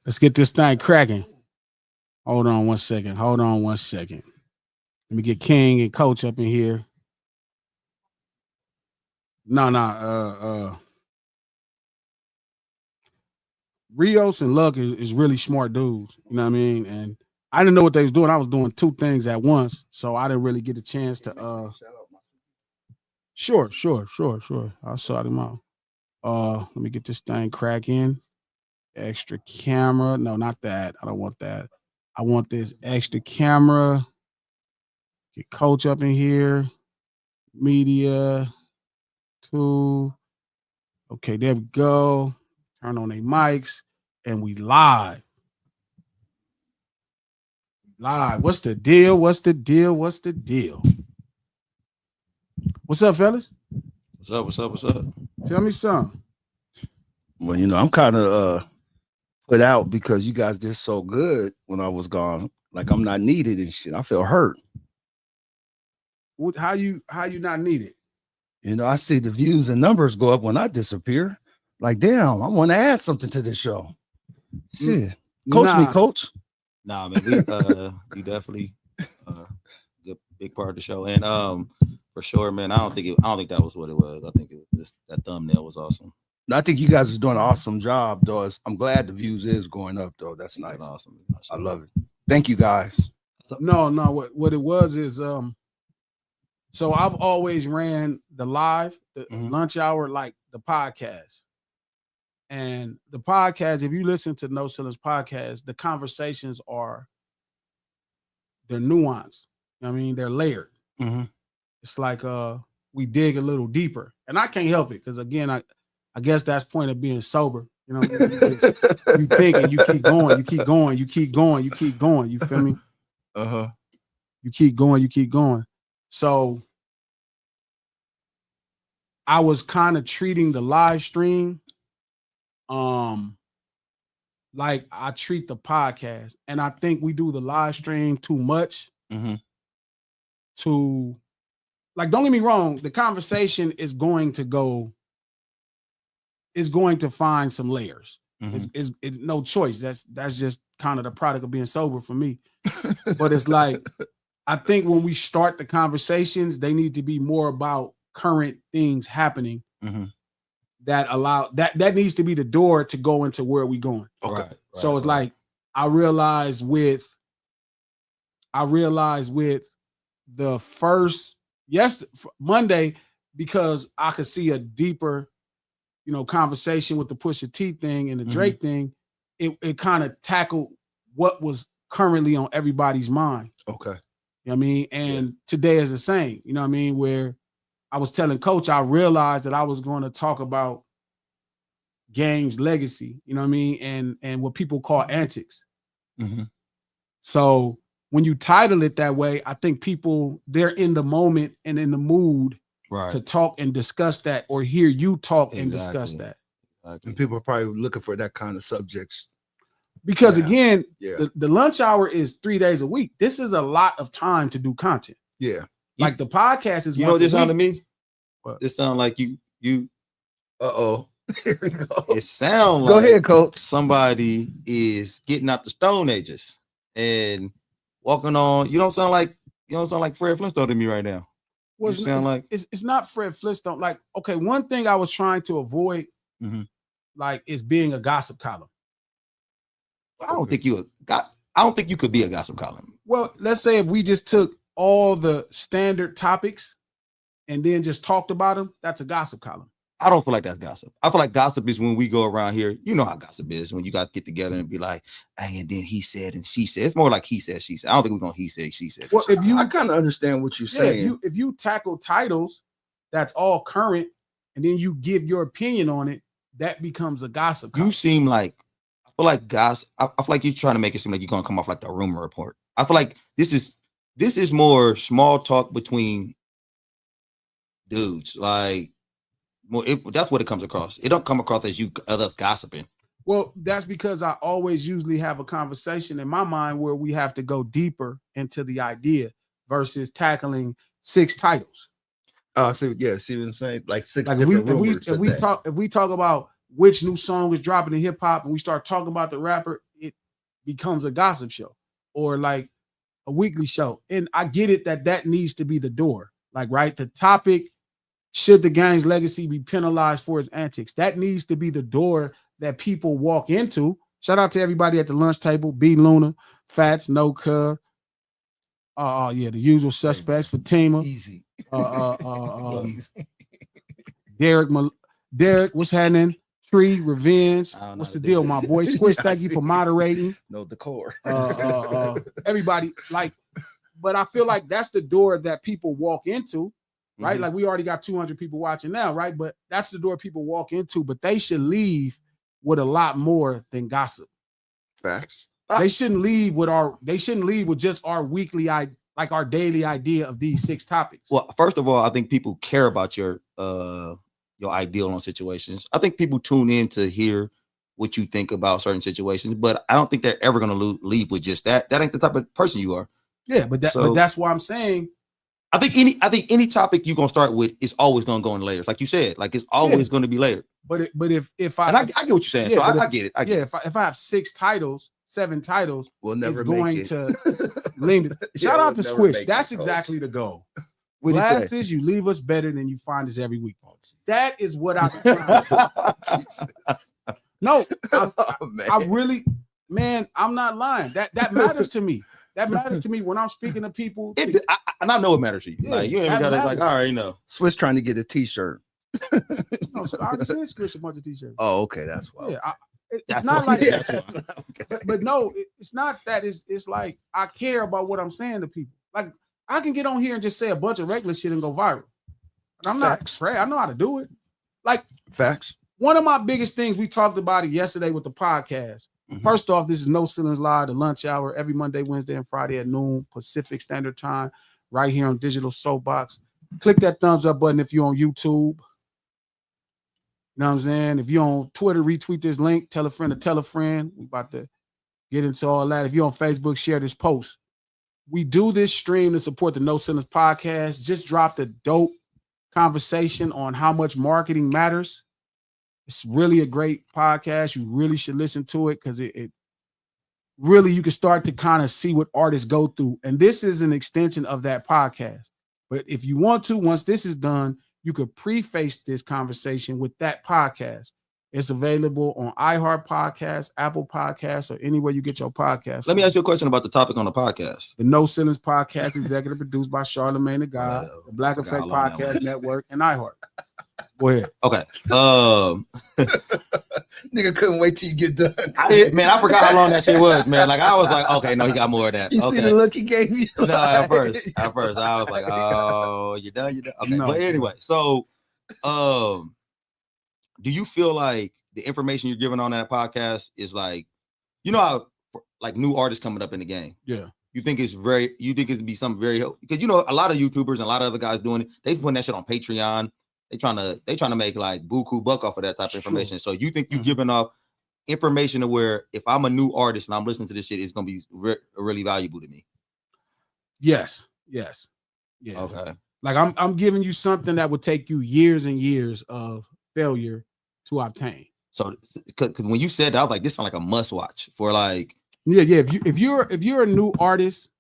Let's get this thing cracking. Hold on one second. Hold on one second. Let me get King and Coach up in here. No. Rios and Luck is really smart dudes. You know what I mean? And I didn't know what they was doing. I was doing two things at once, so I didn't really get a chance to. Sure. I'll shout him out. Let me get this thing cracking. Extra camera. No, not that. I don't want that. I want this extra camera. Get Coach up in here. Media. 2. Okay, there we go. Turn on their mics. And we live. Live. What's the deal? What's the deal? What's the deal? What's up, fellas? What's up? Tell me something. Well, you know, I'm kind of put out because you guys did so good when I was gone. Like I'm not needed and shit. I feel hurt. How you not needed? You know, I see the views and numbers go up when I disappear. Like, damn, I want to add something to the show. Shit. Coach me, coach. Nah, man, we definitely good big part of the show. And for sure, man, I don't think that was what it was. I think it was just that thumbnail was awesome. I think you guys are doing an awesome job, though. I'm glad the views is going up, though. That's nice. That's awesome. I love it. Thank you, guys. No. What it was is so I've always ran the live, the lunch hour, like the podcast. And the podcast, if you listen to No Ceilings podcast, the conversations they're nuanced. You know what I mean? They're layered. Mm-hmm. It's like we dig a little deeper. And I can't help it because again, I guess that's point of being sober. You know, you think and you keep going. You feel me? Uh-huh. You keep going. So I was kind of treating the live stream like I treat the podcast. And I think we do the live stream too much to, like, don't get me wrong, the conversation is going to find some layers. It's no choice. That's just kind of the product of being sober for me. But it's like, I think when we start the conversations, they need to be more about current things happening that allow that needs to be the door to go into where we going. Okay. Right, so it's like I realized with the first Monday, because I could see a deeper, conversation with the Pusha T thing and the Drake thing, it kind of tackled what was currently on everybody's mind. Okay. You know what I mean? And today is the same, you know what I mean? Where I was telling Coach, I realized that I was going to talk about Game's legacy, you know what I mean? And what people call antics. So when you title it that way, I think people, they're in the moment and in the mood to talk and discuss that, or hear you talk and discuss that. And people are probably looking for that kind of subjects. Because again, the lunch hour is 3 days a week. This is a lot of time to do content. Yeah. Like the podcast is, you know what this sound to me? What? This sound like you. Here we go. It sound like go ahead, coach. Somebody is getting out the Stone Ages and walking on. You don't sound like Fred Flintstone to me right now. Well, you sound like it's not Fred Flintstone. Like, okay, one thing I was trying to avoid, like, is being a gossip column. I don't think you could be a gossip column. Well, let's say if we just took all the standard topics and then just talked about them, that's a gossip column. I don't feel like that's gossip. I feel like gossip is when we go around here. You know how gossip is, when you guys get together and be like, hey, and then he said and she said. It's more like he said, she said. I don't think we're going he said, she said. Well, I kind of understand what you're saying. If you tackle titles that's all current and then you give your opinion on it, that becomes a gossip column. You seem like, I feel like gossip. I feel like you're trying to make it seem like you're going to come off like the rumor report. I feel like this is more small talk between dudes. Like, that's what it comes across. It don't come across as you others gossiping. Well, that's because I always usually have a conversation in my mind where we have to go deeper into the idea versus tackling 6 titles. See what I'm saying? Like 6 like different if we talk about which new song is dropping in hip hop and we start talking about the rapper, becomes a gossip show or like a weekly show. And I get it that needs to be the door. Like, right, the topic, should the gang's legacy be penalized for his antics? That needs to be the door that people walk into. Shout out to everybody at the lunch table, B Luna, Fats, No Cub. Yeah, the usual suspects, Fatima. Easy. Derek, what's happening? Tree, Revenge. What's the deal, my boy? Squish, thank you for moderating. No decor. Everybody, like, but I feel like that's the door that people walk into, right? Mm-hmm. Like, we already got 200 people watching now, right? But that's the door people walk into, but they should leave with a lot more than gossip. Facts. They shouldn't leave with just our weekly, like our daily idea of these 6 topics. Well, first of all, I think people care about your ideal on situations. I think people tune in to hear what you think about certain situations, but I don't think they're ever going to leave with just that. That ain't the type of person you are. Yeah, but that's why I'm saying. I think any topic you're gonna start with is always gonna go in layers, like you said. Like it's always going to be layered. But if I get what you're saying, so I get it. If I have 6 titles, 7 titles, we'll never it's going to lean. Shout out to Squish. That's exactly the goal. Glasses, you leave us better than you find us every week. That is what I. No, I really, man, I'm not lying. That matters to me. That matters to me when I'm speaking to people. And I know it matters to you. Yeah, like you ain't got to like, all right, you know. Swiss trying to get a T-shirt. No, so I already said Squish a bunch of T-shirts. Oh, okay, that's why. Yeah, it's not like that. But no, it's not that. It's like I care about what I'm saying to people. Like I can get on here and just say a bunch of regular shit and go viral. And I'm not afraid. I know how to do it. Like facts. One of my biggest things, we talked about it yesterday with the podcast. First off, this is No Ceilings Live, the lunch hour, every Monday, Wednesday, and Friday at noon Pacific Standard Time, right here on Digital Soapbox. Click that thumbs up button if you're on YouTube. You know what I'm saying? If you're on Twitter, retweet this link, tell a friend to tell a friend. We about to get into all that. If you're on Facebook, share this post. We do this stream to support the No Ceilings podcast. Just dropped a dope conversation on how much marketing matters. It's really a great podcast. You really should listen to it because it really, you can start to kind of see what artists go through. And this is an extension of that podcast. But if you want to, once this is done, you could preface this conversation with that podcast. It's available on iHeart Podcasts, Apple Podcasts, or anywhere you get your podcasts. Let me ask you a question about the topic on the podcast. The No Ceilings Podcast, executive produced by Charlamagne the God, the Black Effect Podcast Network, and iHeart. Go ahead. Okay. Nigga couldn't wait till you get done. I forgot how long that shit was, man. Like I was like, okay, no, he got more of that. You see the look he gave you? No, at first, I was like, oh, you're done. Okay, no. But anyway, so, do you feel like the information you're giving on that podcast is like, you know how like new artists coming up in the game? Yeah. You think it'd be something very, because you know a lot of YouTubers and a lot of other guys doing it. They putting that shit on Patreon. They trying to make like buku buck off of that type of information. So you think you're giving off information to where if I'm a new artist and I'm listening to this shit, it's gonna be really valuable to me? Yes. Okay. Like I'm giving you something that would take you years and years of failure to obtain. So because when you said that, I was like, this sounds like a must watch for like. Yeah. If you're a new artist,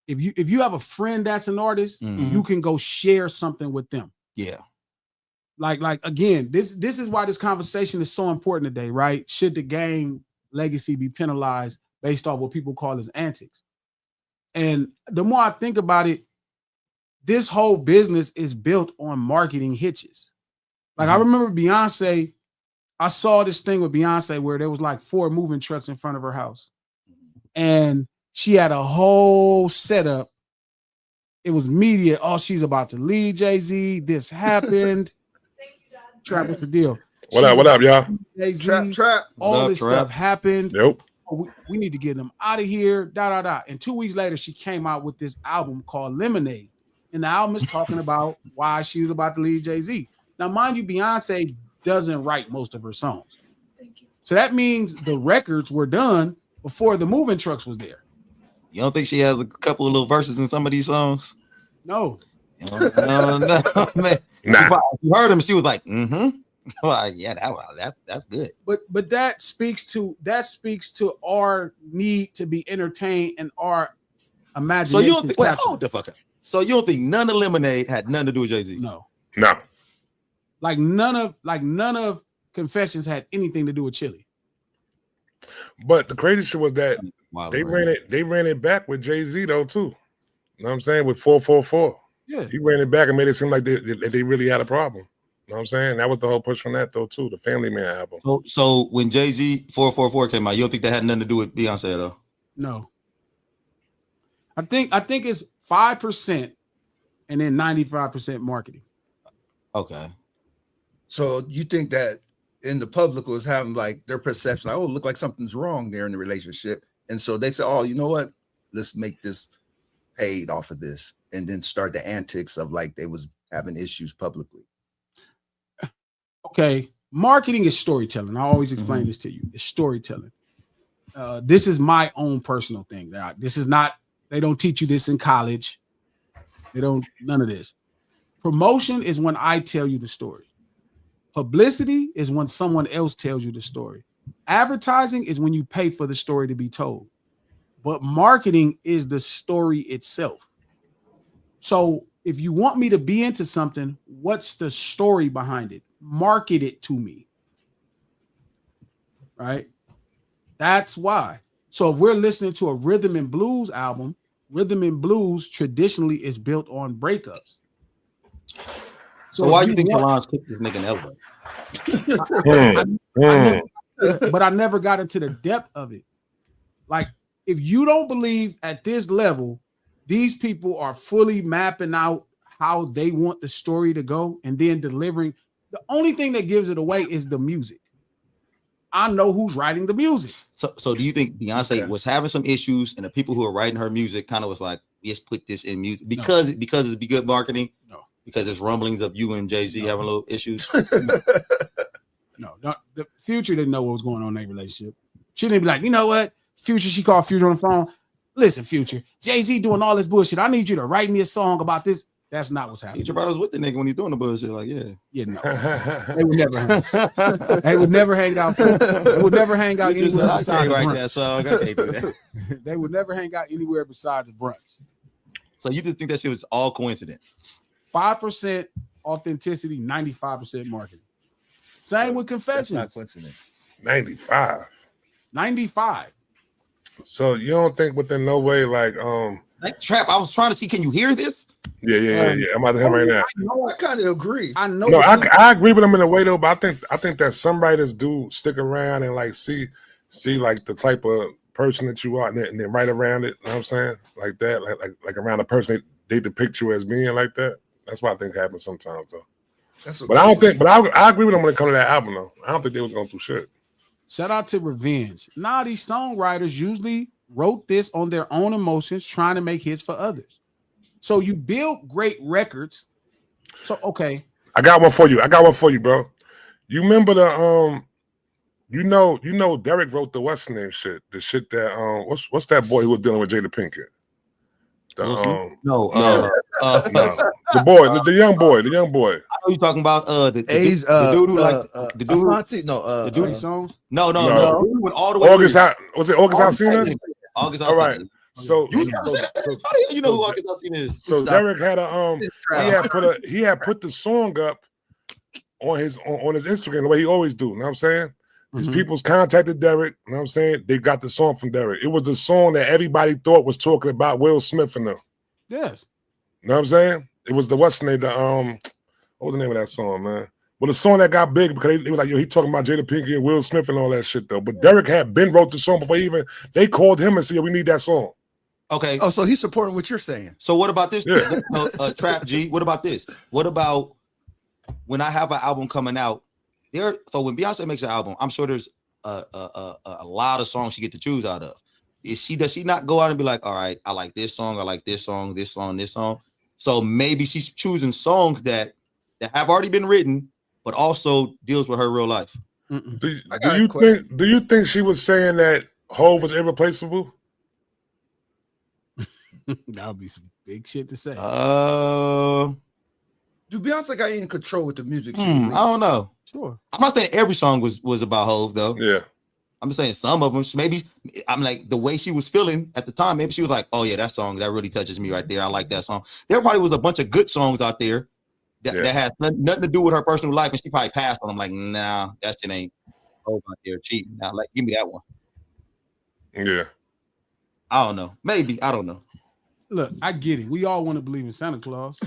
if you have a friend that's an artist, you can go share something with them. Yeah. Like again, this is why this conversation is so important today, right? Should the gang legacy be penalized based off what people call as antics? And the more I think about it, this whole business is built on marketing hitches. Like I remember Beyonce, I saw this thing with Beyonce where there was like 4 moving trucks in front of her house. And she had a whole setup. It was media. Oh, she's about to leave Jay-Z. This happened. Trap, what's the deal? What up, y'all? Jay-Z, trap. All this stuff happened. Nope. Oh, we need to get them out of here. And 2 weeks later, she came out with this album called Lemonade. And the album is talking about why she was about to leave Jay-Z. Now, mind you, Beyonce doesn't write most of her songs. Thank you. So that means the records were done before the moving trucks was there. You don't think she has a couple of little verses in some of these songs? No. No, man. Nah. You heard him. She was like, Like, yeah, that's good. But that speaks to our need to be entertained and our imagination. So you don't think? Wait, hold the fuck up. So you don't think none of Lemonade had nothing to do with Jay-Z? No. No. None of Confessions had anything to do with Chili. But the crazy shit was that Wow, they ran it back with Jay-Z though too. You know what I'm saying? With 444. Yeah. He ran it back and made it seem like they really had a problem. You know what I'm saying? That was the whole push from that though too, the Family Man album. So when Jay-Z 444 came out, you don't think that had nothing to do with Beyonce though? No. I think it's 5% and then 95% marketing. Okay. So you think that in the public was having like their perception, like, oh, look like something's wrong there in the relationship. And so they said, oh, you know what? Let's make this paid off of this. And then start the antics of like they was having issues publicly. Okay. Marketing is storytelling. I always explain this to you. It's storytelling. This is my own personal thing. This is not, they don't teach you this in college. They don't, none of this. Promotion is when I tell you the story. Publicity is when someone else tells you the story. Advertising is when you pay for the story to be told. But marketing is the story itself. So if you want me to be into something, what's the story behind it? Market it to me. Right? That's why. So if we're listening to a rhythm and blues album, rhythm and blues traditionally is built on breakups. So why do you think Solange kicked this nigga in the elbow? But I never got into the depth of it. Like, if you don't believe at this level, these people are fully mapping out how they want the story to go and then delivering. The only thing that gives it away is the music. I know who's writing the music. So do you think Beyonce was having some issues and the people who are writing her music kind of was like, let's put this in music because it'd be good marketing? No. Because there's rumblings of you and Jay-Z having little issues. No, the Future didn't know what was going on in their relationship. She didn't be like, you know what? Future, she called Future on the phone. Listen, Future, Jay-Z doing all this bullshit. I need you to write me a song about this. That's not what's happening. Future was with the nigga when he's doing the bullshit. Like, yeah, no. They would never hang. They would never hang out. They would never hang out anywhere besides I can't write brunch. that song. I can't do that. They would never hang out anywhere besides a brunch. So you just think that shit was all coincidence? 5% authenticity, 95% marketing. Same with Confessions. That's not coincidence. 95. 95. So you don't think within no way, like Trap, I was trying to see, can you hear this? Yeah. I'm about to hear right now. I kind of agree. I know. No, I agree with them in a way though, but I think that some writers do stick around and like see like the type of person that you are and then write around it. You know what I'm saying? Like that, like around the person they depict you as being like that. That's what I think happens sometimes though. But I don't think, but I agree with them when it comes to that album though. I don't think they was going through shit. Shout out to Revenge. Nah, these songwriters usually wrote this on their own emotions, trying to make hits for others. So you build great records. So okay, I got one for you, bro. You remember the you know Derek wrote the what's name shit, the shit that what's that boy who was dealing with Jada Pinkett? The the boy, the young boy. I know you're talking about the dude who like the dude. the dude songs. No. Went all the way. August, was it August Alsina? August Alsina. All right. So you never said that. How do you know who August Alsina is? So Derek had he had put the song up on his Instagram the way he always do. You know what I'm saying? His people's contacted Derek. You know what I'm saying? They got the song from Derek. It was the song that everybody thought was talking about Will Smith and them. Yes. You know what I'm saying? It was the what's the name? What was the name of that song, man? Well, the song that got big because they were like, yo, he talking about Jada Pinkett and Will Smith and all that shit though. But Derek had been wrote the song before they called him and said, yo, we need that song. Okay. Oh, so he's supporting what you're saying. So what about this? Yeah. Trap G. What about this? What about when I have an album coming out? So when Beyonce makes an album, I'm sure there's a lot of songs she get to choose out of. Does she not go out and be like, all right, I like this song, I like this song, this song, this song? So maybe she's choosing songs that have already been written, but also deals with her real life. Do you think she was saying that Hov was irreplaceable? That would be some big shit to say. Do Do Beyonce got any control with the music? I don't know. Sure. I'm not saying every song was about Hov though. Yeah. I'm just saying some of them. Maybe I'm like the way she was feeling at the time. Maybe she was like, "Oh yeah, that song that really touches me right there. I like that song." There probably was a bunch of good songs out there that had nothing to do with her personal life, and she probably passed on them. Like, nah, that shit ain't Hov out there cheating. Now, like, give me that one. Yeah. I don't know. Maybe I don't know. Look, I get it. We all want to believe in Santa Claus.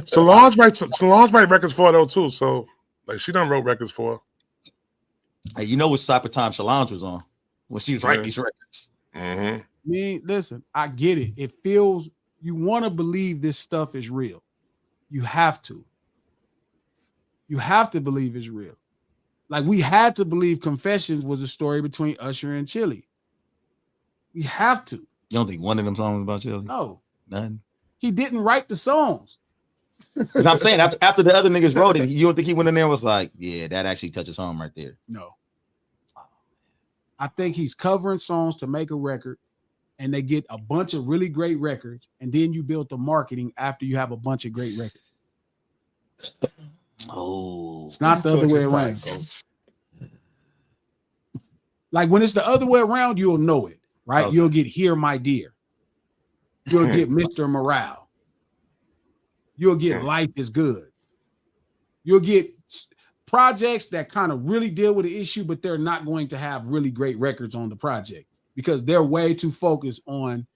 Solange write records for her though too. So like she done wrote records for her. Hey, you know what type of time Solange was on when she was writing these records. I mean, listen, I get it. It feels you want to believe this stuff is real. You have to. You have to believe it's real. Like we had to believe Confessions was a story between Usher and Chili. We have to. You don't think one of them songs about Chili? No. None. He didn't write the songs. But I'm saying after the other niggas wrote it, you don't think he went in there and was like, yeah, that actually touches home right there? No. I think he's covering songs to make a record, and they get a bunch of really great records, and then you build the marketing after you have a bunch of great records. Oh, it's not the other way around. Like when it's the other way around, you'll know it, right? Okay. You'll get Here, My Dear. You'll get Mr. Morale. You'll get Life is Good. You'll get projects that kind of really deal with the issue, but they're not going to have really great records on the project because they're way too focused on,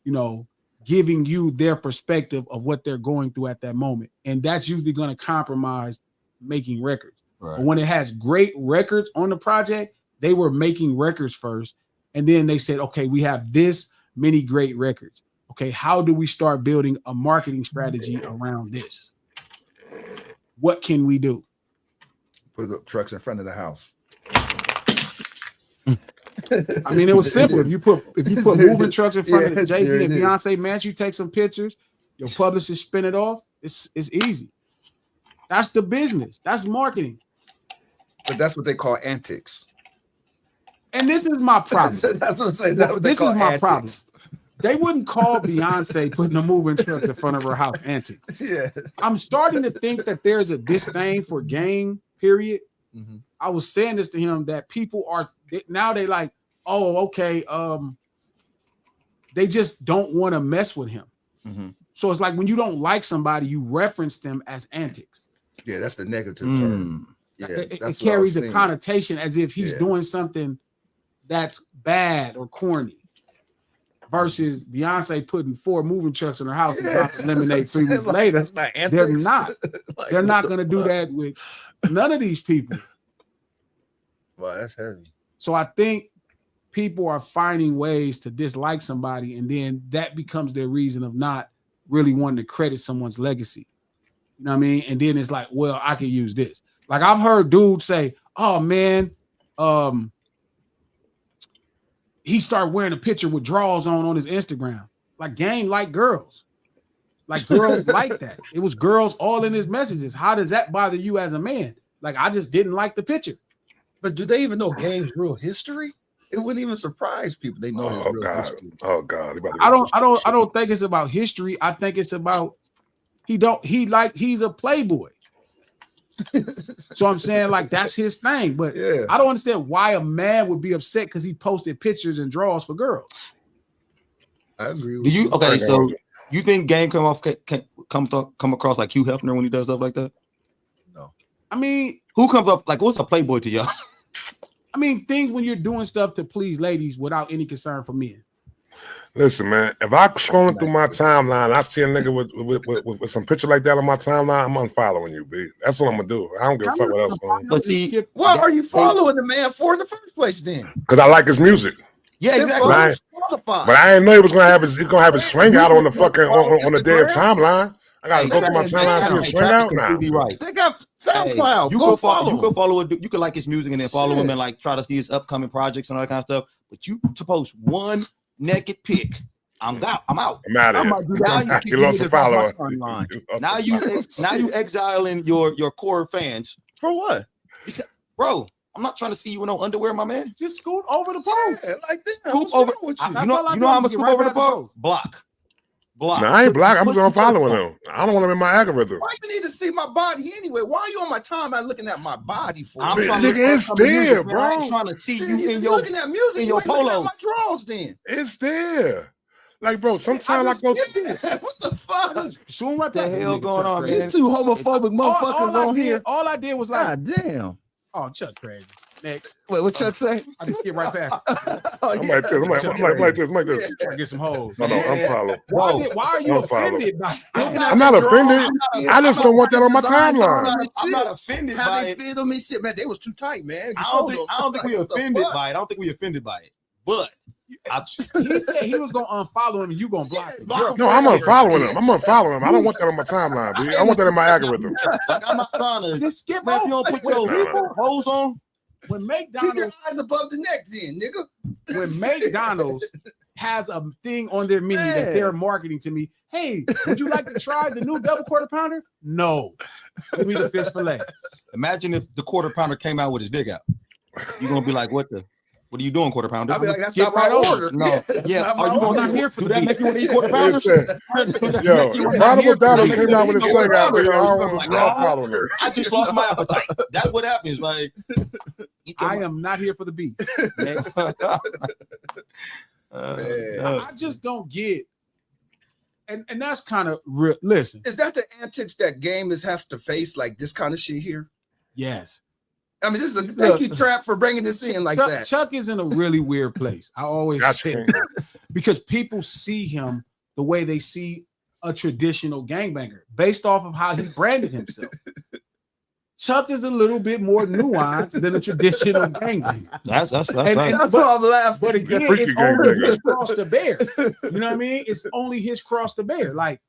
you know, giving you their perspective of what they're going through at that moment. And that's usually going to compromise making records. Right. But when it has great records on the project, they were making records first. And then they said, okay, we have this many great records. Okay, how do we start building a marketing strategy around this? What can we do? Put the trucks in front of the house. I mean, it was simple. If you put moving trucks in front of the Jay-Z and Beyonce mansion, you take some pictures, your publicist spin it off. It's easy. That's the business. That's marketing. But that's what they call antics. And this is my problem. That's what I'm saying. This is my problem. They wouldn't call Beyonce putting a moving truck in front of her house antics. Yeah. I'm starting to think that there's a disdain for game, period. Mm-hmm. I was saying this to him that people are now they like, oh, okay. They just don't want to mess with him. Mm-hmm. So it's like when you don't like somebody, you reference them as antics. Yeah, that's the negative term. Yeah, it carries a connotation as if he's doing something that's bad or corny. Versus Beyonce putting 4 moving trucks in her house and about to eliminate 3 weeks later. They're not. Like, they're not going to do that with none of these people. Wow, that's heavy. So I think people are finding ways to dislike somebody, and then that becomes their reason of not really wanting to credit someone's legacy. You know what I mean? And then it's like, well, I can use this. Like I've heard dudes say, oh man, he started wearing a picture with drawers on his Instagram. Like Game like girls. Like girls like that. It was girls all in his messages. How does that bother you as a man? Like I just didn't like the picture. But do they even know Game's real history? It wouldn't even surprise people. They know his real history. Oh God. I don't think it's about history. I think it's about he's a playboy. So I'm saying like that's his thing, but I don't understand why a man would be upset because he posted pictures and draws for girls. I agree. Do you okay? So you think Game come across like Hugh Hefner when he does stuff like that? No. I mean, who comes up like what's a playboy to y'all? I mean, things when you're doing stuff to please ladies without any concern for men. Listen, man, if I'm scrolling through my timeline, I see a nigga with some picture like that on my timeline, I'm unfollowing you, B. That's what I'm gonna do. I don't give a fuck what else going on. But see, why are you following the man for in the first place then? Because I like his music. Yeah, exactly. But I didn't know he was gonna have his swing out on the fucking on the damn timeline. I gotta go through my timeline and see his swing out now. Right. They got SoundCloud. You go follow. You can follow it. You can like his music and then follow him and like try to see his upcoming projects and all that kind of stuff. But you to post one naked pic. I'm out. I'm out of here. You lost a follower. Now you exiling your core fans for what? Because, bro, I'm not trying to see you in no underwear, my man. Just scoot over the post. Like this. Scoop over. You know how I'm gonna scoop over the post? Block. block. No, I ain't blocked. I'm just unfollowing him. I don't want him in my algorithm. Why you need to see my body anyway? Why are you on my timeline looking at my body for? I'm Man, trying to nigga, it's there, music, man. I ain't bro. trying to see Shit, you if in you're your looking at music, in you your ain't looking at polo. my drawers then. It's there. Like, bro, sometimes I go. What the fuck? Soon right the back. hell going on, You man? two homophobic motherfuckers on here. All I did was like, God damn. oh, Chuck crazy. Next, Wait, what Chuck say? I just skip right past. I'm like this. I'm like this. I get some hoes. No, I'm following. Why are you Don't follow. offended by? I'm not offended. I just don't want that on my timeline. I'm not offended How by they it. feel on me shit, man. They was too tight, man. I don't think we offended by it. I don't think we offended by it. But He said he was gonna unfollow him and you gonna block him. No, I'm unfollowing him. I don't want that on my timeline, B. I want that in my algorithm. like, I'm not trying to. Just skip Man, if over. you don't put your hose on, When Keep your McDonald's eyes above the neck, then, nigga. when McDonald's has a thing on their menu that they're marketing to me. Hey, would you like to try the new double quarter pounder? No. Give me the fish fillet. imagine if the quarter pounder came out with his dick out. You're gonna be like, what are you doing, quarter pounder? I'll be like, that's Get not my right over order. it. No, yeah. not Are my you order. gonna not here for do the that? beef. Make you want to eat quarter pounders? Yo, if Ronald McDonald came out with a swing out, B, I don't want to follow him. I just lost my appetite. That's what happens. Like, I am not here for the beef. Next. I just don't get, and that's kind of real. Listen, Is that the antics that gamers have to face, like this kind of shit here? yes. I mean, this is a thank you, Trap, for bringing this in like that. Chuck is in a really weird place. I always say Gotcha. because people see him the way they see a traditional gangbanger based off of how he branded himself. Chuck is a little bit more nuanced than a traditional gangbanger. that's And right. That's why I'm laughing. But again, freaky it's only gangbanger. his cross to bear. You know what I mean? It's only his cross to bear. Like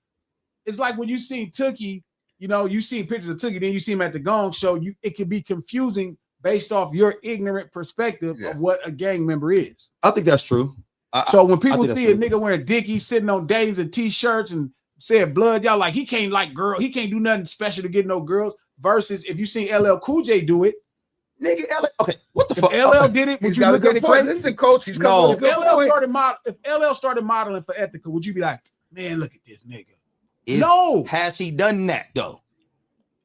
it's like when you see Tookie, you know, you see pictures of Tookie, then you see him at the Gong Show. It can be confusing based off your ignorant perspective of what a gang member is. I think that's true. So when people think see a that's nigga wearing Dickies sitting on days and t-shirts and said blood, y'all like he can't like girl, he can't do nothing special to get no girls. Versus if you seen LL Cool J do it, nigga. Okay, what the if fuck? LL did it, would He's you got a look at good it point. crazy? Listen, coach, he's No. coming. If LL started modeling for Ethica, would you be like, man, look at this nigga? Is- No, Has he done that though?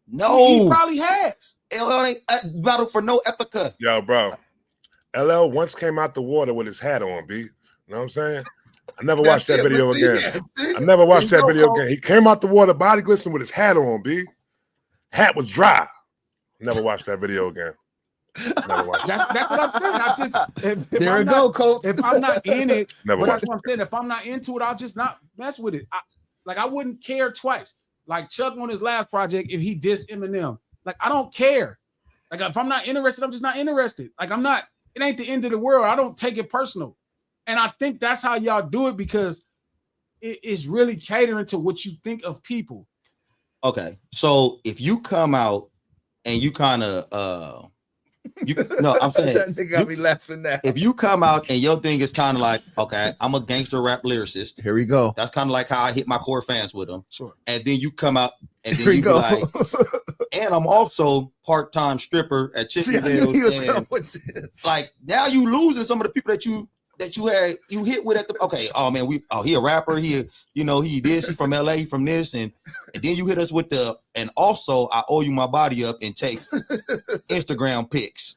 he No. probably has. LL ain't battle for no Ethica. Yo, bro. LL once came out the water with his hat on, B. You know what I'm saying? I never watched that video again. I never watched that video again. He came out the water, body glistening with his hat on, B. Hat was dry. Never watched that video again. Never watched it. That's what I'm saying. I just if There I'm we not- go, coach. If I'm not in it, Never but watched that's what I'm saying. If I'm not into it, I'll just not mess with it. I wouldn't care twice. Like Chuck on his last project, if he dissed Eminem, like I don't care. Like if I'm not interested, I'm just not interested. Like I'm not. It ain't the end of the world. I don't take it personal, and I think that's how y'all do it because it is really catering to what you think of people. Okay, so if you come out and you kind of I'm saying That nigga got me laughing now. if you come out and your thing is kind of like, okay, I'm a gangster rap lyricist. Here we go. That's kind of like how I hit my core fans with them. Sure. And then you come out and then Here we you be go. like, and I'm also part-time stripper at See, I knew he was Chicken going with this. like now you losing some of the people that you hit with at the he a rapper, he from LA, he from this, and then you hit us with and also I owe you my body up and take Instagram pics.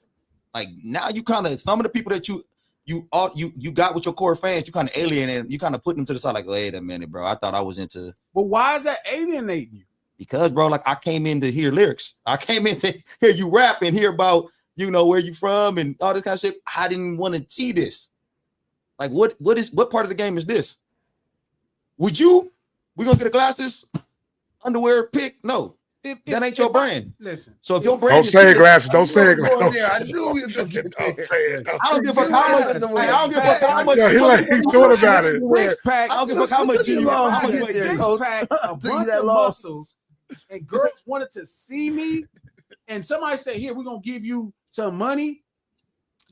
Like now you kind of some of the people that you got with your core fans, you kind of alienated, you kind of put them to the side like, wait a minute, bro, I thought I was into. But why is that alienating you? Because, bro, like I came in to hear lyrics. I came in to hear you rap and hear about, where you from and all this kind of shit. I didn't want to see this. Like, what part of the game is this? We gonna get a glasses, underwear pick? No, that ain't your brand. Listen. So if your brand Don't is say shit, glasses. Don't say it. Don't Yeah, I say knew we was gonna get Don't there. say it. Don't I don't say give a fuck how much. I don't give a fuck how much. Yo, he thought about it. Six pack. I don't give a fuck how much you Long how much I get weight there, you coach. Pack, a Took you bunch that of long. muscles, and girls wanted to see me, and somebody said, "Here, we're gonna give you some money."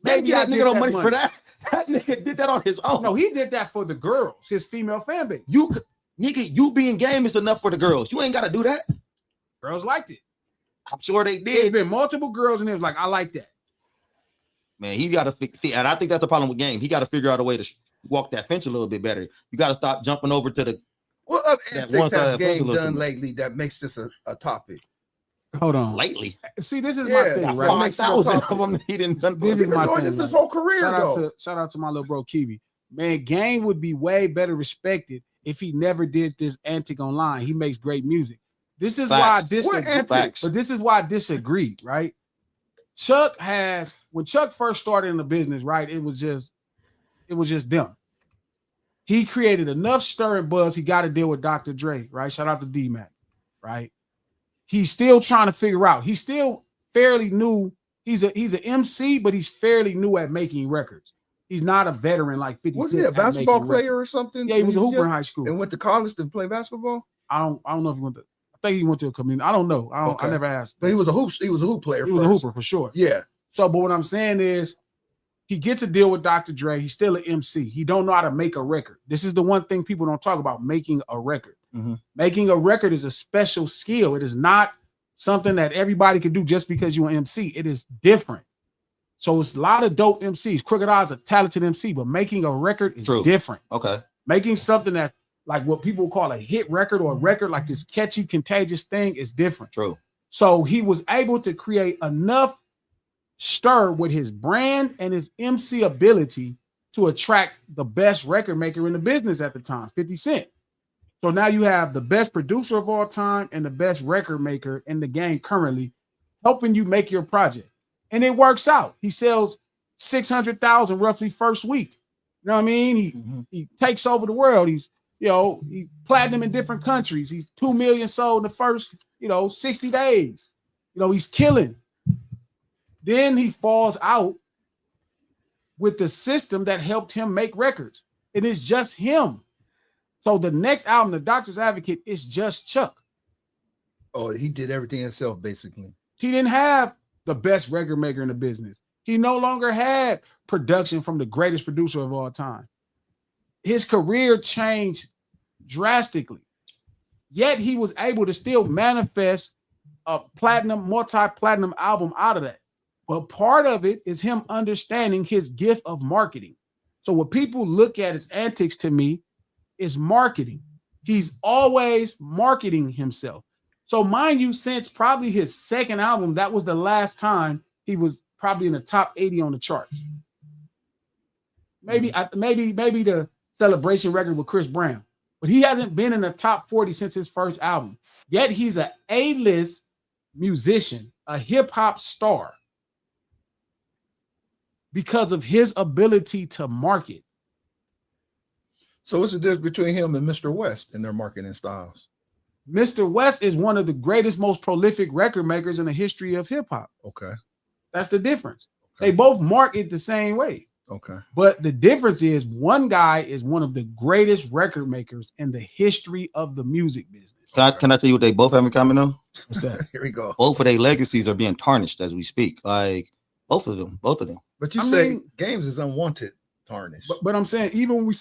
Maybe that I nigga get no that money for that. That nigga did that on his own. No, he did that for the girls, his female fan base. You being game is enough for the girls. You ain't got to do that. Girls liked it. I'm sure they There's did. been multiple girls, and it was like, "I like that." Man, he got to see, and I think that's the problem with game. He got to figure out a way to walk that fence a little bit better. You got to stop jumping over to the What that antics one has side Game looking done at. lately that makes this a topic? Hold on. Lately. See, this is my thing, right? 5,000 of them he didn't. This is my Doing thing. this his right? whole career Shout out to my little bro Kiwi. Man, Game would be way better respected if he never did this antic online. He makes great music. This is why I disagree. But this is why I disagree, right? When Chuck first started in the business, right? It was just them. He created enough stir and buzz. He got to deal with Dr. Dre, right? Shout out to D-Mac, right? He's still trying to figure out. He's still fairly new. He's an MC, but he's fairly new at making records. He's not a veteran like 50. Was he a basketball player or something? Yeah, he was a hooper in high school and went to college to play basketball. I don't know if he went to. I think he went to a community. I don't know. I never asked. But he was a hoop player. He was a hooper for sure. Yeah. So, but what I'm saying is, he gets a deal with Dr. Dre. He's still an MC. He don't know how to make a record. This is the one thing people don't talk about: making a record. Mm-hmm. Making a record is a special skill. It is not something that everybody can do just because you're an MC. It is different. So it's a lot of dope MCs. Crooked Eye's a talented MC, but making a record is different. Okay. Making something that like what people call a hit record or a record like this catchy, contagious thing is different. True. So he was able to create enough stir with his brand and his MC ability to attract the best record maker in the business at the time, 50 Cent. So now you have the best producer of all time and the best record maker in the game currently helping you make your project. And it works out. He sells 600,000 roughly first week. You know what I mean? He takes over the world. He's platinum in different countries. He's 2 million sold in the first, 60 days. He's killing. Then he falls out with the system that helped him make records. It is just him. So the next album, The Doctor's Advocate, is just Chuck. Oh, he did everything himself, basically. He didn't have the best record maker in the business. He no longer had production from the greatest producer of all time. His career changed drastically. Yet he was able to still manifest a multi-platinum album out of that. But part of it is him understanding his gift of marketing. So what people look at as antics to me is marketing. He's always marketing himself. So mind you, since probably his second album, that was the last time he was probably in the top 80 on the charts. Maybe the Celebration record with Chris Brown, but he hasn't been in the top 40 since his first album. Yet he's an A-list musician, a hip hop star, because of his ability to market. So what's the difference between him and Mr. West in their marketing styles? Mr. West is one of the greatest, most prolific record makers in the history of hip hop. Okay. That's the difference. Okay. They both market the same way. Okay. But the difference is one guy is one of the greatest record makers in the history of the music business. Can I tell you what they both have in common though? What's that? Here we go. Both of their legacies are being tarnished as we speak. Like both of them. But you say Games is unwanted tarnish. But I'm saying, even when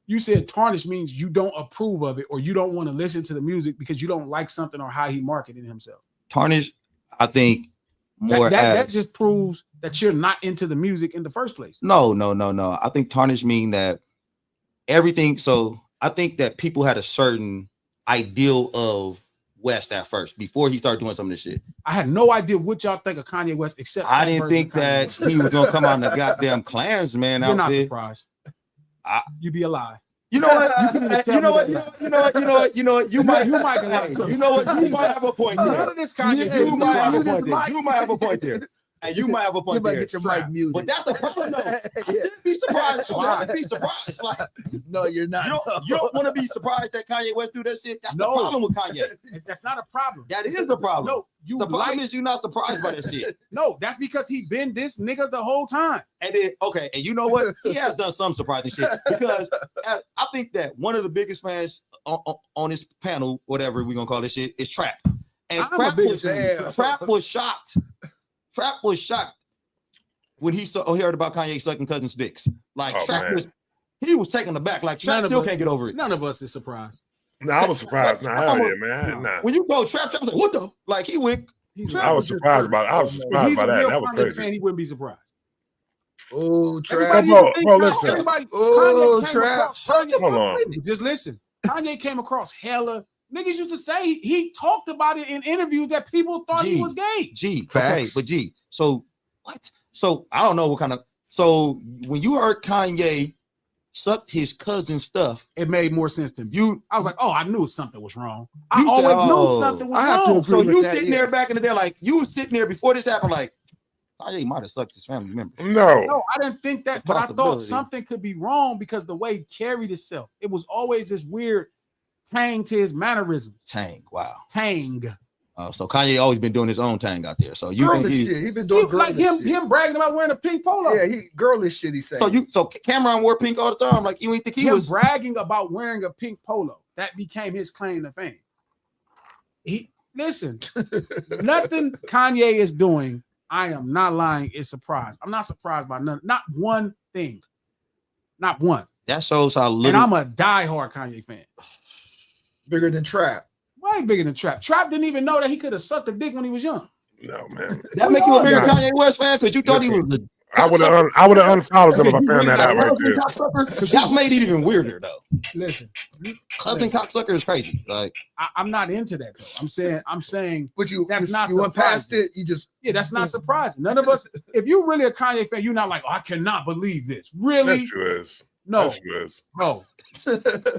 you said tarnish means you don't approve of it or you don't want to listen to the music because you don't like something or how he marketed himself. Tarnish, I think that just proves that you're not into the music in the first place. No. I think tarnish mean that everything. So I think that people had a certain ideal of West at first before he started doing some of this shit. I had no idea what y'all think of Kanye West, except I didn't think that he was gonna come out in the goddamn Klansman You're outfit. not surprised. You'd be a lie. You know what? You know what? You might have a point there. None of this Kanye. You might have a point there. You might have a point there. And you might have a point there. Get your mic muted. But that's the problem, though. I shouldn't be surprised. I shouldn't be surprised. Like, no, you're not. You don't want to be surprised that Kanye West do that shit. That's the problem with Kanye. That's not a problem. That is the problem. No, the problem is you're not surprised by that shit. No, that's because he been this nigga the whole time. And then, okay, and you know what? He has done some surprising shit because I think that one of the biggest fans on this panel, whatever we're gonna call this shit, is Trap. And Trap was shocked. Trap was shocked when he heard about Kanye sucking cousins' dicks. Like he was taken aback. Like Trap still can't get over it. None of us is surprised. No, I was surprised. Hell yeah, man. Nah. When you go Trap was like, what the? Like he went. I was surprised about it. I was surprised by that. That was crazy. Fan, he wouldn't be surprised. Oh, Trap. Bro, listen. Oh, Trap. Hold on. Just listen. Kanye came across hella niggas used to say he talked about it in interviews that people thought he was gay. Okay, but so what? So I don't know what kind of. So when you heard Kanye sucked his cousin's stuff, it made more sense to me. I was like, oh, I knew something was wrong. I You always said, knew something was wrong. So you sitting there back in the day, like you was sitting there before this happened, like Kanye might have sucked his family member. No, I didn't think that, but I thought possibility. something could be wrong because the way he carried himself, it was always this weird tang to his mannerisms. Tang, wow. Tang. So Kanye always been doing his own tang out there. So you think he been doing like him bragging about wearing a pink polo. Yeah, he girlish shit. He saying. So Cameron wore pink all the time. Like you ain't think he was bragging about wearing a pink polo. That became his claim to fame. Listen, nothing Kanye is doing. I am not lying. It's surprise. I'm not surprised by none. Not one thing. Not one. That shows how little. And I'm a diehard Kanye fan. Bigger than Trap. Way bigger than Trap. Trap didn't even know that he could have sucked a dick when he was young. No, man. That make you a bigger Kanye West fan because you thought he was the. I would have unfollowed them if I found that out right there. That made it even weirder though. Listen, cousin cocksucker is crazy. Like I'm not into that though. I'm saying, but that's not. You went past it. You just that's not surprising. None of us. If you're really a Kanye fan, you're not like, oh, I cannot believe this. Really? Yes, you is. No, yes, you is. No.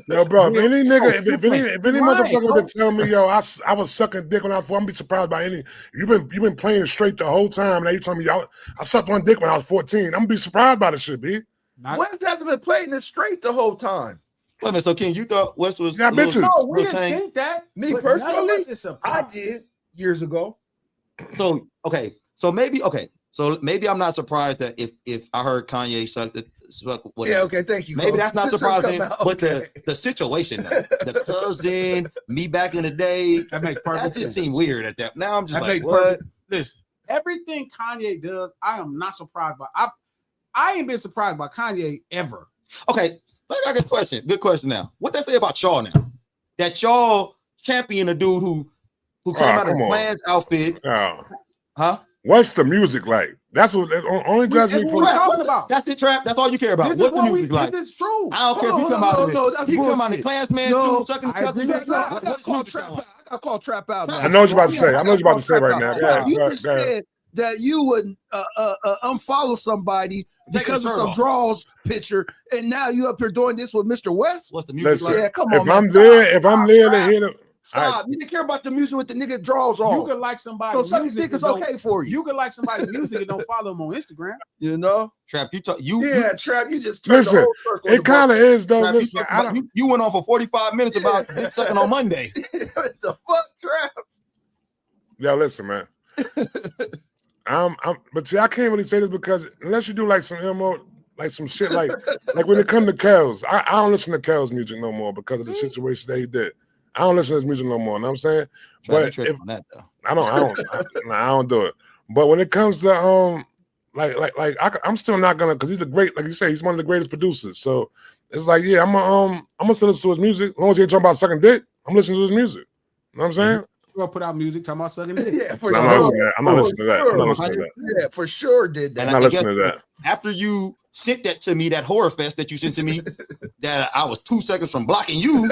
Yo, bro. If any nigga, if any motherfucker would tell me, yo, I was sucking dick when I was 4, I'm be surprised by any. You've been playing straight the whole time. Now you telling me I sucked one dick when I was 14. I'm gonna be surprised by the shit, B. West hasn't been playing it straight the whole time. Wait a minute, so King, you thought West was? Yeah, bitches. No, we didn't think that. Me personally, I did years ago. So maybe I'm not surprised that if I heard Kanye suck whatever. Yeah, okay, thank you. Maybe that's not surprising, but the situation, the cousin, me back in the day, that makes perfect sense. That just seemed weird at that. Now I'm just like, what? Perfect. Listen, everything Kanye does, I am not surprised by. I ain't been surprised by Kanye ever. Okay, I got a question. Good question. Now, what they say about y'all now? That y'all champion a dude who came out of a Plans outfit, huh? What's the music like? That's what only judge me for. Talking about. That's it, Trap. That's all you care about. What's the music like? This is true. I don't care if you come out of it. You come out of Klansman, sucking I call Trap out. I know what you're about to say. I know what you're about to say right now. You just said that you would unfollow somebody because of some draws picture, and now you up here doing this with Mr. West. What's the music like? Yeah, come on. If I'm there to hear them. Stop. You didn't care about the music with the nigga draws on. You could like somebody. So sucking dick is okay for you. You could like somebody's music and don't follow them on Instagram. You know? Trap, Trap, you just listen, it kind of is though. Trap, listen, you went on for 45 minutes about dick sucking on Monday. What the fuck, Trap? Yo, listen, man. But see, I can't really say this because unless you do like some MO, like some shit like when it comes to Kells, I don't listen to Kells music no more because of the situation that he did. I don't listen to his music no more. You know what I'm saying? But on that, though. I don't do it. But when it comes to I'm still not gonna, because he's a great, like you say, he's one of the greatest producers. So it's like, yeah, I'm gonna listen to his music. As long as he ain't talking about sucking dick, I'm listening to his music. You know what I'm saying? You're gonna put out music talking about sucking dick. Yeah, for sure. I'm not listening to that. Yeah, for sure did that. I'm not listening to that. After you sent that to me, that horror fest that you sent to me, that I was 2 seconds from blocking you.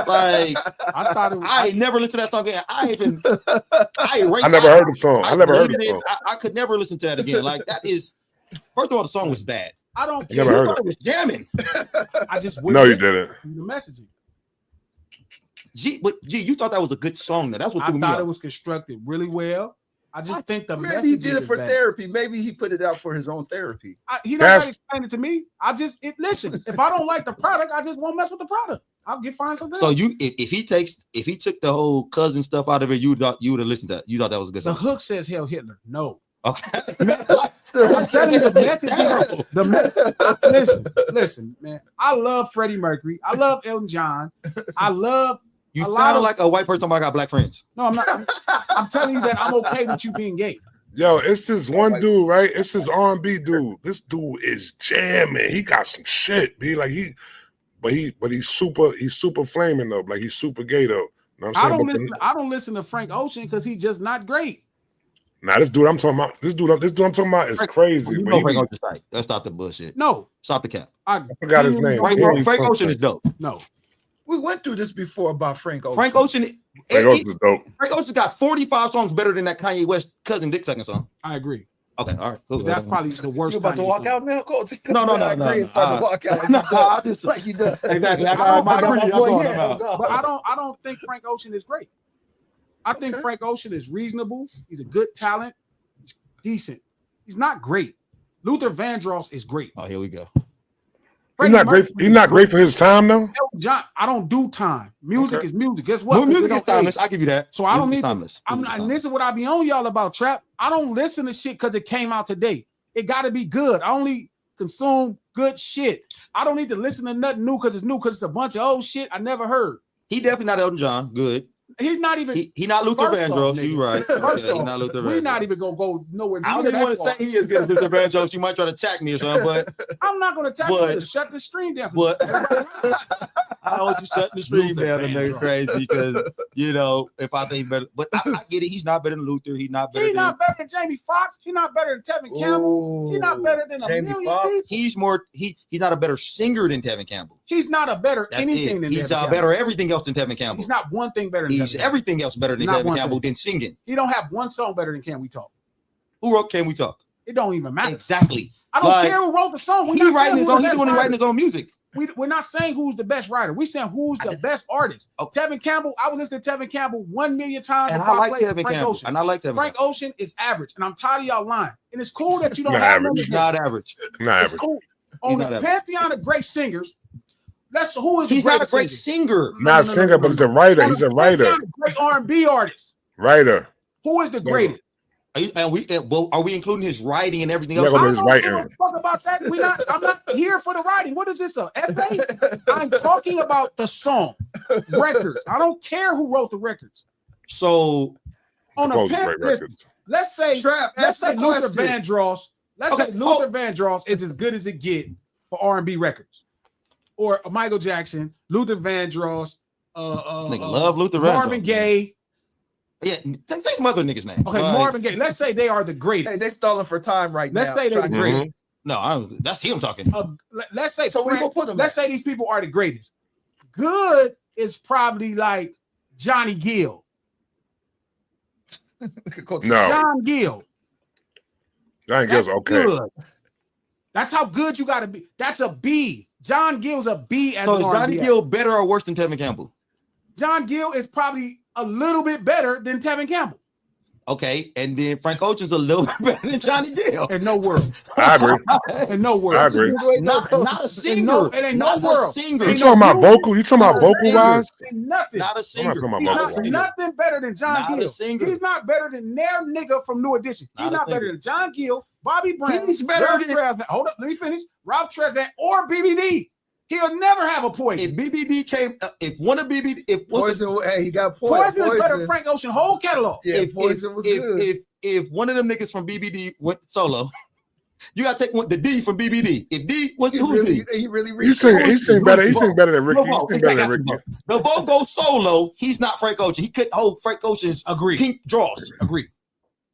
Like I never listened to that song again. I never heard the song. I never heard the song. I could never listen to that again. Like that is, first of all, the song was bad. I don't care. Never heard it. It was jamming. I just no, you didn't. The messaging. But you thought that was a good song. Now that's what I thought it was constructed really well. I just think the message. He did it for therapy. Maybe he put it out for his own therapy. He don't have to explain it to me. Listen. If I don't like the product, I just won't mess with the product. I'll find something. So if he took the whole cousin stuff out of it, you would have listened to that. You thought that was a good song. The hook says "Hell Hitler." No. Okay. I'm telling you the message. Listen, man. I love Freddie Mercury. I love Elton John. I love. You sound like a white person talking about I got black friends. No, I'm not. I'm telling you that I'm okay with you being gay. Yo, it's this one dude, right? It's this R&B dude. This dude is jamming. He got some shit. But he's super flaming though. Like he's super gay though. You know what I'm saying? I don't listen to Frank Ocean because he's just not great. Nah, this dude I'm talking about is crazy. You know Frank Ocean's right. Let's stop the bullshit. No, stop the cap. I forgot his name. Frank Ocean is dope. No. We went through this before about Frank Ocean. Frank Ocean. Frank Ocean's dope. Frank Ocean got 45 songs better than that Kanye West Cousin Dick second song. I agree. Okay, all right, cool. But that's probably the worst. You about to Kanye walk song. out now, Coach? No. About to walk out. No, I just Like you done. exactly. I don't- got my I agree. don't- I'm going about. But I don't think Frank Ocean is great. I think Frank Ocean is reasonable. He's a good talent. He's decent. He's not great. Luther Vandross is great. Oh, here we go. He's not great. He's not great for his time though. John, I don't do time. Music Okay. is music. Guess what? Well, music It is don't timeless. age. I give you that. So I don't Music need is to. timeless. I'm Music not. is And timeless. this is what I be on y'all about trap. I don't listen to shit because it came out today. It got to be good. I only consume good shit. I don't need to listen to nothing new because it's new, because it's a bunch of old shit I never heard. He definitely not Elton John. Good. He's not even. He not Luther First off, Vandross. nigga. You right. First Yeah, he off, not Luther we're Vandross. not even gonna go nowhere near I don't even that want to far. say he is good as Luther Vandross. You might try to attack me or something, but I'm not gonna tell you to shut the stream down. I want you shutting the stream Luther down and make Vandross. crazy because if I think better, but I get it. He's not better than Luther. He's not better. He's not better than Jamie Foxx. He's not better than Tevin Campbell. He's not better than a Jamie million Foxx? people. He's more. He's not a better singer than Tevin Campbell. He's not a better That's anything it. than He's Tevin Campbell. better everything else than Tevin Campbell. He's not one thing better than He's Tevin Campbell. everything else better than Not Tevin one Campbell thing. than singing. He don't have one song better than Can We Talk. Who wrote Can We Talk? It don't even matter. Exactly. I don't Like, care who wrote the song. We're He's not writing saying his who's own. the He's best the one who writer. writing his own music. We're not saying who's the best writer. We're saying who's the best artist. Okay. Tevin Campbell, I would listen to Tevin Campbell 1 million times. And before I like play Tevin Frank Campbell. Ocean. And I like Tevin. Frank Ocean is average, and I'm tired of y'all lying. And it's cool that you don't Not have average. He's no. not average. Not It's average. cool. He's On the not average. pantheon of great singers, who is He's the not a greatest great singer? singer. Not a singer, but he's a writer. On He's the a writer. pantheon of great R&B artists, Writer. who is the greatest? Are we including his writing and everything Yeah, else? but I his don't give a writing. fuck about that. I'm not here for the writing. What is this, a essay? I'm talking about the song, records. I don't care who wrote the records. So On a Supposed to pen, write listen, records. let's say Trap, let's say ask the Luther question. Vandross. Let's Okay, say Luther Vandross is as good as it get for R&B records, or Michael Jackson, Luther Vandross, nigga love Luther Marvin Vandross. Gaye. Yeah, say some other niggas' names. Okay, Like, Marvin Gaye. Let's say they are the greatest. Hey, they stalling for time right Let's now. say they're the Trying to- greatest. No, that's him talking. Let's say So we Frank- gonna put them. let's say these people are the greatest. Good is probably like Johnny Gill. No. John Gill. Johnny Gill's okay. Good. That's how good you gotta be. That's a B. John Gill's a B as So an is R&B Johnny act. Gill better or worse than Tevin Campbell? John Gill is probably a little bit better than Tevin Campbell. Okay, and then Frank Ocean's a little bit better than Johnny Gill. In no world. I agree. In no world. I agree. Not a singer. it ain't no Not a world. singer. You Ain't talking no about music. vocal? You talking about vocal wise? Ain't nothing. Not a I'm singer. not talking about He's vocal not wise. nothing better than John Not a Gill. singer. He's not better than their nigga from New Edition. He's Not a not better singer. than John Gill, Bobby Brown. He's better Rob than- Tresvant. Hold up, let me finish. Rob Tresvant or BBD. He'll never have a If Poison. BBD came, if one of BBD, if what's the- Poison, hey, he got Poison. Poison is better than Frank Ocean whole catalog. Yeah, Poison was good. if one of them niggas from BBD went solo, you gotta take the D from BBD. If D was He who's really, D? he really, He sing better. He sing better than Ricky. No, He sing better than Ricky. The vote goes solo. He's not Frank Ocean. He couldn't hold Frank Ocean's Agree. pink draws. Agree.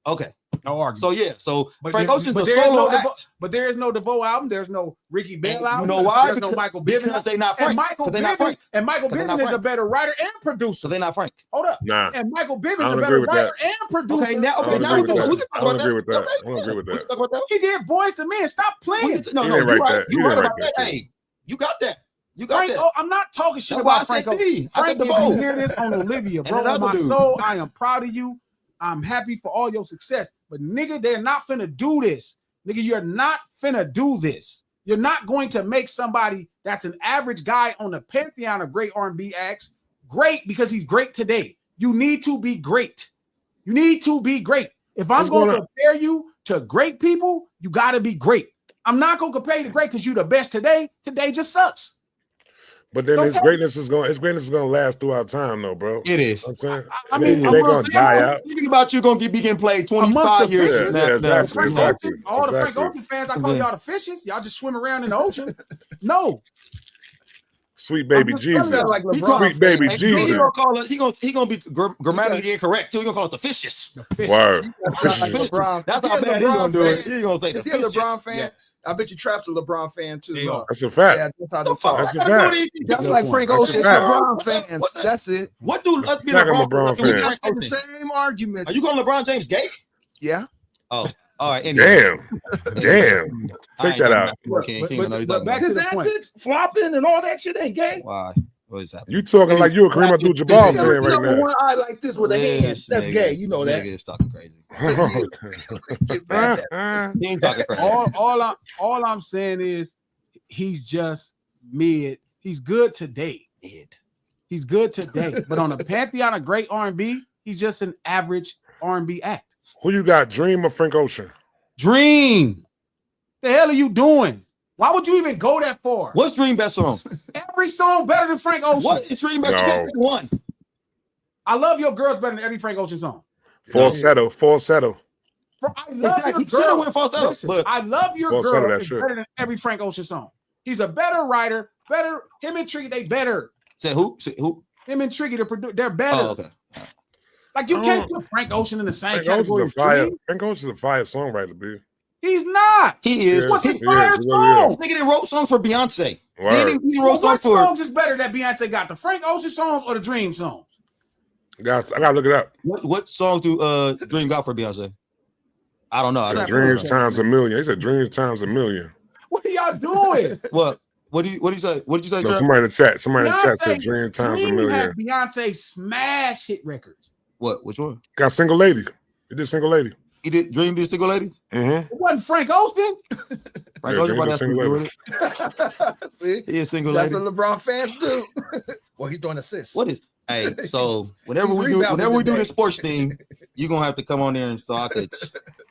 Okay, No argument. so yeah, so But Frank there- Ocean's but a there is solo no act. but there is no DeVoe album. There's no Ricky Bell And album. you know why? There's no Michael Bivins. Because they not And Frank. Michael Because they not Bivins, Frank. and Michael 'Cause they Bivins not is a Frank. better writer and So producer. they not Frank. Hold up. Nah. And Michael Bivins I is don't a agree better with writer and producer. Okay, now, I okay, don't now agree we with can that. we can talk I don't about agree with that. Okay, I don't agree with we can that. talk about that. He did Boys to Men. Stop We playing. can- No, He no, didn't you write right. that. He You right didn't about write that. that. Hey, you got that. You got Frank, that. I'm not talking shit That's why I about said Frank. D. I Frank, said if the you vote. hear this on Olivia, bro, another on my dude. soul, I am proud of you. I'm happy for all your success. But nigga, they're not finna do this. Nigga, you're not finna do this. You're not going to make somebody that's an average guy on the pantheon of great R&B acts great because he's great today. You need to be great. You need to be great. If I'm What's going to going on? compare you to great people, you got to be great. I'm not going to compare you to great because you're the best today. Today just sucks. But then Don't his tell- greatness is gonna last throughout time, though, bro. It is. I'm saying I It mean, ain't- I'm they gonna gonna tell die you- out. Thinking about you gonna be getting played Amongst 25 the years. fishes. Yeah, exactly. Frank Exactly. Ocean, all the Frank Exactly. Ocean fans, I call y'all the fishes. Y'all just swim around in the ocean. No. Sweet baby I'm just telling Jesus. you, like He LeBron Sweet baby fans. Jesus. He gonna call it. He gonna be grammatically incorrect too. He gonna call it the fishes. Word. Sound like Fishes. LeBron. That's If how he a bad he LeBron gonna do it. fan, He gonna say the If you're a fishes. LeBron fan, Yes. I bet you Trap's a LeBron fan too. They huh? are. That's a fact. Yeah, that's how they The fuck talk. That's a I gotta do fact. with anything? That's Good like point. Frank That's a Ocean's fact. LeBron fans. What- That's it. What do us being Like a LeBron LeBron do with fan. That's the everything? same arguments. Are you calling LeBron James gay? Yeah. Oh, all right. Anyway. Damn. Take that out. King, But- King, I know but- he's but talking back about. to His the point. antics, flopping, and all that shit ain't gay. Why? What is happening? You talking like you a Kareem Abdul-Jabbar fan You right know, now. one eye like this with a hand. This That's nigga- gay. You know this that. Nigga is talking crazy. Get back at He ain't talking crazy. All I'm saying is he's just mid. He's good today. He's good today. But on a pantheon of great R&B, he's just an average R&B act. Who you got, Dream or Frank Ocean? Dream. The hell are you doing? Why would you even go that far? What's Dream best song? Every song better than Frank Ocean. What is Dream best? No. You can't pick one. I love your girls better than every Frank Ocean song. Falsetto. Bro, I love your He should have girl. went falsetto, Listen, but I love your Falsetto, girl that is shit. better than every Frank Ocean song. He's a better writer, better. Him and Tricky, they better. said who? Said who? Him and Tricky, they're better. Oh, okay. Like you can't put Frank Ocean in the same Frank category Ocean's as a fire. Dream. Frank Ocean's a fire songwriter, B. He's not. He is. Yeah. What's his Yeah, fire he really song? Nigga that wrote songs for Beyonce. Word. He Well, wrote what songs for. songs is better that Beyonce got? The Frank Ocean songs or the Dream songs? I gotta look it up. What songs do Dream got for Beyonce? I don't know. I don't Dreams know. times a million. He said dreams times a million. What are y'all doing? What do you say? What did you say? No, Trap? somebody in the chat. Somebody in the chat Beyonce- said dream times a Dream million. had Beyonce smash hit records. What? Which one? Got Single Lady. He did Single Lady. He did Dream did Single Lady. Mm-hmm. It wasn't Frank Ocean. Frank Yeah, Ocean Dream probably did has Single to do Lady. with it. See? He is Single That's Lady. what LeBron fans do. Well, he's doing assists. What is? Hey, so whenever He's we do rebounding today. this sports thing, you're gonna have to come on there and so I could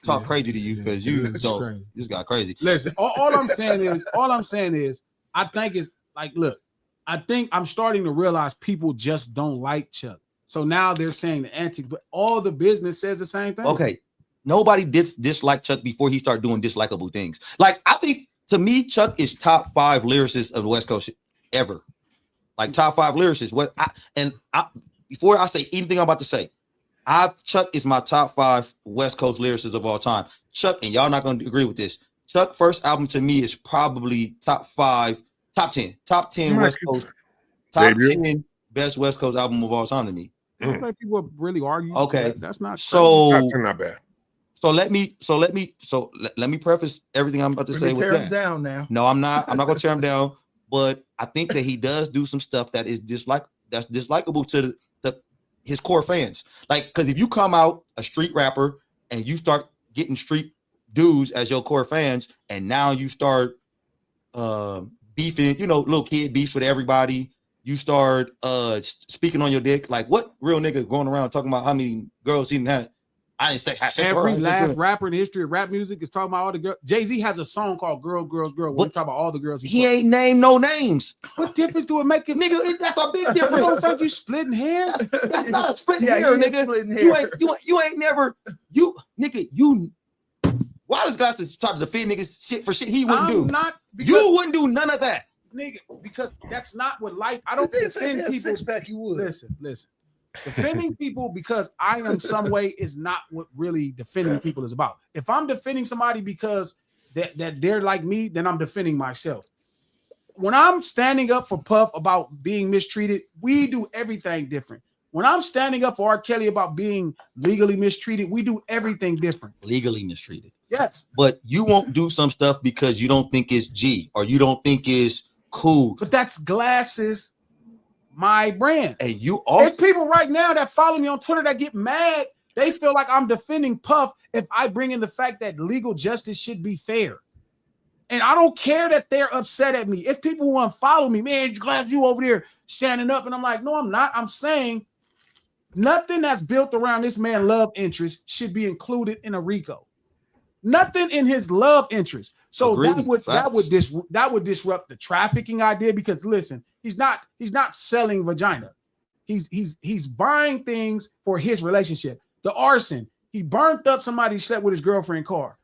talk crazy to you because you It's don't. crazy. This got crazy. Listen, all I'm saying is, I think it's like, look, I think I'm starting to realize people just don't like Chuck. So now they're saying the Antics, but all the business says the same thing. Okay, nobody disliked Chuck before he started doing dislikable things. Like I think to me, Chuck is top 5 lyricists of the West Coast ever. Like top 5 lyricists. Before I say anything I'm about to say, Chuck is my top 5 West Coast lyricists of all time. Chuck, and y'all not going to agree with this. Chuck first album to me is probably top 10 West Coast, top Debut. 10 best West Coast album of all time to me. I don't think people really argue. Okay. That's not So Not bad. let me preface everything I'm about to say with Tear him that. down now. No, I'm not gonna tear him down, but I think that he does do some stuff that is dislikable to his core fans. Like, because if you come out a street rapper and you start getting street dudes as your core fans, and now you start beefing, little kid beefs with everybody. You start speaking on your dick. Like, what real nigga going around talking about how many girls he didn't have? I didn't say every last rapper in the history of rap music is talking about all the girls. Jay-Z has a song called Girl, Girls, Girl. When he talk about all the girls he ain't named no names. What difference do it make? Nigga, that's a big You don't difference. think you splitting hair? That's not a split Yeah, hair, he is nigga. splitting hair. You ain't never why does Glasses try to defend niggas shit for shit he wouldn't do? Not because, You wouldn't do none of that. nigga, because that's not what life. I don't They say defend if he had people. six pack, you would. Listen. Defending people because I am some way is not what really defending people is about. If I'm defending somebody because that they're like me, then I'm defending myself. When I'm standing up for Puff about being mistreated, we do everything different. When I'm standing up for R. Kelly about being legally mistreated, we do everything different. Legally mistreated. Yes. But you won't do some stuff because you don't think it's G or you don't think it's cool. But that's Glasses, my brand. And you also There's people right now that follow me on Twitter that get mad. They feel like I'm defending Puff if I bring in the fact that legal justice should be fair. And I don't care that they're upset at me. It's people who unfollow me. Man, Glass, you over there standing up. And I'm like, no, I'm not. I'm saying nothing that's built around this man's love interest should be included in a RICO. Nothing in his love interest. So Agreed. that would disrupt the trafficking idea because listen, he's not selling vagina. He's buying things for his relationship. The arson, he burnt up somebody slept with his girlfriend car.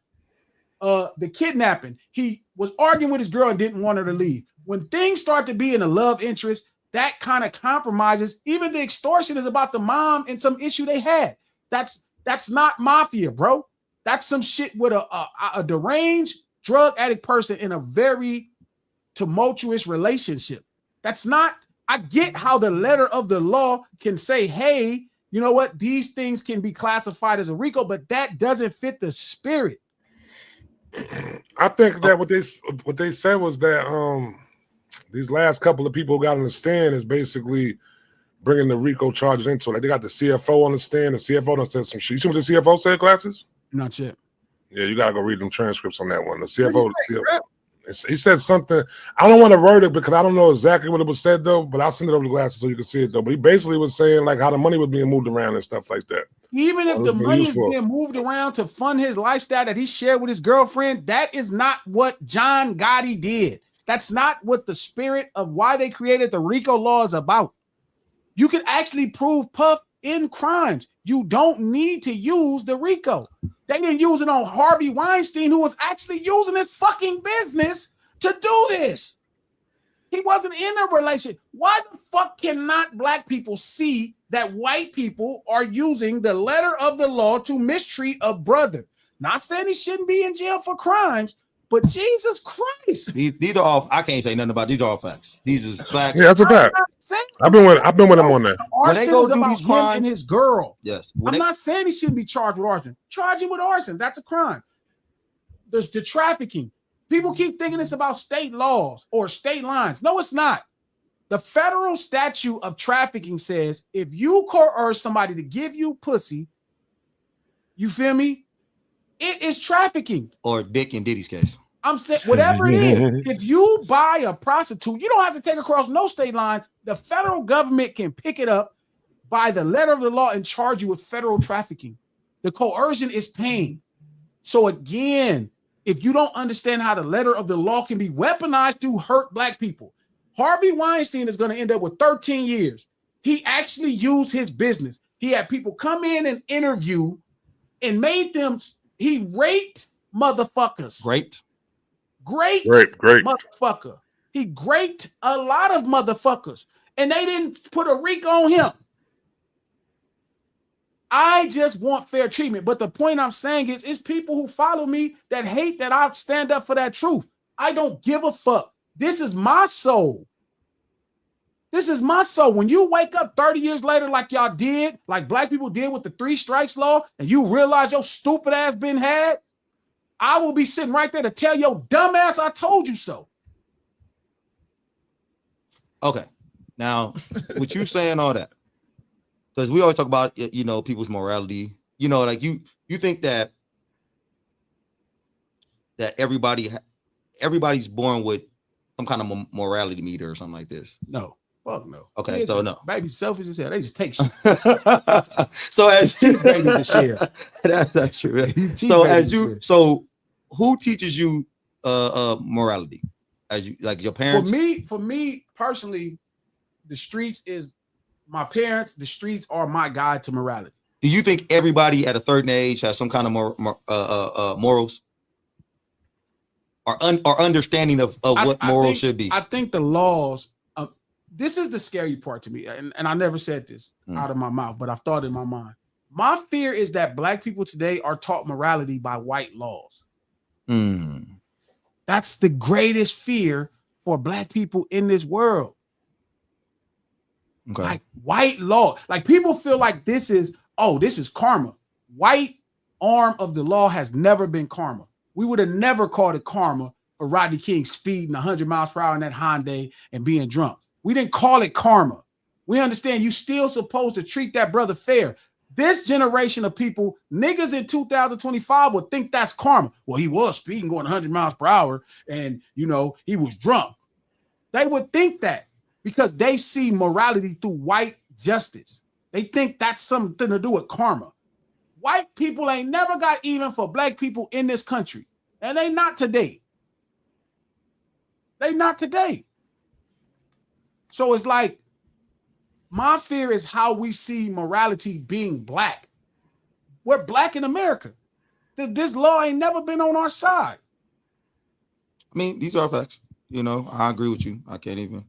The kidnapping, he was arguing with his girl and didn't want her to leave. When things start to be in a love interest, that kind of compromises. Even the extortion is about the mom and some issue they had. That's not mafia, bro. That's some shit with a deranged drug addict person in a very tumultuous relationship. That's not. I get how the letter of the law can say, hey, you know what? These things can be classified as a RICO, but that doesn't fit the spirit. I think that what they said was that these last couple of people who got on the stand is basically bringing the RICO charges into it. Like they got the CFO on the stand. The CFO done said some shit. You see what the CFO said, Glasses? Not yet. Yeah, you gotta go read them transcripts on that one. The CFO, he said something. I don't want to word it because I don't know exactly what it was said though, but I'll send it over to Glasses so you can see it though. But he basically was saying like how the money was being moved around and stuff like that. Even if the money is being moved around to fund his lifestyle that he shared with his girlfriend, that is not what John Gotti did. That's not what the spirit of why they created the RICO law is about. You can actually prove Puff in crimes. You don't need to use the RICO. They didn't use it on Harvey Weinstein, who was actually using his fucking business to do this. He wasn't in a relationship. Why the fuck cannot black people see that white people are using the letter of the law to mistreat a brother? Not saying he shouldn't be in jail for crimes, but Jesus Christ. These are all, I can't say nothing about. These are all facts. These are facts. Yeah, that's a fact. I've been with him on that. When they go do these crimes, and his girl. Yes. I'm not saying he shouldn't be charged with arson. Charge him with arson. That's a crime. There's the trafficking. People keep thinking it's about state laws or state lines. No, it's not. The federal statute of trafficking says if you coerce somebody to give you pussy, you feel me? It is trafficking. Or Dick and Diddy's case. I'm saying whatever it is. If you buy a prostitute, you don't have to take across no state lines. The federal government can pick it up by the letter of the law and charge you with federal trafficking. The coercion is pain. So again, if you don't understand how the letter of the law can be weaponized to hurt black people, Harvey Weinstein is going to end up with 13 years. He actually used his business. He had people come in and interview and made them, he raped motherfuckers. Great Motherfucker. He raped a lot of motherfuckers and they didn't put a RICO on him. I just want fair treatment. But the point I'm saying is, it's people who follow me that hate that I stand up for that truth. I don't give a fuck. This is my soul. This is my soul. When you wake up 30 years later, like y'all did, like black people did with the 3 strikes law, and you realize your stupid ass been had, I will be sitting right there to tell your dumb ass I told you so. Okay. Now, with you saying all that, because we always talk about, you know, people's morality, you know, like you think that everybody's born with some kind of morality meter or something like this. No, fuck no. Okay, so no. Baby selfish as hell. They just take shit. So as you, baby to share. That's not true. So who teaches you morality? As you, like your parents? For me personally, the streets is my parents. The streets are my guide to morality. Do you think everybody at a certain age has some kind of morals or understanding of what morals should be? I think the laws. This is the scary part to me, and I never said this out of my mouth, but I've thought in my mind. My fear is that black people today are taught morality by white laws. That's the greatest fear for black people in this world. Okay. Like white law. Like people feel like this is karma. White arm of the law has never been karma. We would have never called it karma for Rodney King speeding 100 miles per hour in that Hyundai and being drunk. We didn't call it karma. We understand you still supposed to treat that brother fair. This generation of people, niggas in 2025 would think that's karma. Well, he was speeding going 100 miles per hour and, you know, he was drunk. They would think that because they see morality through white justice. They think that's something to do with karma. White people ain't never got even for black people in this country. And they not today. They not today. So it's like, my fear is how we see morality being black. We're black in America. This law ain't never been on our side. I mean, these are facts. You know, I agree with you. I can't even.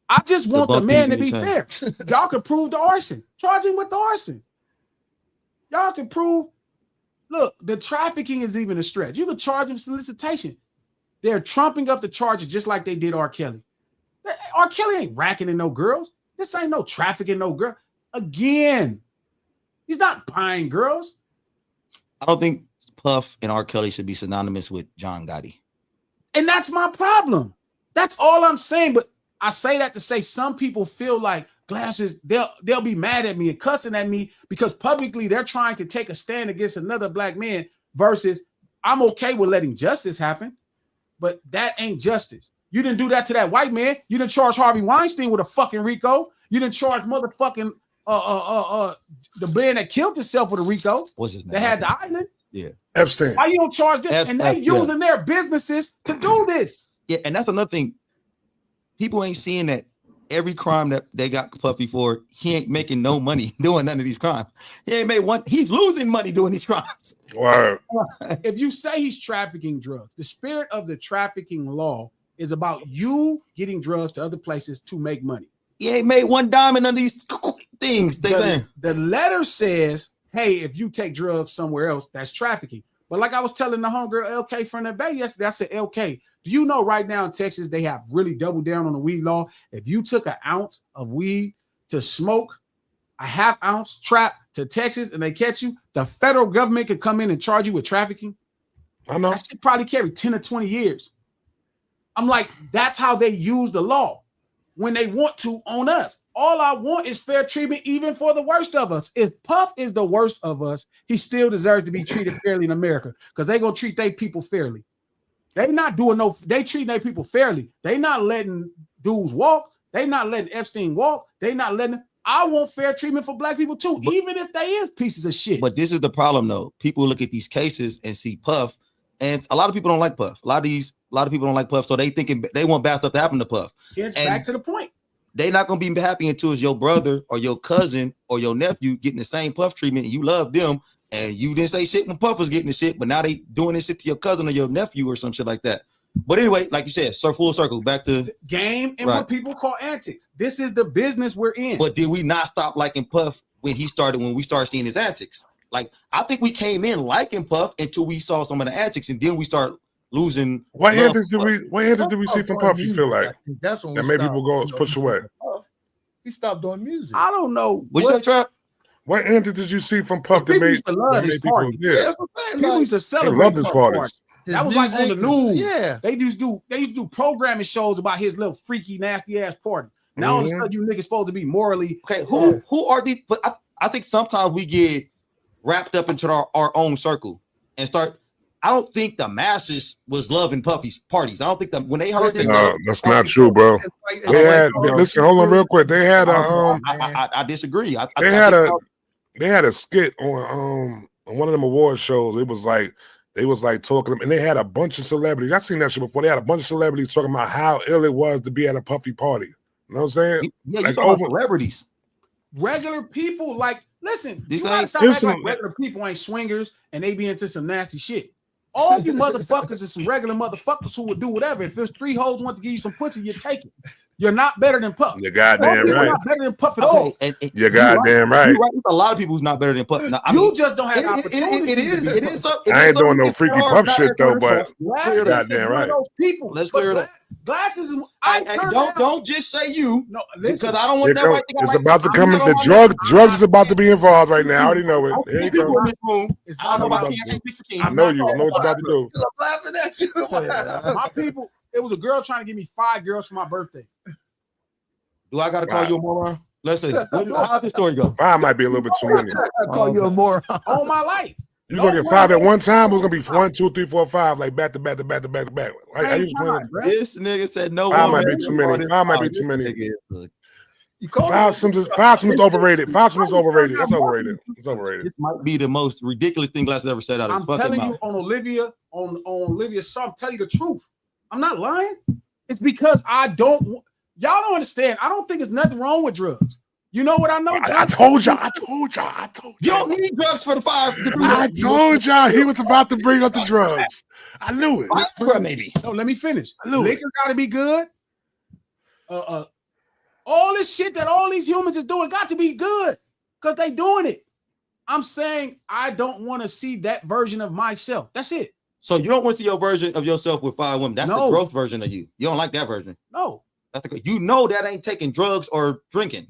I just want the debunk man to anything be you fair. Y'all can prove the arson. Charge him with the arson. Y'all can prove. Look, the trafficking is even a stretch. You can charge him solicitation. They're trumping up the charges just like they did R. Kelly. R. Kelly ain't racking no girls. This ain't no trafficking no girl. Again, he's not buying girls. I don't think Puff and R. Kelly should be synonymous with John Gotti. And that's my problem. That's all I'm saying. But I say that to say some people feel like Glasses, they'll be mad at me and cussing at me because publicly they're trying to take a stand against another black man versus I'm okay with letting justice happen, but that ain't justice. You didn't do that to that white man. You didn't charge Harvey Weinstein with a fucking RICO. You didn't charge motherfucking the man that killed himself with a RICO. What's his name? That had the island. Yeah. Epstein. Why you don't charge them? And they using their businesses to do this. Yeah, and that's another thing. People ain't seeing that every crime that they got Puffy for, he ain't making no money doing none of these crimes. He ain't made one. He's losing money doing these crimes. Word. If you say he's trafficking drugs, the spirit of the trafficking law is about you getting drugs to other places to make money. He ain't made one dime in none of these things. The letter says, hey, if you take drugs somewhere else, that's trafficking. But like I was telling the homegirl LK from the Bay yesterday, I said, LK, do you know right now in Texas, they have really doubled down on the weed law? If you took an ounce of weed to smoke, a half ounce trap to Texas, and they catch you, the federal government could come in and charge you with trafficking. I know. That should probably carry 10 or 20 years. I'm like, that's how they use the law when they want to on us. All I want is fair treatment, even for the worst of us. If Puff is the worst of us, he still deserves to be treated fairly in America because they're going to treat their people fairly. They not doing they treating their people fairly. They not letting dudes walk. They not letting Epstein walk. They not letting. I want fair treatment for black people too, even if they is pieces of shit. But this is the problem though. People look at these cases and see Puff, and a lot of people don't like Puff. A lot of people don't like Puff, so they thinking they want bad stuff to happen to Puff. It's back to the point. They're not gonna be happy until it's your brother or your cousin or your nephew getting the same Puff treatment, and you love them. And you didn't say shit when Puff was getting the shit, but now they doing this shit to your cousin or your nephew or some shit like that. But anyway, like you said, full circle back to game and what people call antics. This is the business we're in. But did we not stop liking Puff when we started seeing his antics? Like I think we came in liking Puff until we saw some of the antics, and then we start losing. What antics did we see from Puff? You feel like that's when that made people go push away. He stopped doing music. I don't know. What's that trap? What antics did you see from Puff that made people? Yeah, people used to celebrate. Love his parties. That was like on the news. Yeah, they used to do programming shows about his little freaky, nasty ass party. Now all of a sudden, you niggas supposed to be morally okay. Who are these? But I think sometimes we get wrapped up into our own circle and start. I don't think the masses was loving Puffy's parties. I don't think that when they heard that. No, that's not true, bro. They had listen. Hold on, real quick. They had a. I disagree. They had a skit on one of them award shows. It was like they was like talking, and they had a bunch of celebrities. I've seen that shit before. They had a bunch of celebrities talking about how ill it was to be at a Puffy party. You know what I'm saying? Yeah, you like talking about celebrities. Regular people, like, listen, this you gotta stop acting like regular people ain't swingers and they be into some nasty shit. All you motherfuckers is some regular motherfuckers who would do whatever. If there's 3 hoes want to give you some pussy, you take it. You're not better than Puff. You're goddamn right. Not better than Puff at all. You're goddamn right. You're right. There's a lot of people who's not better than Puff. Now, you just don't have opportunity. It is. I ain't doing no freaky Puff shit though, but you're goddamn right. People. Let's clear it up. Glasses is don't just say you. No, listen, because I don't want nobody to think it's about to come in. The drugs is about to be involved right now. I already know it. Here you go. I know about King. I can't speak for King. I know you. I know what you're about to do. I'm laughing at you. My people. It was a girl trying to give me 5 girls for my birthday. Do I gotta call you a moron? Let's see. How's the story go? 5 might be a little bit too many. I call you a moron all my life. You gonna get 5 at one time? It was gonna be 1, 2, 3, 4, 5, like back to back to back to back to back. I used to this nigga said no. 5 might be too many. 5 might be too many. Five Sims is overrated. 5 Sims is overrated. That's overrated. It's overrated. This might be the most ridiculous thing Glass ever said out of his fucking mouth. I'm telling you on Olivia's song, I'm telling you the truth. I'm not lying. It's because y'all don't understand. I don't think there's nothing wrong with drugs. You know what I know? I told y'all. You don't need drugs for the 5. I told y'all he was about to bring up the drugs. I knew it. Viagra, maybe. No, let me finish. I knew it. Liquor got to be good. All this shit that all these humans is doing got to be good because they doing it. I'm saying I don't want to see that version of myself. That's it. So you don't want to see your version of yourself with 5 women. That's the growth version of you. You don't like that version. No. That's the, you know that ain't taking drugs or drinking.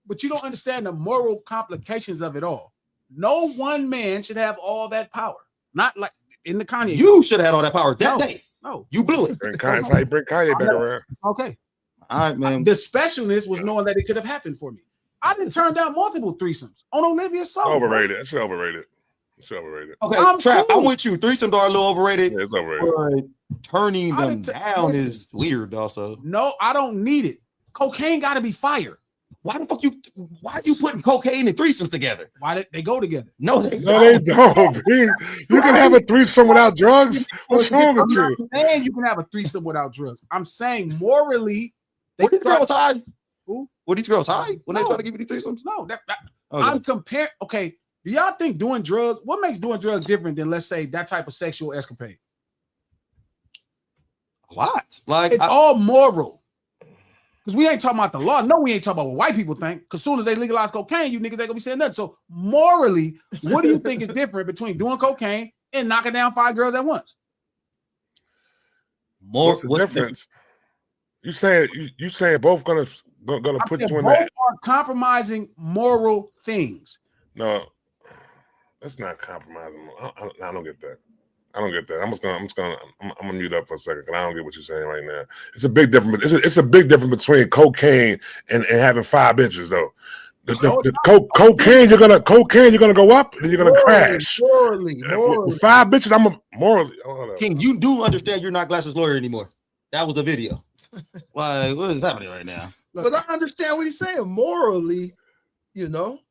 But you don't understand the moral complications of it all. No one man should have all that power. Not like in the Kanye. You should have had all that power that day. No. You blew it. That's how you bring Kanye back around. It's okay. All right, man. The specialness was knowing that it could have happened for me. I didn't turn down multiple threesomes on Olivia's song. Overrated. It's overrated. It's overrated. Okay, Trap, I'm with you. Threesomes are a little overrated. Yeah, it's overrated. But turning them down is weird also. No, I don't need it. Cocaine got to be fire. Why the fuck why are you putting cocaine and threesomes together? Why did they go together? No, they don't. You can have a threesome without drugs. What's wrong with you? I'm not saying you can have a threesome without drugs. I'm saying morally. Were these girls high? Who? Were these girls high when they trying to give you these threesomes? No, okay. I'm comparing. Okay, do y'all think doing drugs? What makes doing drugs different than, let's say, that type of sexual escapade? A lot. Like it's all moral. Because we ain't talking about the law. No, we ain't talking about what white people think. Because soon as they legalize cocaine, you niggas ain't gonna be saying nothing. So morally, what do you think is different between doing cocaine and knocking down 5 girls at once? What's the difference? You saying both gonna put you in that? Both are compromising moral things. No, that's not compromising. I don't get that. I don't get that. I'm gonna mute up for a second because I don't get what you're saying right now. It's a big difference. It's a big difference between cocaine and having 5 bitches though. Cocaine, you're gonna go up and you're gonna crash. Morally. With 5 bitches, I'm morally. King, you do understand you're not Glass's lawyer anymore. That was a video. Like, what is happening right now? But I understand what he's saying. Morally, you know.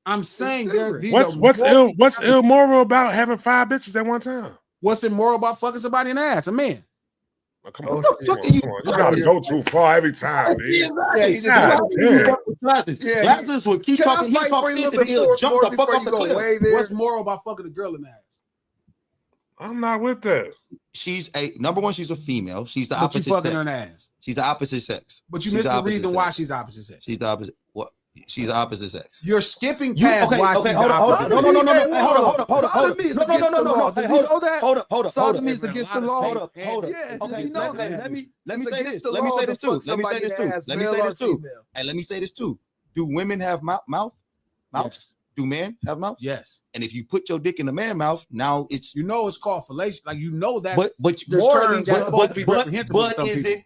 I'm saying what's immoral about having 5 bitches at one time? What's immoral about fucking somebody in the ass? A man. Oh, come on, you gotta go too far every time, dude. Glasses will keep talking. He talks sense and he'll jump the fuck off the cliff. What's moral about fucking a girl in the ass? I'm not with that. She's number one. She's a female. She's the opposite sex. Fucking her ass. She's the opposite sex. But you missed the reason why she's opposite sex. She's the opposite. What? She's the opposite sex. You're skipping past why. Okay, hold on. No. Hold up. Sodomy is against the law. Hold up. Yeah, okay, you know let me say this. Let me say this too. And let me say this too. Do women have mouths? Yes. Do men have mouths? Yes. And if you put your dick in the man mouth, now it's it's called fellation. Like that. But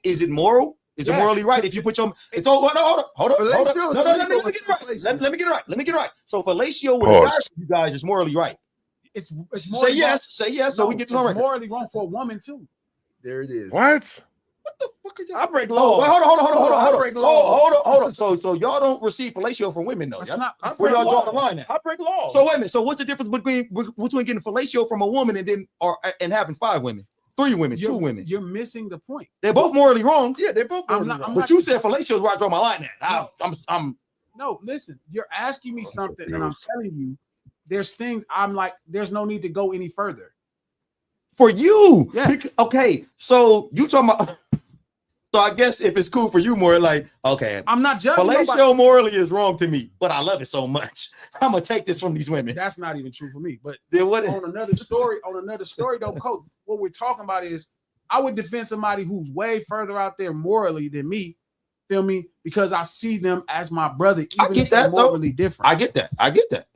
is it moral? Is it morally right if you put your? It's all. Hold up. No. Let me get it right. So fellatio with a guy, you guys is morally right. It's say yes. So we get to it's morally wrong for a woman too. There it is. What the fuck are y'all? I break law. Hold on. So y'all don't receive fellatio from women though. That's not where y'all draw the line at. I break law. So wait a minute. So what's the difference between getting fellatio from a woman and having 5 women? 3 women, 2 women. You're missing the point. They're both morally wrong. Yeah, they're both morally wrong. But you said fellatio is where I draw my line at. No, listen. You're asking me something, and I'm telling you, there's things I'm like, there's no need to go any further. For you, yeah. Okay. So you talking about? So I guess if it's cool for you, more like okay. I'm not judging. Fellatio morally is wrong to me, but I love it so much. I'm gonna take this from these women. That's not even true for me. But then what? On another story, though, Coach, what we're talking about is I would defend somebody who's way further out there morally than me. Feel me? Because I see them as my brother. Even I get that morally different. I get that.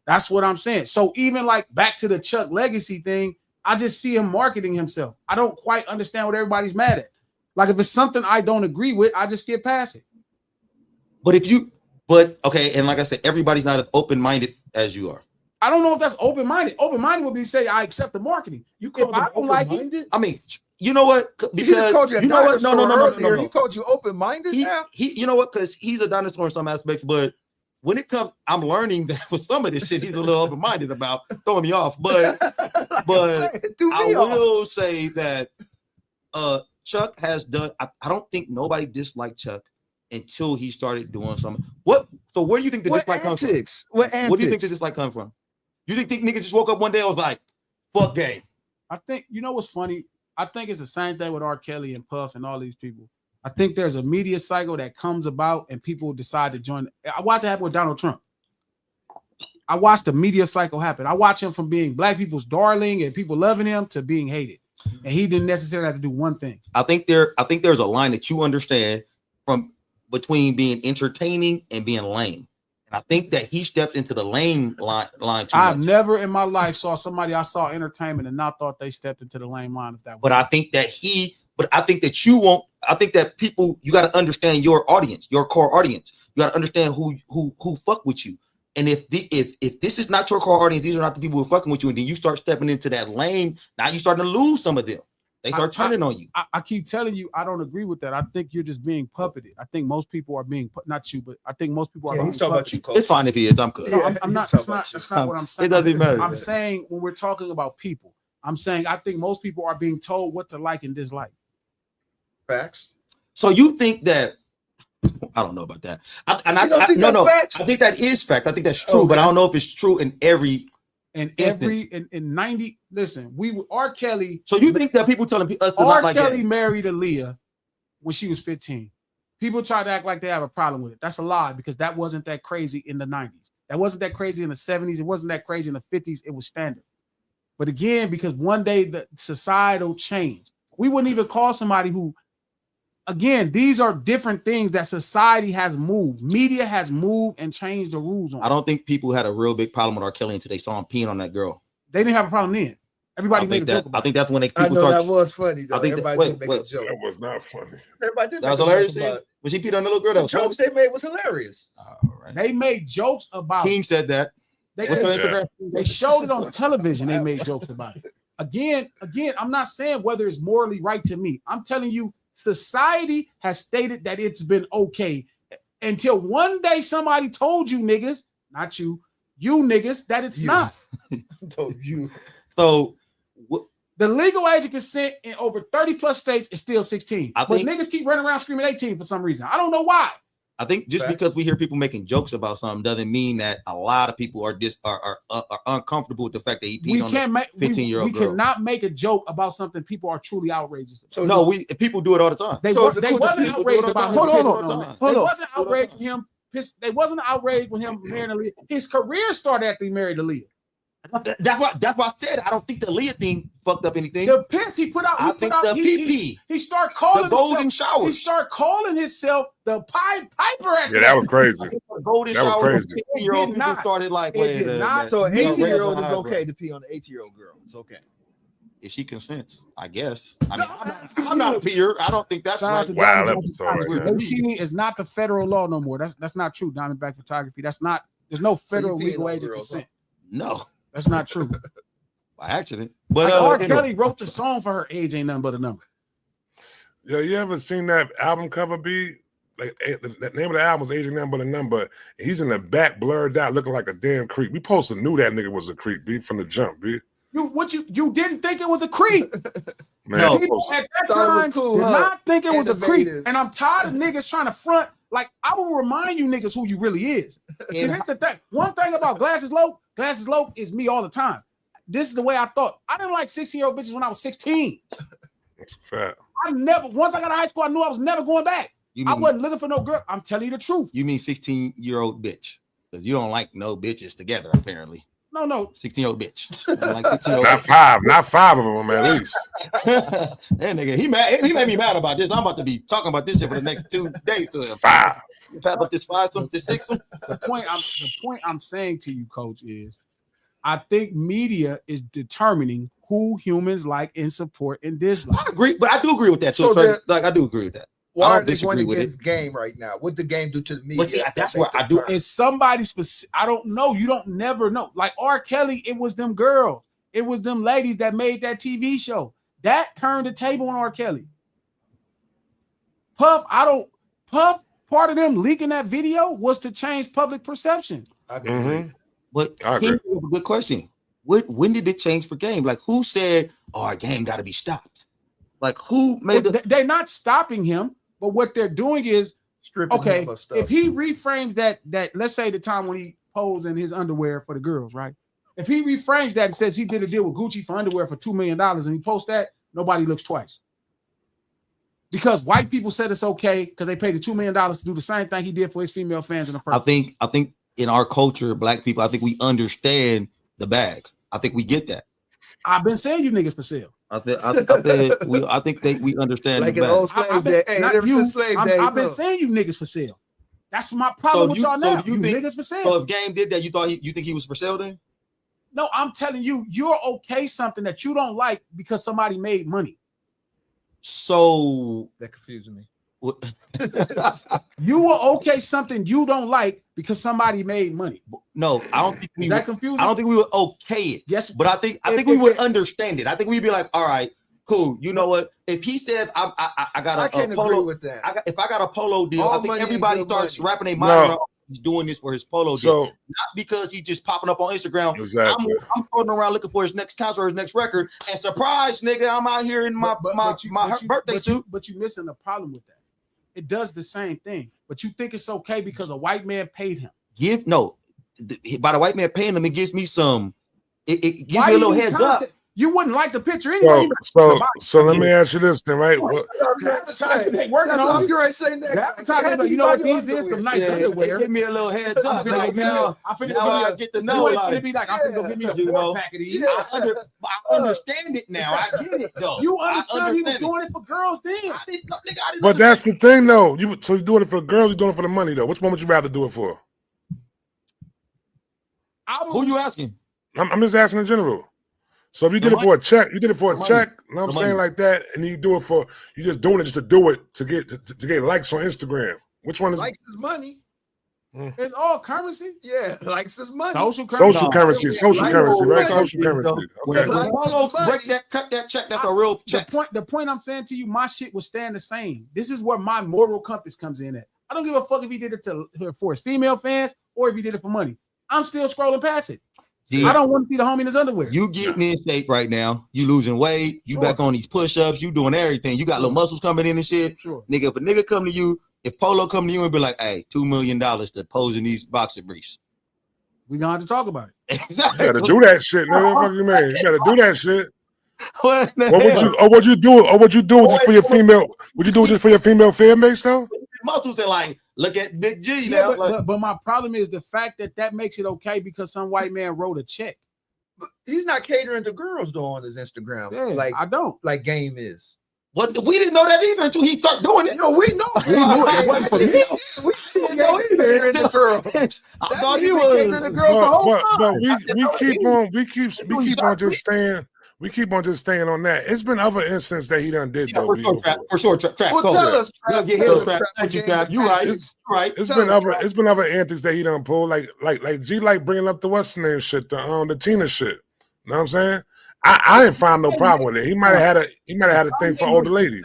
That's what I'm saying. So even like back to the Chuck legacy thing, I just see him marketing himself. I don't quite understand what everybody's mad at. Like if it's something I don't agree with, I just get past it. But okay, and like I said, everybody's not as open-minded as you are. I don't know if that's open-minded. Open-minded would be say I accept the marketing. You if I don't like it, I mean, you know what? Because you know what? No. He called you open-minded now. You know what? Because he's a dinosaur in some aspects, but when it comes, I'm learning that for some of this shit, he's a little open-minded about throwing me off. But I will say that Chuck has done. I don't think nobody disliked Chuck until he started doing something. So where do you think the dislike comes from? What do you think the dislike comes from? You think niggas just woke up one day and was like, fuck game? I think, you know what's funny? I think it's the same thing with R. Kelly and Puff and all these people. I think there's a media cycle that comes about and people decide to join. I watched it happen with Donald Trump. I watched the media cycle happen. I watched him from being black people's darling and people loving him to being hated. And he didn't necessarily have to do one thing. I think there's a line that you understand from between being entertaining and being lame. And I think that he steps into the lame line too I've much. never in my life saw somebody I saw entertainment and not thought they stepped into the lame line of that. But I think that you won't. I think that people, you got to understand your audience, your core audience. You got to understand who fuck with you. And if this is not your core audience, these are not the people who are fucking with you, and then you start stepping into that lane, now you're starting to lose some of them. They start turning on you. I keep telling you, I don't agree with that. I think you're just being puppeted. I think most people are being not you, but I think most people are being talking about you, Coach. It's fine if he is. I'm good. No, I'm not. That's not what I'm saying. It doesn't matter. I'm saying when we're talking about people, I'm saying I think most people are being told what to like and dislike. Facts. So you think that? I don't know about that. I think that is fact. I think that's true, but I don't know if it's true in every. In 90, listen, R. Kelly. So you think that people telling us to R. not like Kelly that? married Aaliyah when she was 15. People try to act like they have a problem with it. That's a lie because that wasn't that crazy in the 90s. That wasn't that crazy in the 70s. It wasn't that crazy in the 50s. It was standard. But again, because one day the societal change, we wouldn't even call somebody who. Again, these are different things that society has moved. Media has moved and changed the rules on. I don't think people had a real big problem with R. Kelly until they saw him peeing on that girl. They didn't have a problem then. Everybody made a joke about I think that's when they. I know that was funny though. I think Everybody did make a joke. That was not funny. Everybody did. That was hilarious. When she peed on the little girl, that was jokes they made was hilarious. All right. They made jokes about King said that. They showed it on television. They made jokes about it. Again, I'm not saying whether it's morally right to me. I'm telling you, society has stated that it's been okay until one day somebody told you niggas, not you niggas, that it's not. Told you. So the legal age of consent in over 30 plus states is still 16. But niggas keep running around screaming 18 for some reason. I don't know why. I think just because we hear people making jokes about something doesn't mean that a lot of people are uncomfortable with the fact that he peed on a 15-year-old girl. We cannot make a joke about something people are truly outrageous about. So no, people do it all the time. They wasn't outraged about him. They wasn't outraged with him. They wasn't outraged with him marrying Aaliyah. His career started after he married Aaliyah. That's why I said I don't think the Aaliyah thing fucked up anything. The piss he put out. He started calling the golden showers. He started calling himself the Pied Piper. Yeah, that was crazy. The golden that was showers. crazy. 15-year-old people started like, wait a minute. So an 18-year-old is okay to pee on an 18-year-old girl. It's okay. If she consents, I guess. I mean, I'm not a peer. I don't think that's right. Wow, that was so right. 18 is not the federal law no more. That's not true. Diamondback photography. That's not. There's no federal legal age of consent. No, that's not true. By accident. But R. Kelly wrote the song for her. Age ain't nothing but a number. Yeah, you ever seen that album cover? B? Like the name of the album was Age Ain't Nothing But a Number. He's in the back, blurred out, looking like a damn creep. We supposed to knew that nigga was a creep, B, from the jump, B. You didn't think it was a creep? Man, no, people at that time did not think it was a creep. And I'm tired of niggas trying to front. Like, I will remind you niggas who you really is. And here's the thing. One thing about Glasses Loc is me all the time. This is the way I thought. I didn't like 16-year-old bitches when I was 16. That's a fact. Once I got to high school, I knew I was never going back. I wasn't looking for no girl. I'm telling you the truth. You mean 16-year-old bitch? Because you don't like no bitches together, apparently. No. 16-year-old bitch. Like 16-year-old not five of them at least. That nigga, he made me mad about this. I'm about to be talking about this shit for the next 2 days to him. Five. About this 5-some, this 6-some. The point I'm saying to you, Coach, is I think media is determining who humans like and support and dislike. I agree, but I do agree with that. So I do agree with that. Why are they going against game right now? What the game do to the media? But see, that's what I do. It's somebody specific. I don't know. You don't never know. Like R. Kelly, it was them girls. It was them ladies that made that TV show. That turned the table on R. Kelly. Puff, part of them leaking that video was to change public perception. Mm-hmm. But a good question. When did it change for Game? Like, who said, our Game got to be stopped? Like, who made They're not stopping him. But what they're doing is Okay, if he reframes that let's say the time when he posed in his underwear for the girls, right? If he reframes that and says he did a deal with Gucci for underwear for $2 million and he posts that, nobody looks twice. Because white people said it's okay because they paid the $2 million to do the same thing he did for his female fans in the first. I think in our culture, black people, I think we understand the bag. I think we get that. I've been saying you niggas for sale. I think we understand like the an bag. old slave day. Hey, ever since slave days, I've been saying you niggas for sale. That's my problem with y'all now. You niggas for sale. So if Game did that, you think he was for sale then? No, I'm telling you, you're okay something that you don't like because somebody made money. So that confuses me. You were okay something you don't like because somebody made money. No, I don't think Is that confusing? I don't think we would okay it. Yes, but I think we would understand it. I think we'd be like, all right, cool. You know what? If he said I got a polo agree with that. If I got a polo deal, All I think everybody starts wrapping their mind around. He's doing this for his polo deal, not because he's just popping up on Instagram. Exactly. I'm floating around looking for his next concert or his next record, and surprise, nigga, I'm out here in my birthday suit. But you're missing the problem with that. It does the same thing, but you think it's okay because a white man paid him. By the white man paying him, it gives me some. It gives me a little heads up. You wouldn't like the picture anyway. So let me ask you this then, right? You know what? These is some nice underwear. Give me a little heads up. I get to know. It'd be like, I'm gonna go give me a 4-pack of these. I understand it now. I get it though. You understood he was doing it for girls then. But that's the thing though. So you're doing it for girls, you're doing it for the money though. Which one would you rather do it for? Who you asking? I'm just asking in general. So if you did it for a check, you know what I'm saying, like that, and you do it for, you just doing it just to do it to get likes on Instagram. Which one is likes is money? It's all currency. Yeah, likes is money. Social currency, right? Social currency. Okay. Cut that check. That's a real check. The point I'm saying to you, my shit will stand the same. This is where my moral compass comes in at. I don't give a fuck if he did it for his female fans or if he did it for money. I'm still scrolling past it. I don't want to see the homie in his underwear. You getting in shape right now. You losing weight. You back on these push-ups. You doing everything. You got little muscles coming in and shit. Sure. Nigga, if a nigga come to you, if Polo come to you and be like, hey, $2 million to pose in these boxer briefs. We gonna have to talk about it. Exactly. You gotta do that shit, nigga. What you mean? You gotta do that shit. What would you do just for your female? Would you do it just for your female fan base though? Muscles and like, look at Big G now. But my problem is the fact that makes it okay because some white man wrote a check. But he's not catering to girls though on his Instagram. Yeah, like I don't. Like Game is. What we didn't know that either until he started doing it. No, we know. We knew it wasn't for me. We didn't know either. The girl. I thought he was the girl. But we keep on just staying on that. It's been other instances that he done did though. For sure, trap. Well, tell us. You right. It's been other antics that he done pulled, like G like bringing up the what's the name shit, the Tina shit. You know what I'm saying? I didn't find no problem with it. He might have had a thing for older ladies.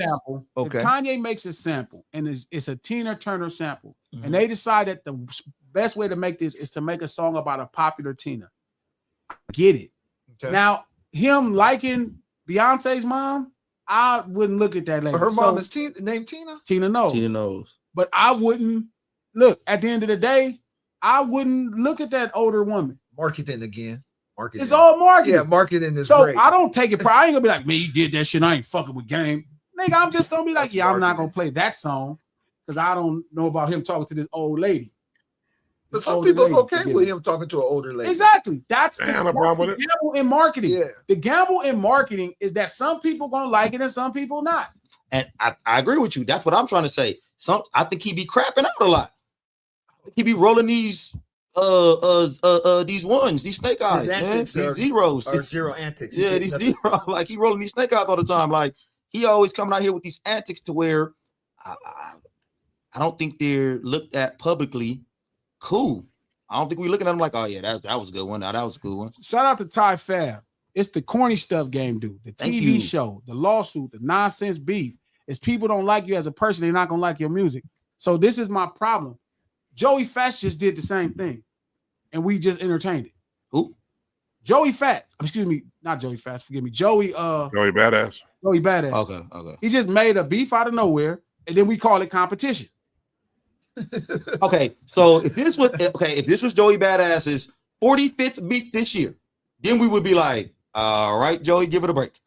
Okay. If Kanye makes a sample and it's a Tina Turner sample, and they decide that the best way to make this is to make a song about a popular Tina. I get it. Okay. Now, him liking Beyonce's mom, I wouldn't look at that lady. Her mom is named Tina? Tina knows. Tina knows. But I wouldn't look at the end of the day, I wouldn't look at that older woman. Marketing again. It's all marketing. Yeah, marketing is so great. I don't take it. I ain't gonna be like, man, he did that shit. I ain't fucking with Game. Nigga, I'm just gonna be like, I'm not gonna play that song because I don't know about him talking to this old lady. But some people's okay with him talking to an older lady. Exactly. That's the gamble in marketing. Yeah. The gamble in marketing is that some people gonna like it and some people not. And I agree with you. That's what I'm trying to say. I think he be crapping out a lot. He be rolling these these snake eyes, these zeros, or zero antics. Yeah, these zeros. Like he rolling these snake eyes all the time. Like he always coming out here with these antics to where I don't think they're looked at publicly cool. I don't think we're looking at them like, oh yeah, that was a good one. Now that was a good one. Shout out to Ty Fab. It's the corny stuff Game do. The TV show, the lawsuit, the nonsense beef. If people don't like you as a person, they're not gonna like your music. So this is my problem. Joey Fats just did the same thing, and we just entertained it. Who? Joey Fats. Excuse me, not Joey Fats. Forgive me, Joey. Joey Badass. Joey Badass. Okay. He just made a beef out of nowhere, and then we call it competition. Okay, so if this was Joey Badass's 45th beef this year, then we would be like, all right, Joey, give it a break.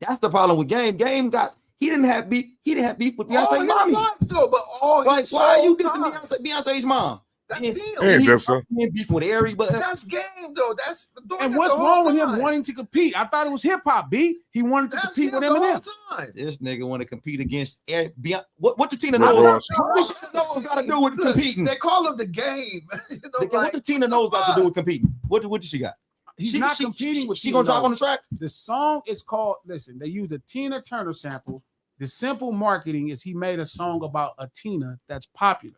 That's the problem with Game. He didn't have beef with Beyonce's mommy. Like, why are you dissing Beyonce's mom? That's him. He beef with everybody. That's Game though. And what's wrong with him wanting to compete? I thought it was hip hop. B. He wanted to compete with Eminem. This nigga want to compete against what the Tina knows? What got to do with competing? They call him the Game. What the Tina knows got to do with competing? What did she got? He's not competing with. She gonna drop on the track. The song is called. Listen, they use a Tina Turner sample. The simple marketing is he made a song about a Tina that's popular.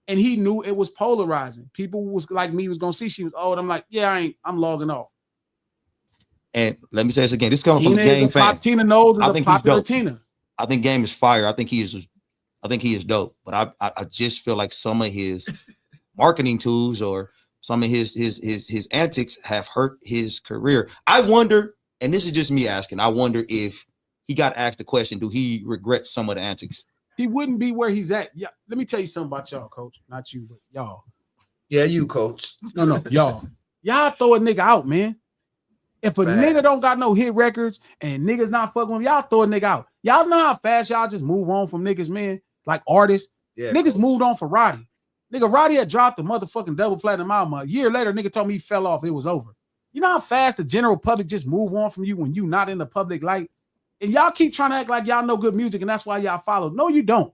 And he knew it was polarizing. People was like me was gonna see she was old. I'm like, yeah, I'm logging off. And let me say this again. This comes from a Game fan. Tina knows is a popular Tina. I think Game is fire. I think he is dope. But I just feel like some of his marketing tools or some of his antics have hurt his career. I wonder, and this is just me asking, I wonder if he got asked the question, do he regret some of the antics? He wouldn't be where he's at. Yeah, let me tell you something about y'all, coach. Not you, but y'all. Yeah, you, coach. No, y'all. Y'all throw a nigga out, man. If a nigga don't got no hit records and niggas not fucking with him, y'all throw a nigga out. Y'all know how fast y'all just move on from niggas, man. Like artists. Yeah, niggas moved on for Roddy. Nigga, Roddy had dropped the motherfucking double platinum album. A year later, nigga told me he fell off. It was over. You know how fast the general public just move on from you when you not in the public light? And y'all keep trying to act like y'all know good music and that's why y'all follow. No, you don't.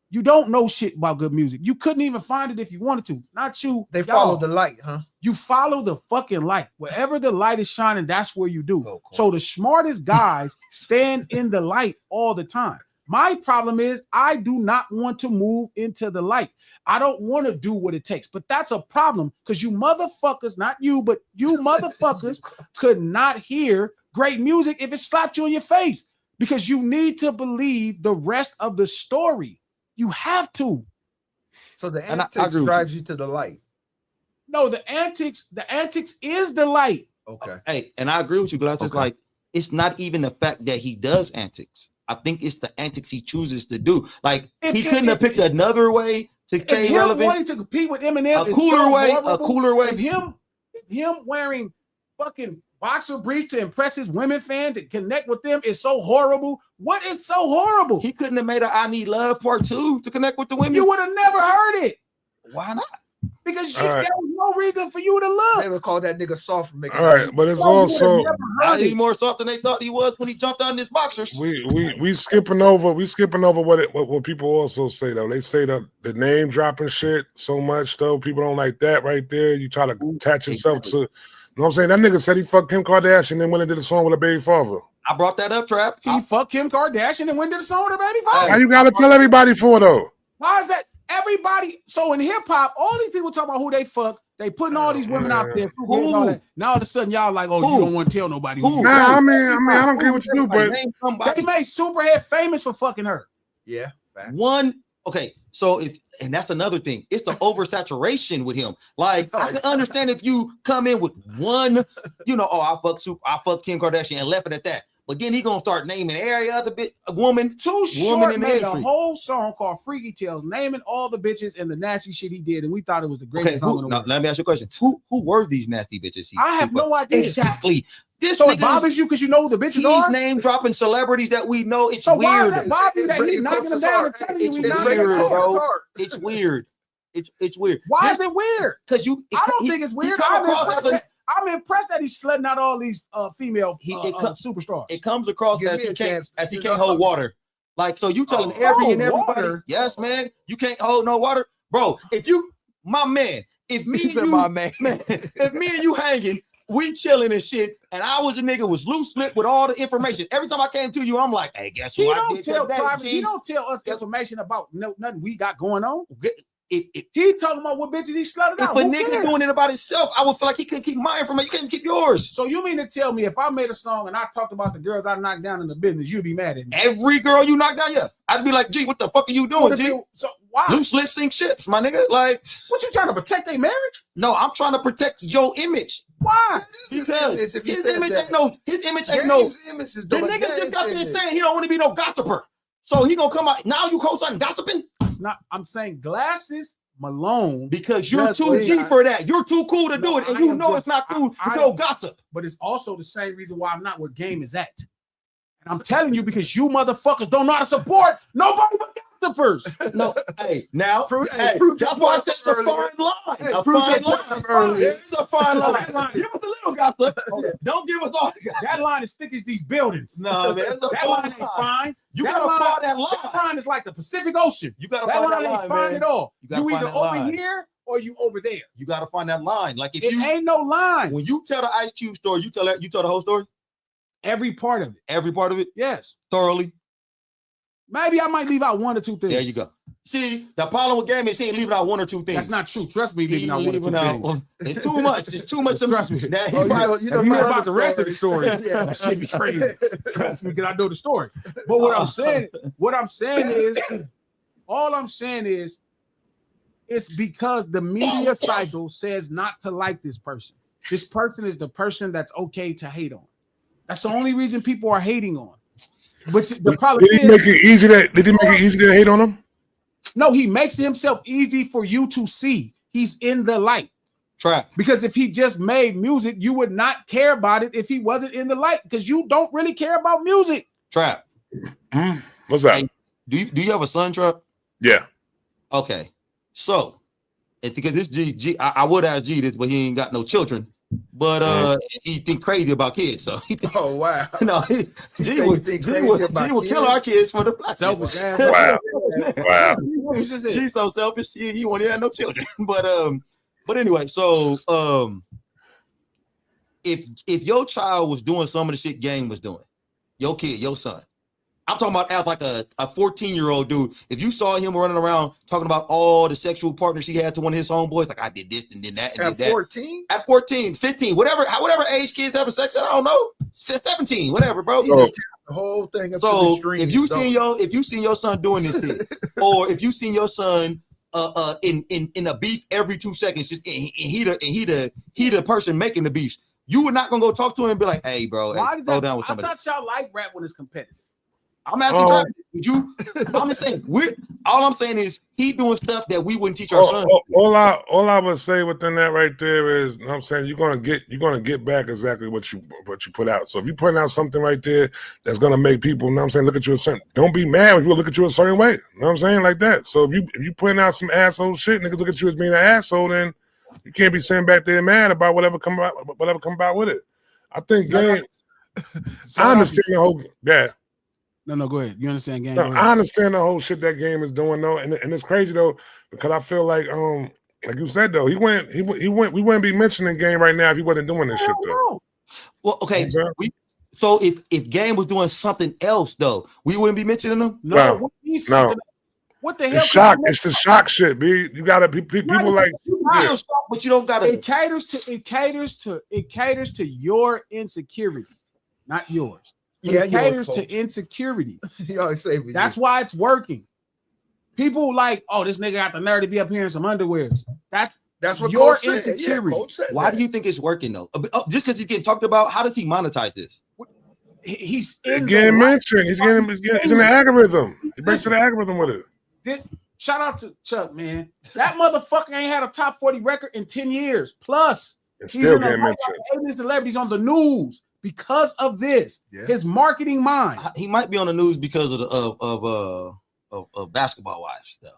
You don't know shit about good music. You couldn't even find it if you wanted to. Not you. They follow the light, huh? You follow the fucking light. Wherever the light is shining, that's where you do. Oh, cool. So the smartest guys stand in the light all the time. My problem is I do not want to move into the light. I don't want to do what it takes. But that's a problem because you motherfuckers, not you, but you motherfuckers could not hear great music if it slapped you in your face because you need to believe the rest of the story. You have to. So the antics drives you to the light. No, the antics is the light. Okay. Hey, and I agree with you, Glass. It's like it's not even the fact that he does antics. I think it's the antics he chooses to do. Like he couldn't have picked another way to stay relevant. Wanting to compete with Eminem, a cooler way. Him wearing fucking boxer briefs to impress his women fan to connect with them is so horrible. What is so horrible? He couldn't have made a I Need Love Part 2 to connect with the women. You would have never heard it. Why not? Because there was no reason for you to look. They would call that nigga soft for making. All right, but it's also not any more soft than they thought he was when he jumped out in his boxers. We skipping over what people also say though. They say that the name dropping shit so much though. People don't like that right there. You try to attach yourself to. You know what I'm saying? That nigga said he fucked Kim Kardashian and then went and did a song with a baby father. I brought that up, Trap. He fucked Kim Kardashian and went to the song with her baby father. Why you gotta tell everybody for though? Why is that? Everybody, so in hip hop, all these people talk about who they fuck. They putting all these women out there. All that. Now all of a sudden, y'all like, oh, you don't want to tell nobody. Nah, I mean, I don't care what you do, but they made Superhead famous for fucking her. Yeah. Okay. So and that's another thing. It's the oversaturation with him. Like I can understand if you come in with one, I fuck Kim Kardashian and left it at that. But then he gonna start naming every other woman. Too Short made a whole song called Freaky Tales, naming all the bitches and the nasty shit he did, and we thought it was the greatest song in the world. Let me ask you a question. Who were these nasty bitches? I have no idea. Exactly. So it bothers you because you know who the bitches are? He's name dropping celebrities that we know. It's so weird. Why is that bothering that he's knocking them down and telling you he's knocking them down? It's weird. It's weird. Why is it weird? Because I don't think it's weird. I'm impressed that he's slutting out all these female superstars. It comes across as he can't hold water. Like, so you telling every and everybody, water? Yes, man, you can't hold no water. Bro, if me and you hanging, we chilling and shit, and I was a nigga was loose lip with all the information. Every time I came to you, I'm like, hey, guess who I did today? He don't tell us information about nothing we got going on. He talking about what bitches he slutted out. If a nigga doing it about himself, I would feel like he couldn't keep my information. You couldn't keep yours. So you mean to tell me if I made a song and I talked about the girls I knocked down in the business, you'd be mad at me? Every girl you knocked down, yeah. I'd be like, gee, what the fuck are you doing, G? So why? Loose lips sink ships, my nigga. Like, what you trying to protect their marriage? No, I'm trying to protect your image. Why? Because his image ain't no. The nigga just got finished saying he don't want to be no gossiper. So he gonna come out now. You co-signing gossiping? It's not. I'm saying glasses, Malone, Because you're Just too wait. G for that. You're too cool to do No, it, and I you am know just- it's not cool to I- go gossip. but it's also the same reason why I'm not where Game is at. And I'm telling you because you motherfuckers don't know how to support nobody but gossipers. No, hey, now, Prove- hey, prove that's your why point it's a earlier. fine line. Hey, A prove fine your point line. earlier. It's a fine That line. line- Give us a little gossip. Don't give us all the gossip. That line is thick as these buildings. No, man, it's a That fine line ain't line. fine. You That gotta line- find that That line. line is like the Pacific Ocean. You gotta That find line that ain't line, fine man. at all. You gotta You find either that over line. here or you over there. You gotta find that line. Like if It you ain't no line. when you tell the Ice Cube story, you tell the whole story, Every part of it. every part of it, Yes. thoroughly. Maybe I might leave out one or two things. There you go. See, the problem with Game is he ain't leaving out one or two things. That's not true. Trust me, He leaving out one or two leaving out- things. It's too much. It's too much. Trust me. That he Oh, probably- you know If you my hear other about the rest of the story, Yeah. that shit be crazy. Trust me, because I know the story. But what I'm saying is, all I'm saying is, it's because the media cycle says not to like this person. This person is the person that's okay to hate on. That's the only reason people are hating on. But the problem Did he make is, it easy to? Did he make it easy to hate on him? no, he makes himself easy for you to see. He's in the light. Trap. Because if he just made music, you would not care about it if he wasn't in the light, because you don't really care about music. Trap. What's that? Hey, do you have a son, Trap? Yeah. Okay. So it's because this G I would ask G this, but he ain't got no children. But he think crazy about kids. So he think, Oh wow. no, G would kill our kids for the black Selfish people. ass. Wow. Wow. It's just it. He's so selfish. He won't have no children. But anyway, so if your child was doing some of the shit Game was doing, your kid, your son, I'm talking about as like a 14-year-old dude. If you saw him running around talking about all the sexual partners he had to one of his homeboys, like I did this and did that and At did that. 14, At 14, 15, whatever age kids having sex at, I don't know. 17, whatever, bro. he just the whole thing up to the So extreme. if you seen your son doing this shit, or if you seen your son in a beef every 2 seconds, just and he the person making the beef, you were not gonna go talk to him and be like, hey, bro, Why hey, does slow that? down with I somebody. thought y'all like rap when it's competitive. I'm asking Travis, would you? I'm just saying, all I'm saying is he doing stuff that we wouldn't teach our son. All I would say within that right there is, you know what I'm saying, you're gonna get back exactly what you put out. So if you putting out something right there that's gonna make people, you know what I'm saying, look at you a certain, don't be mad when people look at you a certain way. You know what I'm saying? Like that. So if you putting out some asshole shit, niggas look at you as being an asshole, then you can't be sitting back there mad about whatever come about with it. I think Game, I understand the whole No, go ahead. You understand, Game? No, Go ahead. I understand the whole shit that Game is doing though, and it's crazy though, because I feel like you said though, we wouldn't be mentioning Game right now if he wasn't doing this shit though. Well, okay. Okay. So if Game was doing something else though, we wouldn't be mentioning him. No, No. What the hell? It's the shock shit, B. You gotta people like Yeah. But you don't gotta. It caters to your insecurity, not yours. It caters to insecurity. You always say That's why it's working. People like, oh, this nigga got the nerve to be up here in some underwears. That's what your Coach said. insecurity. Yeah, Coach said Why that. do you think it's working though? Just because he's getting talked about, how does he monetize this? He's in getting the mentioned. He's in the algorithm. He breaks to the algorithm with it. Shout out to Chuck, man. That motherfucker ain't had a top 40 record in 10 years. Plus, It's still getting mentioned. Asian celebrities on the news because of this. Yeah. His marketing mind. He might be on the news because of basketball wives though.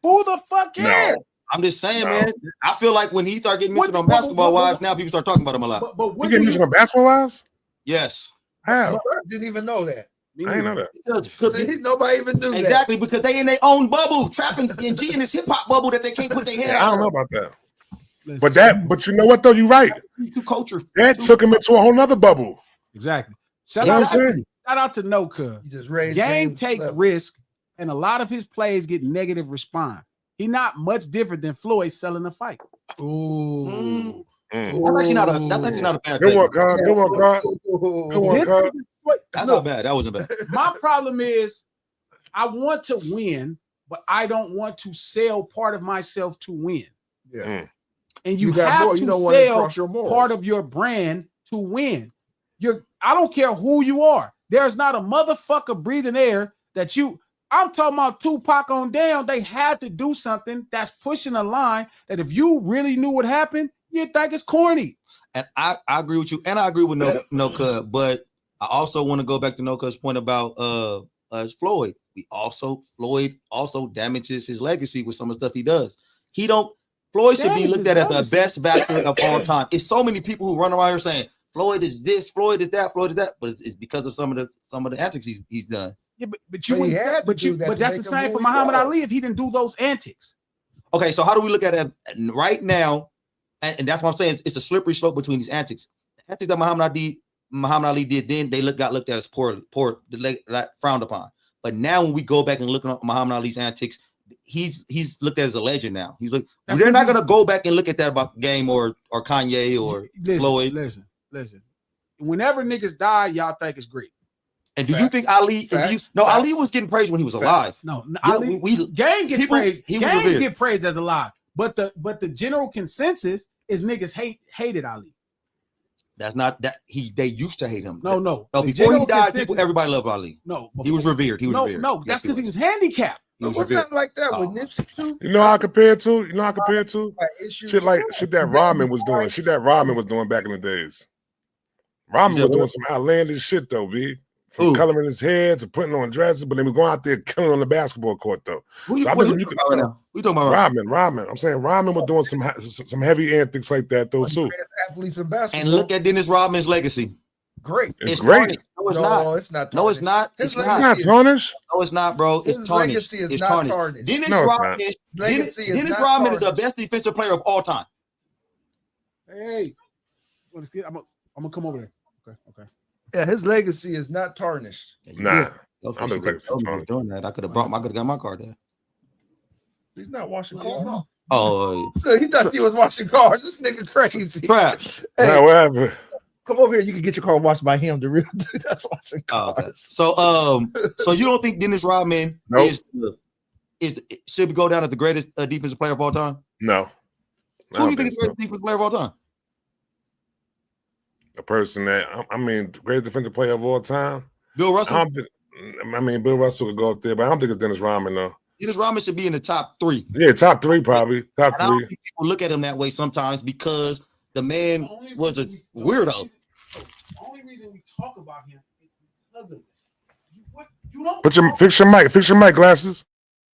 Who the fuck cares? No. I'm just saying, No. man. I feel like when he started getting mentioned on basketball wives, now people start talking about him a lot. But You what getting mentioned on basketball wives? Yes, How? Didn't even know that. I ain't know that. because Nobody even knew that. exactly because they in their own bubble, trapping and G in this hip hop bubble that they can't put their head I out. don't know about that. Listen, But you know what though? You're right. To culture. That took him into a whole nother bubble. exactly. Shout You know out, what I'm saying? shout out to No Cuz. He just raised Game James takes level. risk, and a lot of his plays get negative response. He not much different than Floyd selling a fight. Ooh. That's actually not a bad Good thing. one, God. Good one, God. Good one, This God. is what- That's look, not bad. That wasn't bad. my problem is I want to win, but I don't want to sell part of myself to win. Yeah. And you, got have more. to You don't want to sell cross your morals. part of your brand to win. I don't care who you are. There's not a motherfucker breathing air that you. I'm talking about Tupac on down. They had to do something that's pushing a line that if you really knew what happened, you'd think it's corny. And I agree with you, and I agree with no cut, but I also want to go back to no cut's point about Floyd. Floyd also damages his legacy with some of the stuff he does. Floyd should be looked at as the best boxer of all time. It's so many people who run around here saying Floyd is this, Floyd is that, Floyd is that, but it's because of some of the antics he's done. Yeah, but that's the same for Muhammad Ali if he didn't do those antics. Okay, so how do we look at it right now? And that's what I'm saying. It's a slippery slope between these antics. The antics that Muhammad Ali did then, they got looked at as poor, frowned upon. But now when we go back and look at Muhammad Ali's antics, he's looked at as a legend now. They're not gonna go back and look at that about Game or Kanye or Floyd. Listen. Whenever niggas die, y'all think it's great. And do you think Ali? Ali was getting praised when he was alive. No, Ali. Game get praised. Game get praised as alive. But the general consensus is niggas hated Ali. That's not that they used to hate him. No. Before he died, everybody loved Ali. No, he was revered. Revered. No, that's because he was handicapped. It was not like that with Nipsey too. You know how I compare to? Shit that Ramen was doing. Shit that Ramen was doing back in the days. Ramen was doing some outlandish shit though, B. From coloring his hair to putting on dresses, but then we going out there killing on the basketball court though. We talking about Ramen. I'm saying Ramen was doing some heavy antics like that though too. Athletes in basketball. And look at Dennis Rodman's legacy. Great. It's great. No, it's not. No, it's not. It's not tarnished. No, it's not, bro. It's tarnished. Legacy is not tarnished. Dennis Rodman is the best defensive player of all time. Hey, I'm gonna come over there. Okay. Yeah, his legacy is not tarnished. Nah, I'm doing that. I could have got my card there. He's not washing cars. Oh, he thought he was washing cars. This nigga crazy. Crap. Hey, whatever. Come over here. You can get your car washed by him. The real dude that's washing cars. Okay. So you don't think Dennis Rodman should go down as the greatest defensive player of all time? No. Who do you think is the greatest defensive player of all time? A person that greatest defensive player of all time. Bill Russell. Bill Russell would go up there, but I don't think it's Dennis Rodman though. Dennis Rodman should be in the top 3. Yeah, top 3 probably. Top 3. I don't think people look at him that way sometimes because the man was a weirdo. The only reason we talk about him is because of it. You don't fix your mic glasses.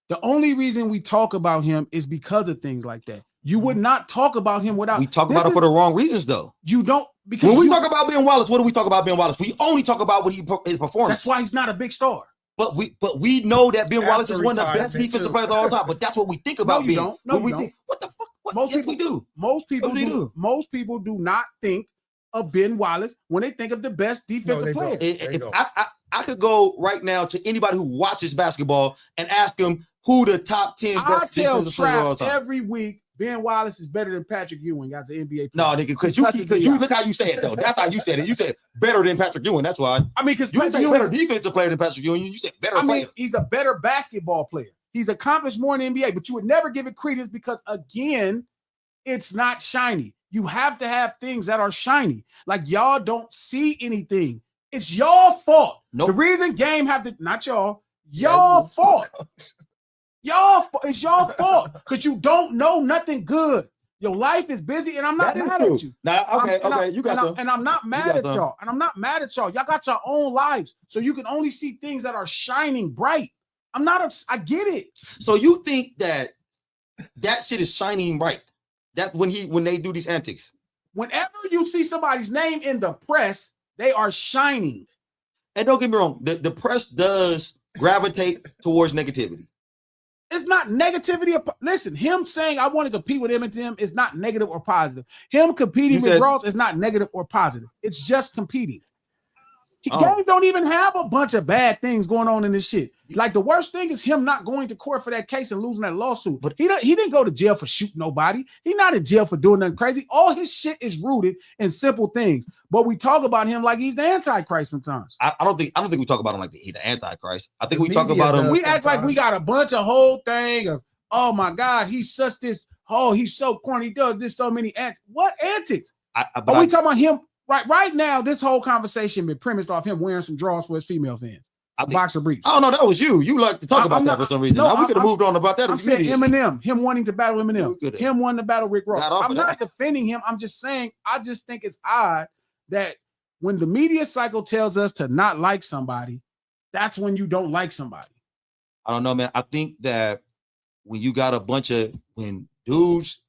The only reason we talk about him is because of things like that. You would not talk about him without. We talk about it for the wrong reasons, though. You don't, because when we talk about Ben Wallace, what do we talk about Ben Wallace? We only talk about what his performance. That's why he's not a big star. But we know that Ben Wallace is one of the best defensive players of all time. But that's what we think about. No, you don't. No, we think, what the fuck? We do. Most people do not think of Ben Wallace when they think of the best defensive player. If I could go right now to anybody who watches basketball and ask them who the top 10 best defensive players of all time. Every week, Ben Wallace is better than Patrick Ewing as an NBA player. No, nigga, because you look how you say it though. That's how you said it. You said better than Patrick Ewing. That's why. Because you say better defensive player than Patrick Ewing. You said better player. He's a better basketball player. He's accomplished more in the NBA, but you would never give it credence because, again, it's not shiny. You have to have things that are shiny. Like y'all don't see anything. It's y'all fault. Nope. The reason Game have to, not y'all fault. It's your fault because you don't know nothing good. Your life is busy, and I'm not mad at you. And I'm not mad at y'all. And I'm not mad at y'all. Y'all got your own lives, so you can only see things that are shining bright. I get it. So you think that shit is shining bright? That when they do these antics. Whenever you see somebody's name in the press, they are shining. And don't get me wrong, the press does gravitate towards negativity. It's not negativity. Listen, him saying I want to compete with Eminem is not negative or positive. Him competing with Ross is not negative or positive. It's just competing. Game don't even have a bunch of bad things going on in this shit. Like the worst thing is him not going to court for that case and losing that lawsuit. But he didn't go to jail for shooting nobody. He's not in jail for doing nothing crazy. All his shit is rooted in simple things. But we talk about him like he's the Antichrist sometimes. I don't think we talk about him like the Antichrist. I think we talk about him. We act like we got a bunch of whole thing of, oh my God, he's such this. Oh, he's so corny. He does this so many antics. What antics? Are we talking about him? Right now, this whole conversation been premised off him wearing some drawers for his female fans. boxer briefs. I don't know. That was you. You like to talk about that for some reason. No, we could have moved on about that. I'm saying Eminem, him wanting to battle Eminem, him wanting to battle Rick Ross. I'm not defending him. I'm just saying, I just think it's odd that when the media cycle tells us to not like somebody, that's when you don't like somebody. I don't know, man. I think that when you got a bunch of when dudes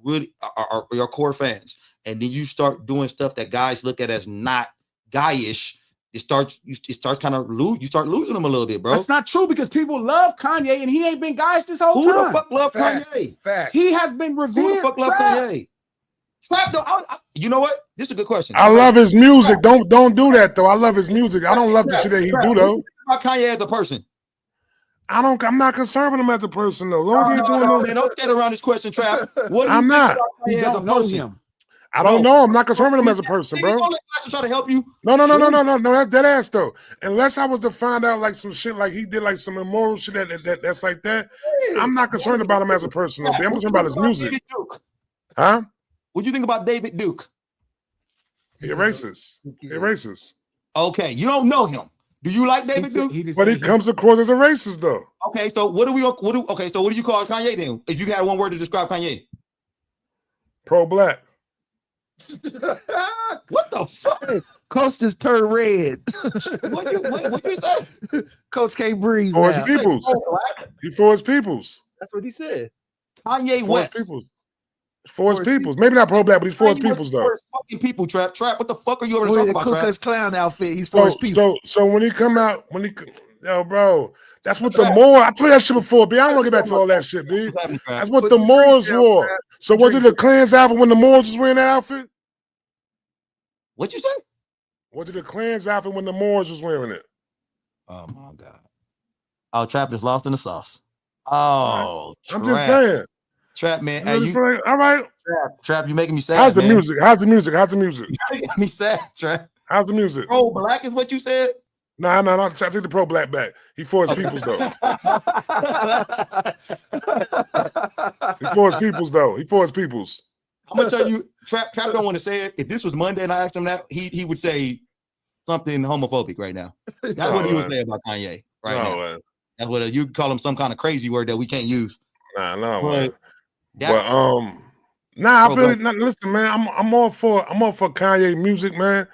really are your core fans, and then you start doing stuff that guys look at as not guyish, you start kind of losing them a little bit, bro. That's not true because people love Kanye and he ain't been guys this whole time. Who the fuck love Kanye? Fact. He has been revered. Who the fuck love Kanye? Trap, though, you know what? This is a good question. I love his music. Don't do that though. I love his music. I don't love the shit that he do though. About Kanye as a person. I'm not concerned with him as a person though. Man, don't get around this question, Trap. What do you I'm not. You don't know him. I don't know. I'm not concerned with him as a person, bro. Don't let try to help you. No. That's dead ass though. Unless I was to find out like some shit, like he did like some immoral shit that's like that. I'm not concerned about him as a person though. I'm concerned about his music. Huh? What do you think about David Duke? He racist. He racist. Okay, you don't know him. Do you like David Duke? But he comes across as a racist though. Okay, so what do you call Kanye then? If you had one word to describe Kanye, pro-black. What the fuck? Coach just turned red. What you say? Coach can't breathe. For his peoples. He for his peoples. That's what he said. Kanye West. For his peoples. Maybe not pro-black, but he's for his peoples though. Fucking people, Trap. What the fuck are you ever talking about? Ku Klux Klan outfit. He's for his people. So when he come out, yo, bro, that's what the Moors. I told you that shit before, B. I don't want to get back to all that shit, B. That's what the Moors wore. So was it the Klan's outfit when the Moors was wearing that outfit? What you say? Was it the Klan's outfit when the Moors was wearing it? Oh my God. Oh, Trap is lost in the sauce. Oh, I'm just saying. Trap, man. All right. Trap, you making me sad. How's the man. music? How's the music? How's the music? You making me sad, Trap. How's the music? Oh, black is what you said? No. I take the pro-black back. He for his peoples though. He for his peoples though. He for his peoples. I'm gonna tell you, Trap don't want to say it. If this was Monday and I asked him that, he would say something homophobic right now. That's what he would say about Kanye right now. Man. That's what you call him some kind of crazy word that we can't use. I feel it. Listen, man, I'm all for Kanye music, man.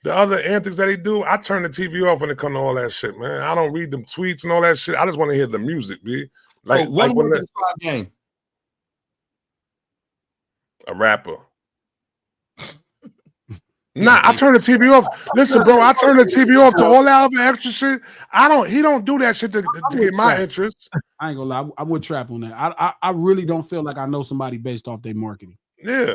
The other antics that he do, I turn the TV off when it comes to all that shit, man. I don't read them tweets and all that shit. I just want to hear the music, B. Like one word to describe game. A rapper. I turn the TV off. Listen, bro, I turn the TV off to all that other extra shit. He don't do that shit to get my interest. I ain't gonna lie, I would Trap on that. I really don't feel like I know somebody based off their marketing. Yeah.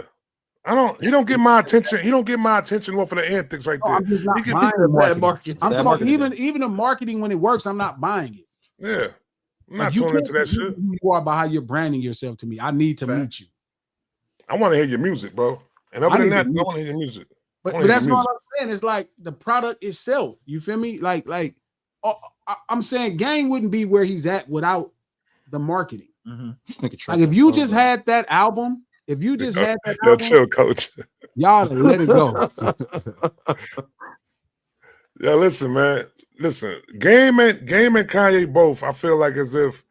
He don't get my attention. He don't get my attention off of the antics right there. I'm just not buying the marketing. I'm talking about even the marketing when it works, I'm not buying it. Yeah. I'm not tuning into that shit. You are by how you're branding yourself to me. I need to meet you. I want to hear your music, bro. And other than that, I want to hear your music. But that's what I'm saying. It's like the product itself. You feel me? Like I'm saying Game wouldn't be where he's at without the marketing. Mm-hmm. Like if you just had that album, had that album, chill, coach. Y'all let it go. Yeah, listen, man. Listen, Game and Kanye both, I feel like as if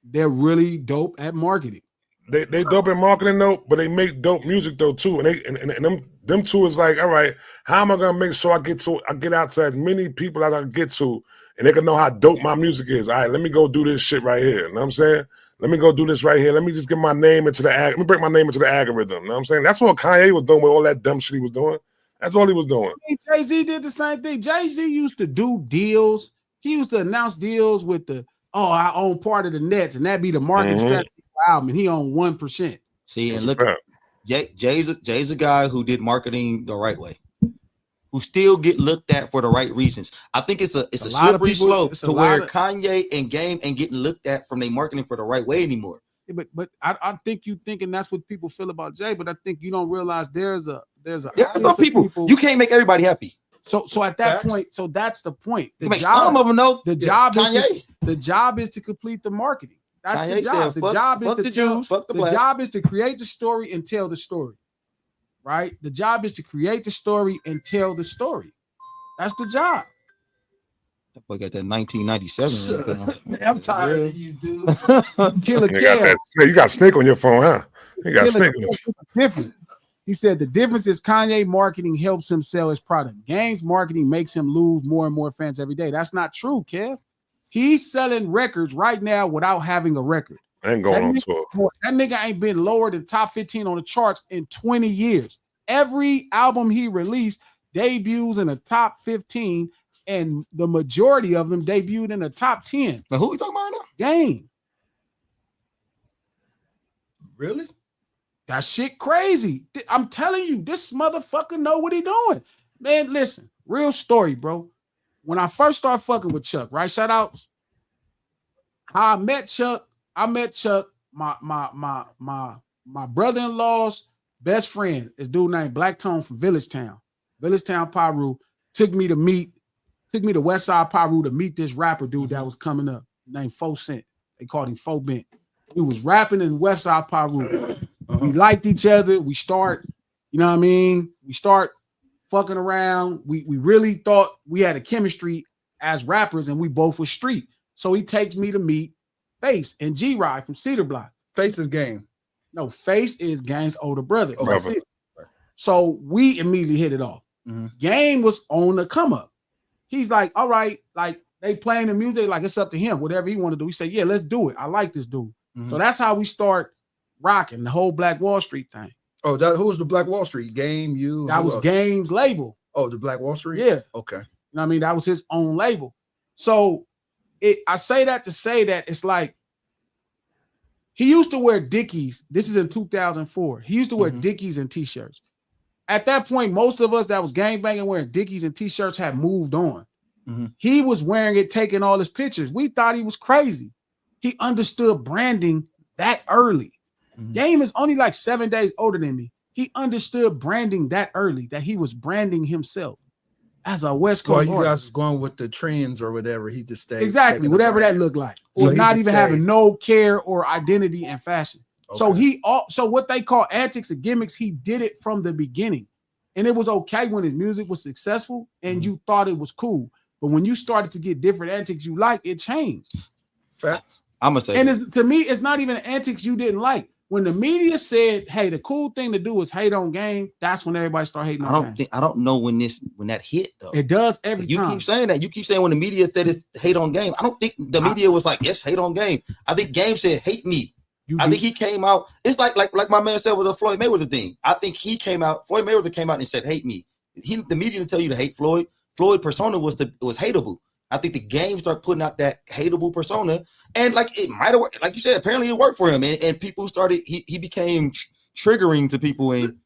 they're really dope at marketing. They dope at marketing though, but they make dope music though too. And them two is like, all right, how am I gonna make sure I get out to as many people as I can get to, and they can know how dope my music is. All right, let me go do this shit right here. You know what I'm saying? Let me go do this right here. Let me just get my name into let me break my name into the algorithm. You know what I'm saying? That's what Kanye was doing with all that dumb shit he was doing. That's all he was doing. Jay-Z did the same thing. Jay-Z used to do deals. He used to announce deals with I own part of the Nets, and that'd be the marketing strategy for album, and he owned 1%. See, and look, Jay's a guy who did marketing the right way, who still get looked at for the right reasons. I think it's a slippery slope to where Kanye and Game ain't getting looked at from their marketing for the right way anymore. Yeah, but I think you thinking that's what people feel about Jay, but I think you don't realize there's some people you can't make everybody happy. So at that point, so that's the point. The job of them know the job is to complete the marketing. That's Kanye the job. said, the job is to Jews, fuck the black. job is to create the story and tell the story. Right? The job is to create the story and tell the story. That's the job. That boy got that 1997. Man, I'm tired of you, dude. Killer You got, Kev. you got Snake on your phone, huh? You got Snake on your phone. Different. He said the difference is Kanye marketing helps him sell his product. Game's marketing makes him lose more and more fans every day. That's not true, Kev. He's selling records right now without having a record. I ain't going on tour. That nigga ain't been lower than top 15 on the charts in 20 years. Every album he released debuts in the top 15, and the majority of them debuted in the top 10. Now, who we talking about right now? Game. Really? That shit crazy. I'm telling you, this motherfucker know what he doing. Man, listen, real story, bro. When I first started fucking with Chuck, right? Shout outs. How I met Chuck, my brother-in-law's best friend, this dude named Black Tone from Village Town, Piru, took me to West Side Piru to meet this rapper dude that was coming up named 4 Cent. They called him 4 Bent. He was rapping in West Side Piru. We liked each other. We start, you know what I mean? We start fucking around. We really thought we had a chemistry as rappers, and we both were street. So he takes me to meet Face and G-Ride from Cedar Block. Face is Game. No, Face is Game's older brother. Okay. So we immediately hit it off. Game was on the come up. He's like, all right, like they playing the music, like it's up to him, whatever he want to do. We say, yeah, let's do it. I like this dude. So that's how we start rocking the whole Black Wall Street thing. Oh, who was the Black Wall Street? Game, you? That was Game's label. Oh, the Black Wall Street? Yeah. Okay. You know what I mean? That was his own label. So I say that to say that it's like he used to wear Dickies. This is in 2004. He used to wear Dickies and t-shirts. At that point, most of us that was gangbanging wearing Dickies and t-shirts had moved on. He was wearing it, taking all his pictures. We thought he was crazy. He understood branding that early. Game is only like 7 days older than me. He understood branding that early, that he was branding himself as a West Coast. Well, you guys was going with the trends or whatever. He just stayed. Exactly, whatever that looked like. So Or not even having no care or identity in fashion. Okay. So what they call antics and gimmicks, he did it from the beginning. And it was okay when his music was successful and you thought it was cool. But when you started to get different antics you like, it changed. Facts. I'm gonna say, and to me, it's not even antics you didn't like. When the media said, "Hey, the cool thing to do is hate on Game," that's when everybody started hating on Game. I don't know when that hit though. It does every time. You keep saying that. You keep saying when the media said it's hate on Game. I don't think the media was like, "Yes, hate on Game." I think Game said, "Hate me." I think he came out. It's like my man said with the Floyd Mayweather thing. I think he came out. Floyd Mayweather came out and said, "Hate me." The media didn't tell you to hate Floyd. Floyd persona was hateable. I think the Game started putting out that hateable persona, and like it might have worked. Like you said, apparently it worked for him, and people started. He became triggering to people. And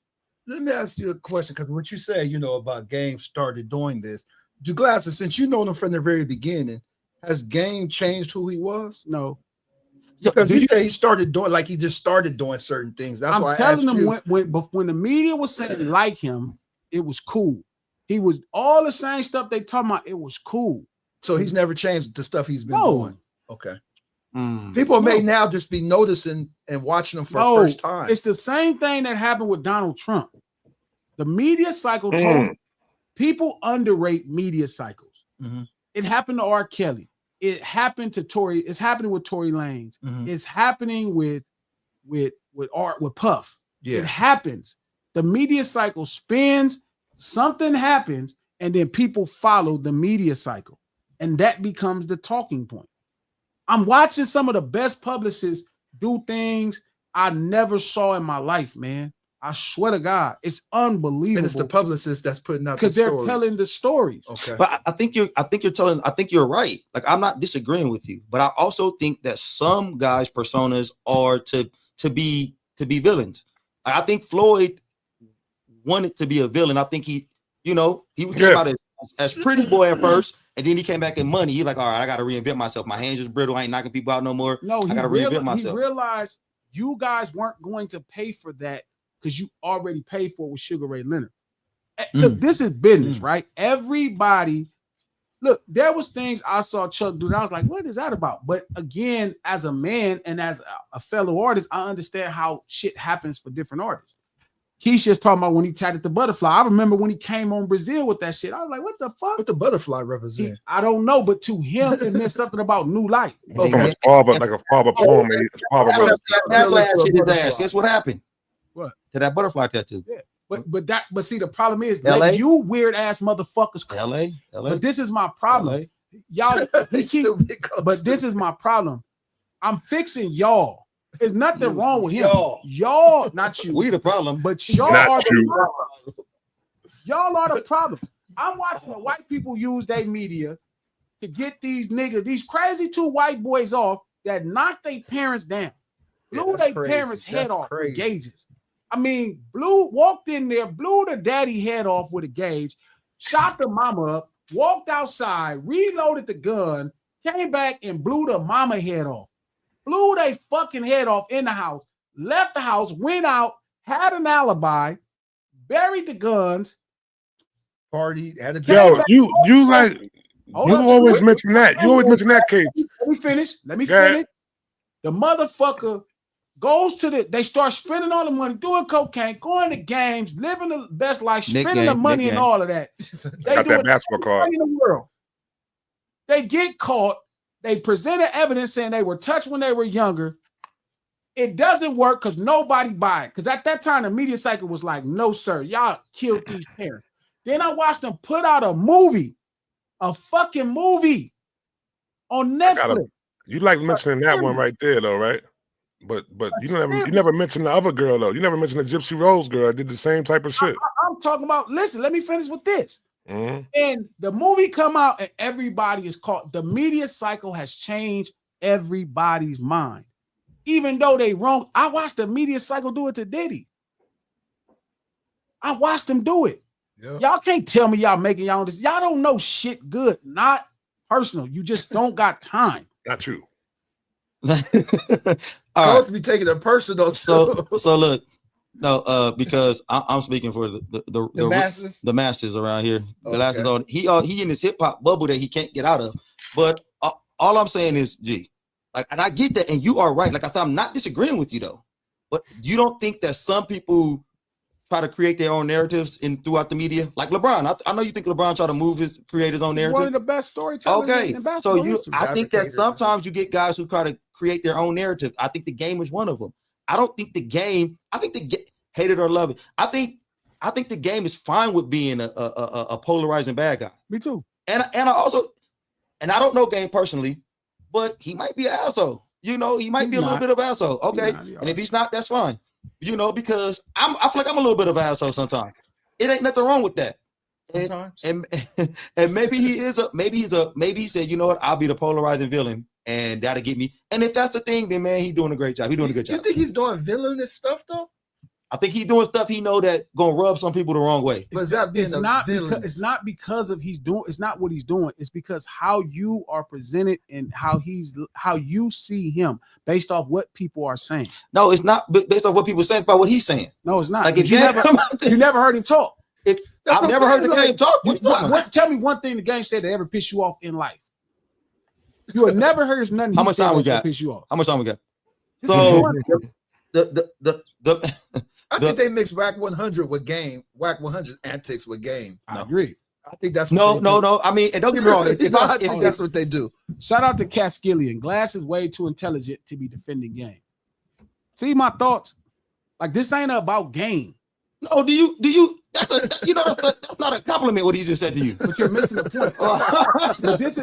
let me ask you a question, because what you say, about Game started doing this. Do Glasses, since you know him from the very beginning, has Game changed who he was? No, because you say he started doing he just started doing certain things. That's why I'm telling him when the media was saying like him, it was cool. He was all the same stuff they talking about. It was cool. So he's never changed the stuff he's been doing. Okay. People may now just be noticing and watching him for the first time. It's the same thing that happened with Donald Trump. The media cycle told people underrate media cycles. It happened to R. Kelly. It happened to Tory. It's happening with Tory Lanez. It's happening with Puff. Yeah. It happens. The media cycle spins, something happens, and then people follow the media cycle. And that becomes the talking point. I'm watching some of the best publicists do things I never saw in my life, man. I swear to God, it's unbelievable. And it's the publicist that's putting out because they're telling the stories. Okay, but I think you're right. Like, I'm not disagreeing with you, but I also think that some guys' personas are to be villains. I think Floyd wanted to be a villain. I think he came out as pretty boy at first. And then he came back in money. He's like, all right, I got to reinvent myself. My hands is brittle. I ain't knocking people out no more. No, I got to reinvent myself. He realized you guys weren't going to pay for that because you already paid for it with Sugar Ray Leonard. Look, this is business, right? Everybody, look, there was things I saw Chuck do that I was like, what is that about? But again, as a man and as a fellow artist, I understand how shit happens for different artists. Keisha's talking about when he tatted the butterfly. I remember when he came on Brazil with that shit. I was like, what the fuck? What the butterfly represent? I don't know, but to him, it meant something about new life. From a father, like a father poem. Backlash hit his ass. Guess what happened? What? To that butterfly tattoo. Yeah. But see, the problem is LA? let you weird ass motherfuckers. LA. But this is my problem. Y'all, but this is my problem. I'm fixing y'all. There's nothing wrong with him. Y'all, not you. We the problem. But y'all are the problem. Y'all are the problem. I'm watching the white people use their media to get these niggas, these crazy two white boys off that knocked their parents down. Blew their parents' head off with gauges. I mean, walked in there, blew the daddy head off with a gauge, shot the mama up, walked outside, reloaded the gun, came back and blew the mama head off. Blew their fucking head off in the house, left the house, went out, had an alibi, buried the guns, partied, had a you always mention that. You always mention that case. Let me finish. The motherfucker goes to they start spending all the money, doing cocaine, going to games, living the best life, spending the money and all of that. They got that basketball card in the world. They get caught. They presented evidence saying they were touched when they were younger. It doesn't work because nobody buy it. Because at that time, the media cycle was like, no, sir, y'all killed these parents. Then I watched them put out a fucking movie on Netflix. You like mentioning that one right there, though, right? But you never mentioned the other girl, though. You never mentioned the Gypsy Rose girl that did the same type of shit. I'm talking about, listen, let me finish with this. Mm-hmm. And the movie come out and everybody is caught. The media cycle has changed everybody's mind. Even though they wrong, I watched the media cycle do it to Diddy. I watched them do it. Yep. Y'all can't tell me y'all making y'all own this. Y'all don't know shit good, not personal. You just don't got time. Not true. All right. To be taking it personal. So look. No, because I'm speaking for the masses around here. The glasses on. He in this hip hop bubble that he can't get out of. But all I'm saying is, and I get that, and you are right. Like I thought, I'm not disagreeing with you though. But you don't think that some people try to create their own narratives throughout the media, like LeBron? I know you think LeBron try to create his own narrative. One of the best storytellers. Okay, so I think that sometimes you get guys who try to create their own narrative. I think the game is one of them. I don't think the game. I think hate it or love it. I think the game is fine with being a polarizing bad guy. Me too. And I don't know Game personally, but he might be an asshole. You know, he might be a little bit of an asshole. Okay, and if he's not, that's fine. You know, because I feel like I'm a little bit of an asshole sometimes. It ain't nothing wrong with that. And maybe he is maybe he said, you know what, I'll be the polarizing villain, and that'll get me. And if that's the thing, then man, he's doing a great job. He's doing a good job. You think he's doing villainous stuff though? I think he's doing stuff he know that gonna rub some people the wrong way. But it's not because of he's doing. It's not what he's doing. It's because how you are presented and how you see him based off what people are saying. No, it's not based off what people saying. It's about what he's saying. No, it's not. Like if you never heard him talk. I've never heard the game talk. Tell me one thing the game said that ever pissed you off in life. You have never heard nothing. How much time we got? Piss you off. How much time we got? So I think they mix Whack 100 with Game, Whack 100 Antics with Game. I agree. I think that's no. I mean, and don't get me wrong. I think that's what they do. Shout out to Caskillion. Glass is way too intelligent to be defending Game. See my thoughts? Like this ain't about Game. No, do you? That's not a compliment what he just said to you. But you're missing the point.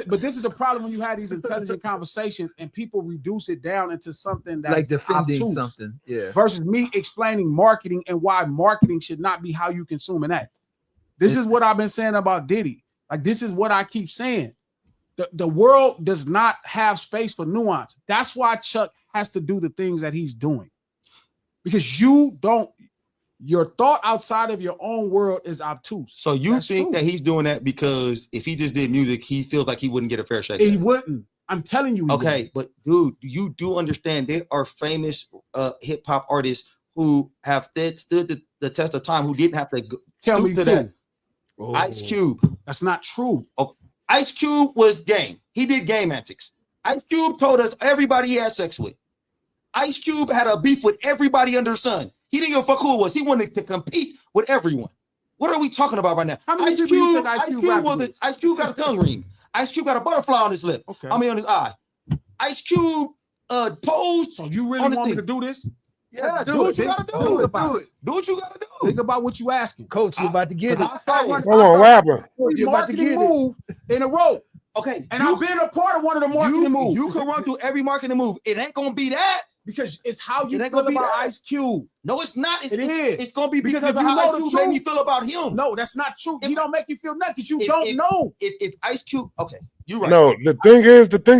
but this is the problem when you have these intelligent conversations and people reduce it down into something that's like defending obtuse, something, versus me explaining marketing and why marketing should not be how you consume an act. This is what I've been saying about Diddy. Like this is what I keep saying. The world does not have space for nuance. That's why Chuck has to do the things that he's doing, because you don't. Your thought outside of your own world is obtuse. So you think that he's doing that because if he just did music, he feels like he wouldn't get a fair shake? He wouldn't. I'm telling you. Okay, but dude, you do understand there are famous hip hop artists who have stood the test of time, who didn't have to stoop to that. Oh. Ice Cube. That's not true. Okay. Ice Cube was Game. He did Game Antics. Ice Cube told us everybody he had sex with. Ice Cube had a beef with everybody under the sun. He didn't give a fuck who it was. He wanted to compete with everyone. What are we talking about right now? How many Ice people you Cube, think Ice Cube rapping with? Ice Cube got a tongue ring. Ice Cube got a butterfly on his lip. Okay. I mean on his eye. Ice Cube posed. So you really on the want me thing. to do this? Yeah, do do what it, you man. gotta do. Do it. Do what you gotta do. Think about what you asking. Coach, you about to get it. I start running- Hold on, what happened? You about to marketing get it. move in a row. Okay, And I've been a part of one of the marketing moves. You can run through every marketing move. It ain't gonna be that. Because it's how you It ain't feel gonna be about that. Ice Cube. No, it's not. It is. It's gonna be Because because if of you how know Ice the Cube truth- made me feel about him. No, that's not true. If- He don't make you feel nothing because you if- don't if- know. If Ice Cube, okay, you right. No, the thing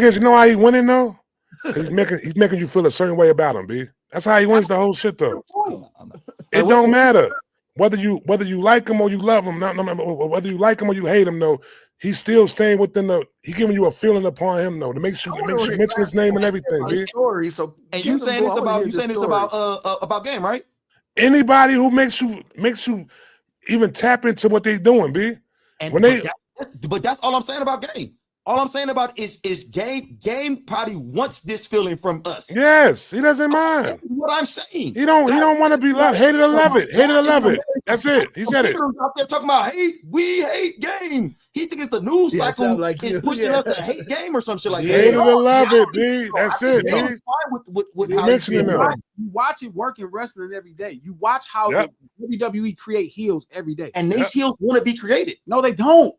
is, you know how he winning though? 'Cause he's making you feel a certain way about him, B. That's how he wins the whole shit though. I'm not. It don't matter whether you like him or you love him. No, whether you like him or you hate him, though, he's still staying within he giving you a feeling upon him, though, to make you mention his name and everything, B. Story, so And you saying this about game, right? Anybody who makes you even tap into what they doing, B. And When but that's all I'm saying about game. All I'm saying about is game. Game probably wants this feeling from us. Yes, he doesn't mind. That's what I'm saying. He don't want to be loved. Hated or love it. Hated or love it. That's it. He said it. Out there talking about hate. We hate game. He think it's the news Yeah, cycle sound like is you. pushing Yeah. us to hate game or some shit like that. Hated or love it, B. That's I it, think Game's B. fine with You're how mentioning he them. feels. You watch it work in wrestling every day. You watch how Yep. the WWE create heels every day. And these heels want to be created. No, they don't.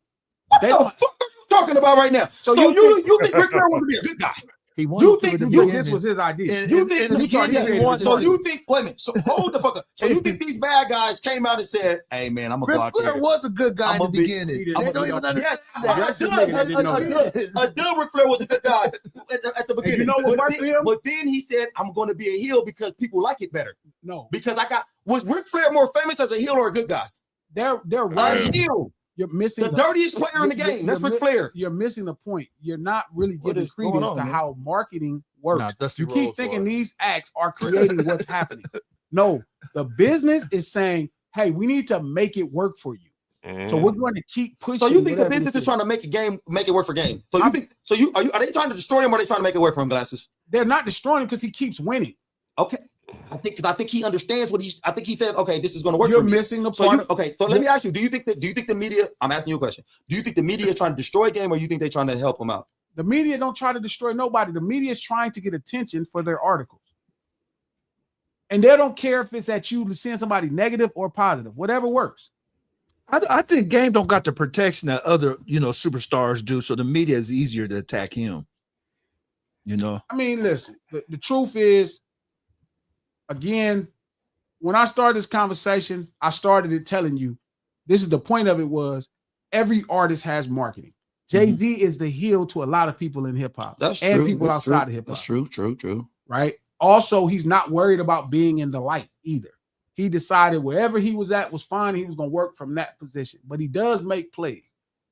What They the don't. fuck are you talking about right now? So you think Ric Flair wants to be a good guy? he You think This was his idea. And- You and- think and he thought he didn't created want it. so? to. You think? Wait a minute. So hold the fuck up. So you think these bad guys came out and said, "Hey man, I'm gonna go Ric out Flair there." was a good guy in I'ma the be- beginning. he They did. don't even Yes, understand a that. done Ric Flair was a good guy at the beginning. you know what But worked for him? But then he said, "I'm going to be a heel because people like it better." No, Because was Ric Flair more famous as a heel or a good guy? they're A right. heel, You're missing the dirtiest player in the game. That's Ric Flair. You're missing the point. You're not really What giving is going credence on, to man? how marketing works. Nah, Dusty You Rhodes keep thinking was. these acts are creating what's happening. No, the business is saying, "Hey, we need to make it work for you." So we're going to keep pushing. So you think the whatever business this is trying to make it work for game? So you think? So are they trying to destroy him or are they trying to make it work for him? Glasses. They're not destroying him because he keeps winning. Okay. I think he understands what I think he said, okay, this is going to work You're for me. missing the So part. so let me ask you, do you think the media, I'm asking you a question. Do you think the media is trying to destroy game or you think they're trying to help him out? The media don't try to destroy nobody. The media is trying to get attention for their articles. And they don't care if it's at you seeing somebody negative or positive, whatever works. I think Game don't got the protection that other superstars do, so the media is easier to attack him. I mean, listen, the truth is, again, when I started this conversation, I started it telling you, this is the point of it was every artist has marketing. Jay-Z is the heel to a lot of people in hip hop. That's and true. people That's outside true. of hip hop. That's true. Right? Also, he's not worried about being in the light either. He decided wherever he was at was fine. He was going to work from that position. But he does make plays.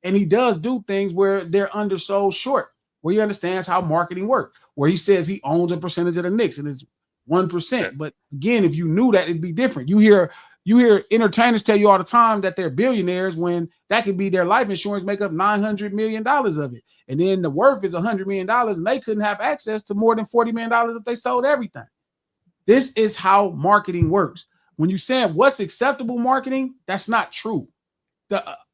And he does do things where they're undersold short, where he understands how marketing works, where he says he owns a percentage of the Knicks and it's 1%. But again, if you knew that, it'd be different. You hear entertainers tell you all the time that they're billionaires when that could be their life insurance, make up $900 million of it. And then the worth is $100 million and they couldn't have access to more than $40 million if they sold everything. This is how marketing works. When you say what's acceptable marketing, that's not true.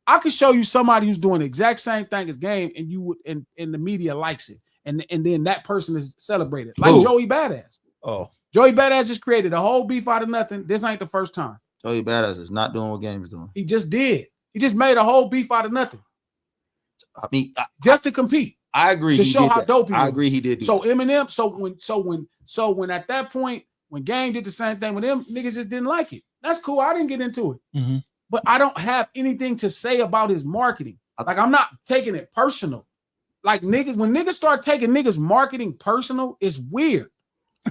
I could show you somebody who's doing the exact same thing as Game and you would and the media likes it. And then that person is celebrated. Like Who? Joey Badass. Oh, Joey Badass just created a whole beef out of nothing. This ain't the first time. Joey Badass is not doing what Game is doing. He just did. He just made a whole beef out of nothing I mean, just to compete. I agree. To he show did how that. dope he I was. agree he did do So that. Eminem, so when at that point, when Game did the same thing with them, niggas just didn't like it. That's cool. I didn't get into it. Mhm. But I don't have anything to say about his marketing. Like, I'm not taking it personal. Like, niggas, when niggas start taking niggas marketing personal, it's weird.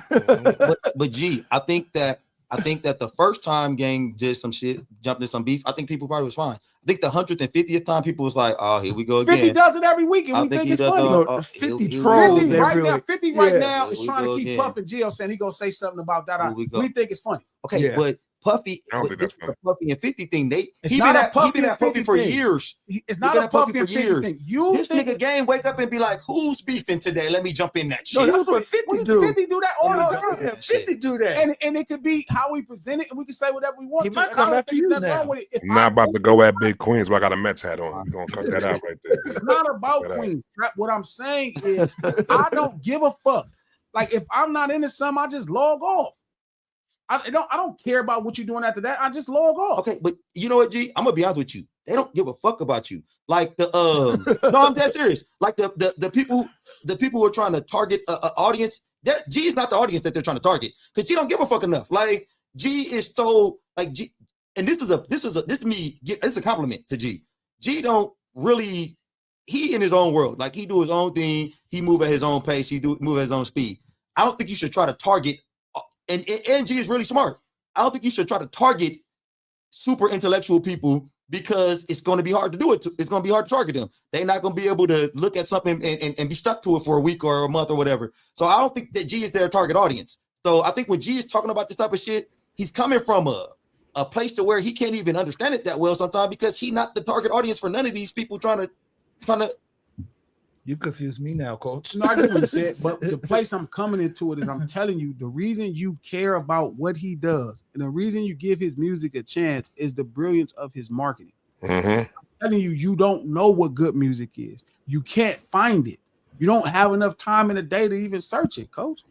but G, I think that the first time Game did some shit, jumped in some beef, I think people probably was fine. I think the 150th time people was like, oh, here we go 50 again. does it every week, and I we think think he it's does funny. the- 50 here we trolls. go 50 they right really- now, 50 right yeah, now here is we trying go to keep again. puffing Gio saying he gonna say something about that. Here we go. We think it's funny. Okay, Yeah. but Puffy. I don't think This that's is a Puffy and 50 thing. It's He not been a at Puffy and Puffy 50 for thing. years. It's not a Puffy and 50 thing. You This think nigga game wake up and be like, who's beefing today? Let me jump in that No, shit. that's what 50 do. 50 do that all Let me the go. time. Yeah, 50 do that. And it could be how we present it, and we can say whatever we want He to. might And come I don't after think you there's now. nothing wrong with it. If I'm not I about think to go at Big Queens, but I got a Mets hat on. We're gonna cut that out right there. it's not about Cut that out. Queens. What I'm saying is, I don't give a fuck. Like if I'm not into something, I just log off. I don't care about what you're doing after that. I just log off. Okay, but you know what, G? I'm gonna be honest with you. They don't give a fuck about you. Like the no, I'm dead serious. Like the people who are trying to target a audience. That G is not the audience that they're trying to target because G don't give a fuck enough. Like G is so like G, and this is a compliment to G. G don't really. He in his own world. Like he do his own thing. He move at his own pace. He move at his own speed. I don't think you should try to target. And G is really smart. I don't think you should try to target super intellectual people because it's going to be hard to do it. It's going to be hard to target them. They're not going to be able to look at something and be stuck to it for a week or a month or whatever. So I don't think that G is their target audience. So I think when G is talking about this type of shit, he's coming from a place to where he can't even understand it that well sometimes because he's not the target audience for none of these people trying to. You confuse me now, coach. No, I get what you said, but the place I'm coming into it is I'm telling you the reason you care about what he does and the reason you give his music a chance is the brilliance of his marketing. Mm-hmm. I'm telling you, you don't know what good music is. You can't find it. You don't have enough time in the day to even search it, coach.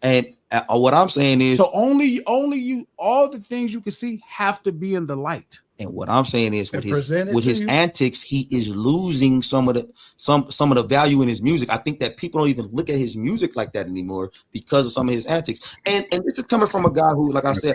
And what I'm saying is, so only you, all the things you can see have to be in the light. And what I'm saying is with his you. antics, he is losing some of the value in his music. I think that people don't even look at his music like that anymore because of some of his antics. And this is coming from a guy who, like I said,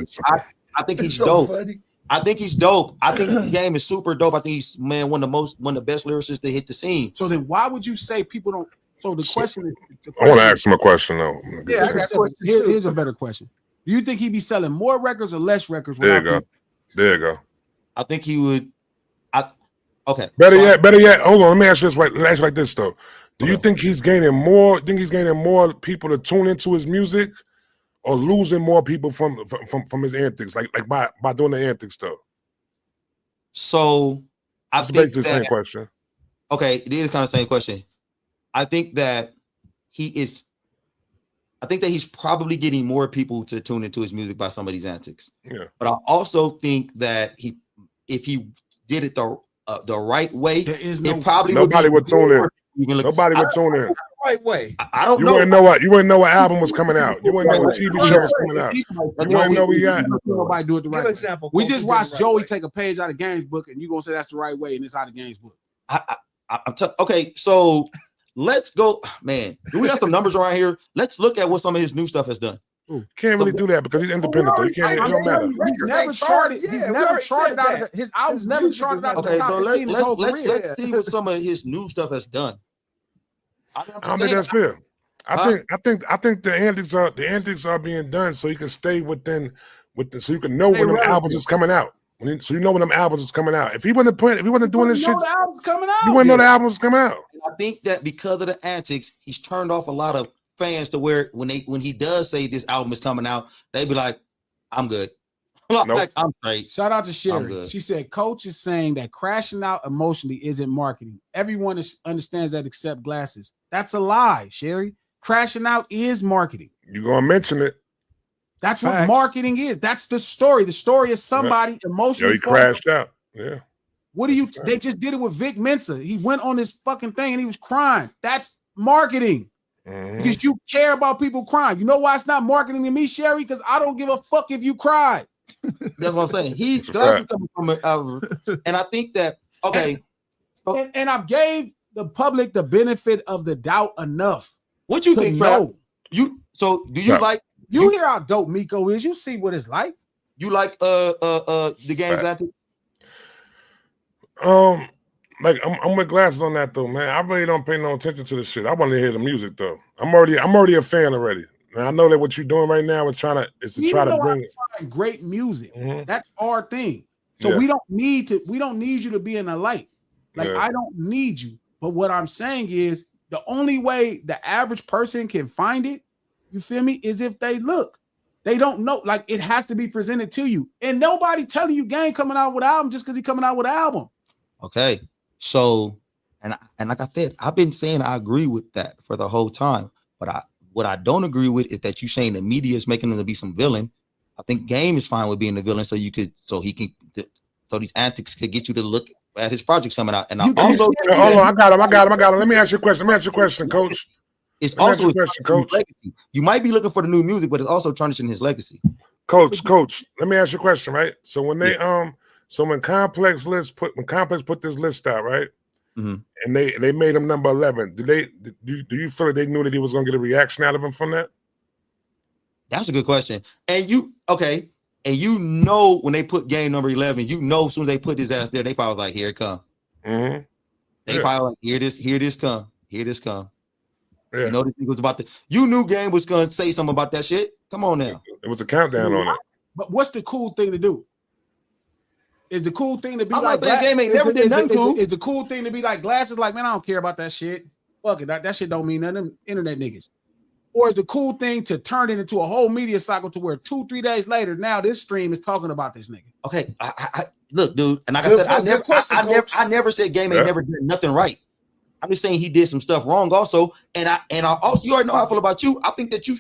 I think he's dope. Funny. I think he's dope. I think the game is super dope. I think he's one of the best lyricists to hit the scene. So then why would you say people don't? So the question is, I want to ask him a question though. Yeah, I got a question too. Here's a better question. Do you think he'd be selling more records or less records? There you go. There you go. I think he would. Okay. Better yet. Hold on. Let me ask you this. Let me ask you like this though. Do you think he's gaining more? Think he's gaining more people to tune into his music, or losing more people from his antics? Like by doing the antics though. So It's basically the same question. Okay, it is kind of the same question. I think that he's probably getting more people to tune into his music by some of these antics. Yeah. But I also think that if he did it the right way, there is nobody would tune in. Nobody would tune in. Right way. I don't know. You wouldn't know what album was coming out. You wouldn't know what TV show was coming out. You wouldn't know we got. Nobody do it the right way. Example. We just watched Joey take a page out of Game's book, and you gonna say that's the right way, and it's out of Game's book. Okay, so let's go, man. Do we have some numbers around here? Let's look at what some of his new stuff has done. Can't really do that because he's independent. Though. He can't. It don't matter. He's never charted. He's never charted out of his albums. Never charted out of the Okay, top so 15 his whole let's career. see what some of his new stuff has done. I don't think that's fair. I think the antics are being done so you can stay so you can know when them albums is coming out. So you know when them albums is coming out. If he wasn't doing this shit, the album's coming out. You wouldn't know the album's coming out. And I think that because of the antics, he's turned off a lot of fans to where when he does say this album is coming out, they be like, "I'm good." Like, I'm straight. Shout out to Sherry. She said, "Coach is saying that crashing out emotionally isn't marketing. Everyone understands that except glasses. That's a lie, Sherry. Crashing out is marketing. You gonna mention it? That's what marketing is. That's the story. The story is somebody emotionally. He crashed out. Yeah. What do you? They just did it with Vic Mensa. He went on this fucking thing and he was crying. That's marketing. Because you care about people crying. You know why it's not marketing to me, Sherry? Because I don't give a fuck if you cry. That's what I'm saying. He's coming from and I think that and I've gave the public the benefit of the doubt enough. What you think, bro? Do you like? You hear how dope Miko is? You see what it's like. You like the game's antics? Like I'm with glasses on that though, man. I really don't pay no attention to this shit. I want to hear the music though. I'm already a fan already. And I know that what you're doing right now is to try to bring great music. That's our thing. So we don't need you to be in the light. Like I don't need you. But what I'm saying is the only way the average person can find it, you feel me, is if they look. They don't know. Like, it has to be presented to you. And nobody telling you Game coming out with an album just because he coming out with an album. Okay. So, and like I said, I've been saying I agree with that for the whole time. But what I don't agree with is that you saying the media is making him to be some villain. I think Game is fine with being the villain, so these antics could get you to look at his projects coming out. And I also hold on, I got him. Let me ask you a question. Coach. It's also his legacy. You might be looking for the new music, but it's also tarnishing his legacy. Coach, let me ask you a question, right? So when they when Complex put this list out, right? Mm-hmm. And they made him number 11. Do you feel like they knew that he was gonna get a reaction out of him from that? That's a good question. And you when they put Game number 11, as soon as they put his ass there, they probably was like, here it come. Mm-hmm. They probably like, here this come. Yeah. You know, this was about you knew Game was gonna say something about that shit. Come on now. It was a countdown on it. But what's the cool thing to do? Is the cool thing to be I'm like that Game ain't never did nothing cool? Is the cool thing to be like Glasses? Like, man, I don't care about that shit. Fuck it, that shit don't mean nothing. Internet niggas. Or is the cool thing to turn it into a whole media cycle to where 2-3 days later, now this stream is talking about this nigga? Okay, I look, dude, and like I never said Game ain't never did nothing right. I'm just saying he did some stuff wrong also, and I also, you already know how I feel about you. I think that you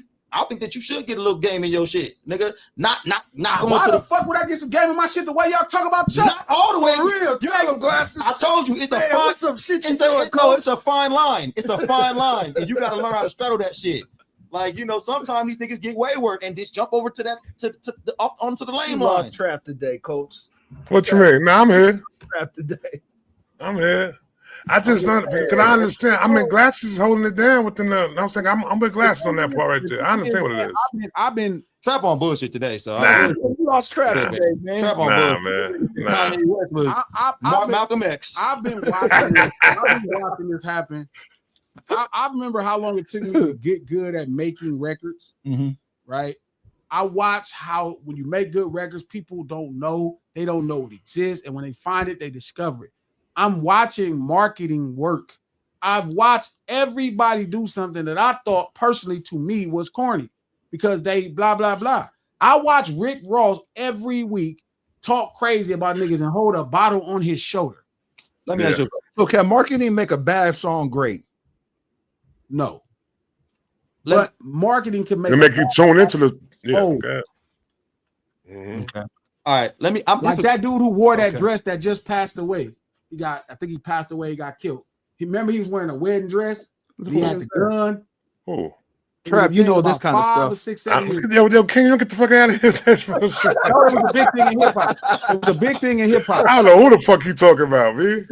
should get a little Game in your shit, nigga. Not why the fuck would I get some Game in my shit the way y'all talk about shit? Not all the way. Real. You have Glasses. I told you it's a fine line. It's a fine line, and you got to learn how to straddle that shit. Like, you know, sometimes these niggas get wayward and just jump over to onto the lane line. Trap today, Coach. What you mean? No, I'm here. Trap today. I'm here. I just don't, because I understand. I mean, Glasses is holding it down within the. I'm saying I'm with Glasses on that part right there. I understand what it is. I've been Trap on bullshit today, so you lost Trap today, man. Trap on bullshit. Kanye West was Malcolm X. I've been watching this happen. I remember how long it took me to get good at making records. Mm-hmm. Right. I watch how when you make good records, people don't know it exists, and when they find it, they discover it. I'm watching marketing work. I've watched everybody do something that I thought personally to me was corny because they blah, blah, blah. I watch Rick Ross every week talk crazy about niggas and hold a bottle on his shoulder. Let me ask you. So can marketing make a bad song great? No. But marketing can make you tune into the Okay. All right. I'm that dude who wore that dress that just passed away. I think he passed away, he got killed. Remember he was wearing a wedding dress? He had the gun. Oh. Trap, you know this kind of stuff. 6, 7 years. Yo, can you get the fuck out of here? No, it was a big thing in hip hop. It was a big thing in hip hop. I don't know who the fuck you talking about, man.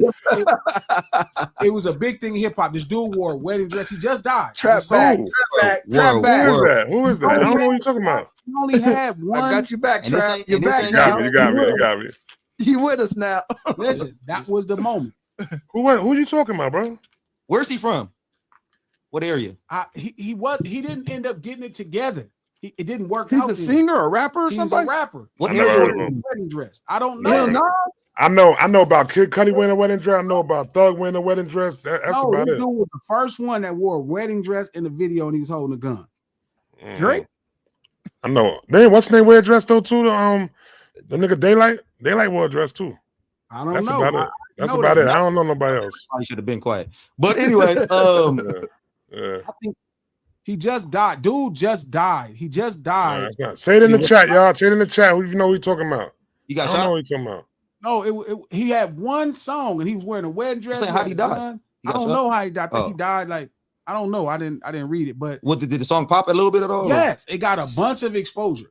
It was a big thing in hip hop. This dude wore a wedding dress. He just died. Trap back. Who is that? I don't know what you're talking about. He only had one. I got you back, Trap. You're back now. You got me. You with us now. Listen, that was the moment. Who are you talking about, bro? Where's he from? What area? He didn't end up getting it together. It didn't work out. He's a singer, a rapper, or something? He's a rapper. What area? Never heard of him. Wedding dress. I don't know. I know about Kid Cudi wearing a wedding dress. I know about Thug wearing a wedding dress. That's about it. Dude was the first one that wore a wedding dress in the video, and he was holding a gun. Drake. I know. Man, what's his name wear a dress though too? The nigga Daylight wore a dress too. I don't That's know. About it. That's about it. I don't know nobody else. I should have been quiet. But anyway, I think he just died. Dude just died. He just died. Say it in the chat, y'all. Say it in the chat. Who you know who you talking about? You got I don't know what you talking about. No, he had one song and he was wearing a wedding dress. How he died? I don't know how he died. I think he died like I don't know. I didn't read it, but did the song pop a little bit at all? Yes, it got a bunch of exposure.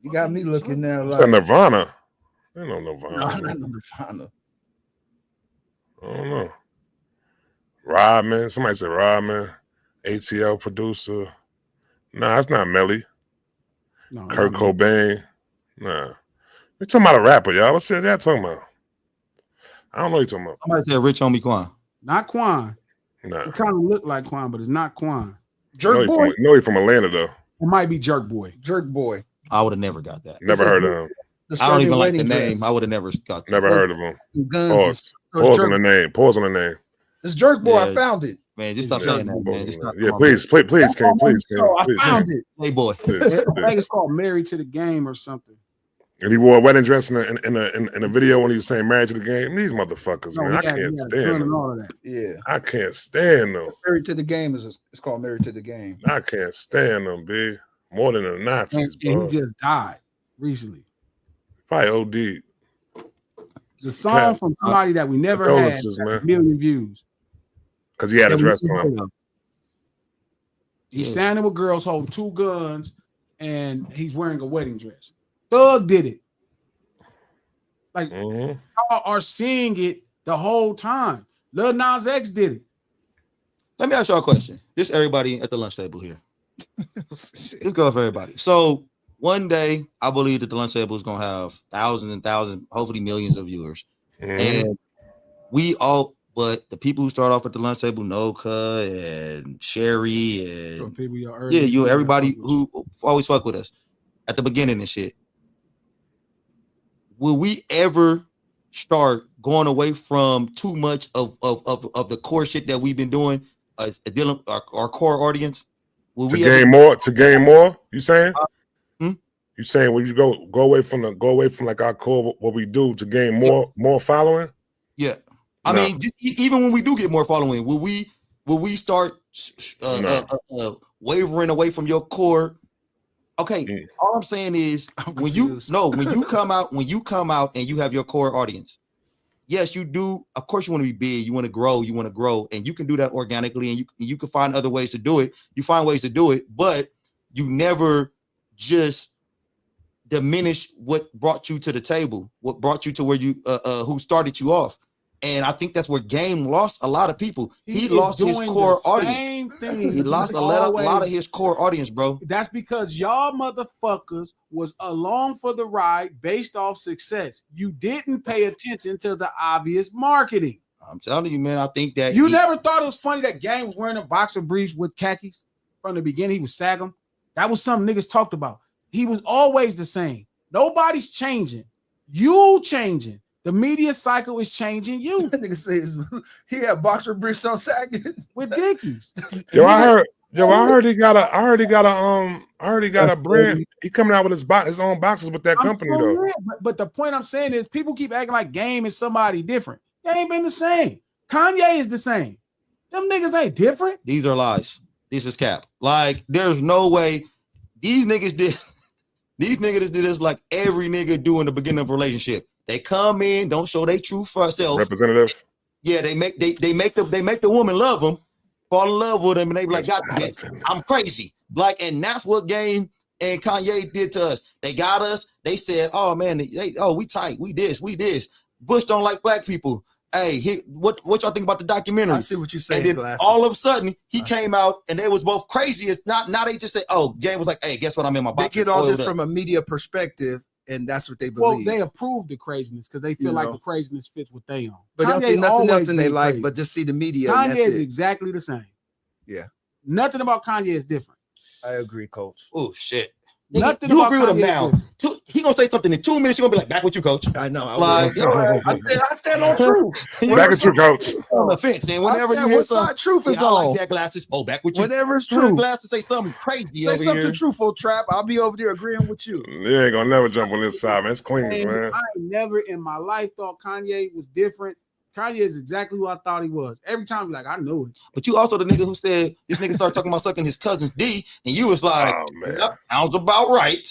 You got me looking now like it's Nirvana. I don't know Nirvana. No, not Nirvana. I don't know. Rodman. Somebody said Rodman. ATL producer. Nah, it's not Melly. No, Kurt Cobain. Nah. We're talking about a rapper, y'all. What's that talking about? I don't know what you're talking about. Somebody said Rich Homie Quan. Not Quan. Nah. It kind of looked like Quan, but it's not Quan. Jerk Boy. No, he's from Atlanta, though. It might be Jerk Boy. Jerk Boy. I would have never got that. Never heard of him. I don't even like the name. I would have never got that. Never heard of him. Pause on the name. Pause on the name. It's Jerk Boy. I found it. Man, just stop saying that, man. Just stop. Yeah, please, King, please, King, I please. found it. Hey, boy. I think it's called Married to the Game or something. And he wore a wedding dress in a video when he was saying "Married to the Game." These motherfuckers, man, I can't stand them. All of that. Yeah, I can't stand them. Married to the Game it's called Married to the Game. I can't stand them, B. More than the Nazis, bro. And he just died recently. Probably OD. The song from somebody that we never had a million views. Because he had a dress on. He's standing with girls holding 2 guns, and he's wearing a wedding dress. Thug did it. Like, y'all are seeing it the whole time. Lil Nas X did it. Let me ask y'all a question. Just everybody at the lunch table here. Let's go for everybody. So one day, I believe that the lunch table is going to have thousands and thousands, hopefully millions of viewers. And we all, but the people who start off at the lunch table, Noka and Sherry and everybody who always fuck with us at the beginning and shit. Will we ever start going away from too much of the core shit that we've been doing, dealing our core audience? Will we gain more? You saying? You saying when you go away from like our core, what we do to gain more following? Yeah, I mean, even when we do get more following, will we start wavering away from your core? Okay, all I'm saying is when you come out and you have your core audience, yes, you do. Of course, you want to be big, you want to grow, and you can do that organically, and you can find other ways to do it. You find ways to do it, but you never just diminish what brought you to the table, what brought you to where you who started you off. And I think that's where Game lost a lot of people. He lost his core audience. He lost a lot of his core audience, bro. That's because y'all motherfuckers was along for the ride based off success. You didn't pay attention to the obvious marketing. I'm telling you, man, I think that you never thought it was funny that Game was wearing a boxer briefs with khakis from the beginning. He was sagging. That was something niggas talked about. He was always the same. Nobody's changing. You changing. The media cycle is changing you. That nigga says he had boxer briefs on sagging with Dickies. I heard he got a brand. He coming out with his own boxes with that company though. But the point I'm saying is people keep acting like Game is somebody different. They ain't been the same. Kanye is the same. Them niggas ain't different. These are lies. This is cap. Like, there's no way these niggas did this like every nigga do in the beginning of a relationship. They come in, don't show their true self. Representative. Yeah, they make the woman love them, fall in love with them, and they be like, "God, I'm crazy." Like, and that's what Game and Kanye did to us. They got us. They said, "Oh man, we tight. We this. Bush don't like black people." Hey, what y'all think about the documentary? I see what you're saying. And then all of a sudden, he came out, and they was both crazy. It's not now they just say, "Oh, Game was like, hey, guess what? I'm in my box." They get all this from a media perspective. And that's what they believe. Well, they approve the craziness because they feel like the craziness fits what they own. But Kanye nothing else they like, crazy. But just see the media. Kanye is exactly the same. Yeah. Nothing about Kanye is different. I agree, Coach. Oh, shit. Nothing you about agree with him now. He gonna say something in 2 minutes. You're gonna be like, back with you, Coach. I know. I stand on truth. Back with you, Coach. On the fence. And whenever you hear something, truth is I like that glasses. Oh, back with you. Whenever it's true. Glasses say something crazy. Say something truthful, Trap. I'll be over there agreeing with you. You ain't gonna never jump on this side, man. It's Queens, man. I never in my life thought Kanye was different. Kanye is exactly who I thought he was. Every time, like, I knew it. But you also the nigga who said this nigga started talking about sucking his cousin's D, and you was like, "Oh man, that sounds about right."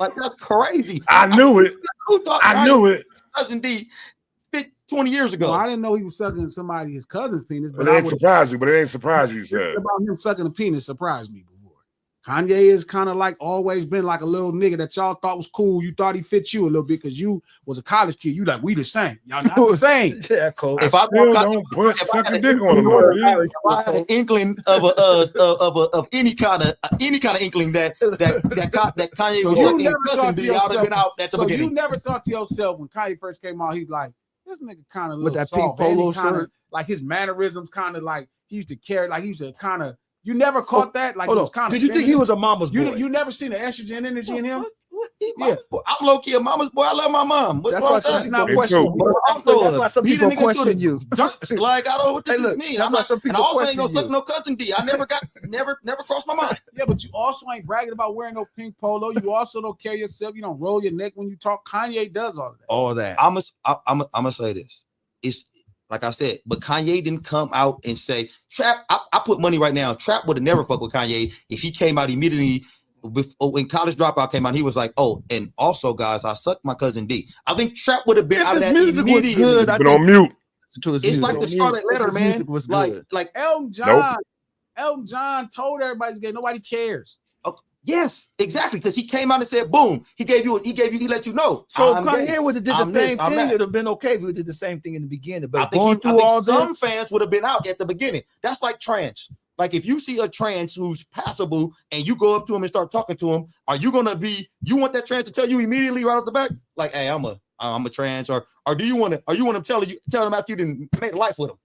Like, that's crazy. I knew it. Who thought I knew it. Cousin D 20 years ago. Well, I didn't know he was sucking his cousin's penis. But it ain't surprised you. You said about him sucking a penis surprised me before. Kanye is kind of like always been like a little nigga that y'all thought was cool. You thought he fit you a little bit because you was a college kid. You like, we the same. Y'all not the same. Yeah, Coach. If I don't put sucking dick on him, if I had an inkling of any kind of inkling that Kanye was sucking cousin D, I'd have been out at the beginning. You never thought to yourself when Kanye first came out, he's like, this nigga kind of with that pink polo shirt, like his mannerisms kind of like he used to carry, like he used to kind of. You never caught that? Like, it was kind of. Did you think he was a mama's boy? You never seen the estrogen energy in him? Yeah. I'm low key a mama's boy. I love my mom. What's That's wrong why with some that? people Me question too. you. But also, That's why some beat a people nigga to question the you. dirt. Like I don't know what this Hey, look, mean. that's why some And people also ain't question gonna suck you. no cousin D. I never crossed my mind. Yeah, but you also ain't bragging about wearing no pink polo. You also don't carry yourself. You don't roll your neck when you talk. Kanye does all of that. All that. I'm gonna say this. It's like I said, but Kanye didn't come out and say Trap. I put money right now. Trap would have never fucked with Kanye if he came out immediately. When College Dropout came out, he was like, "Oh, and also, guys, I sucked my cousin D." I think Trap would have been If out of his that music was immediately. good, I Been think on mute. to his It's music. like the Scarlet Letter, His man. music was good. Like Elton John. Elton John told everybody he's gay. Nobody cares. yes, exactly, because he came out and said, "Boom." He let you know. So I'm Kanye gay. would have did the I'm this, same I'm thing. that. It'd have been okay if we did the same thing in the beginning. But I think, going through all some this, fans would have been out at the beginning. That's like trans. Like if you see a trans who's passable and you go up to him and start talking to him, are you gonna be? You want that trans to tell you immediately right off the back, like, "Hey, I'm a trans," or do you want to? Or you want to tell them after you didn't make life with them,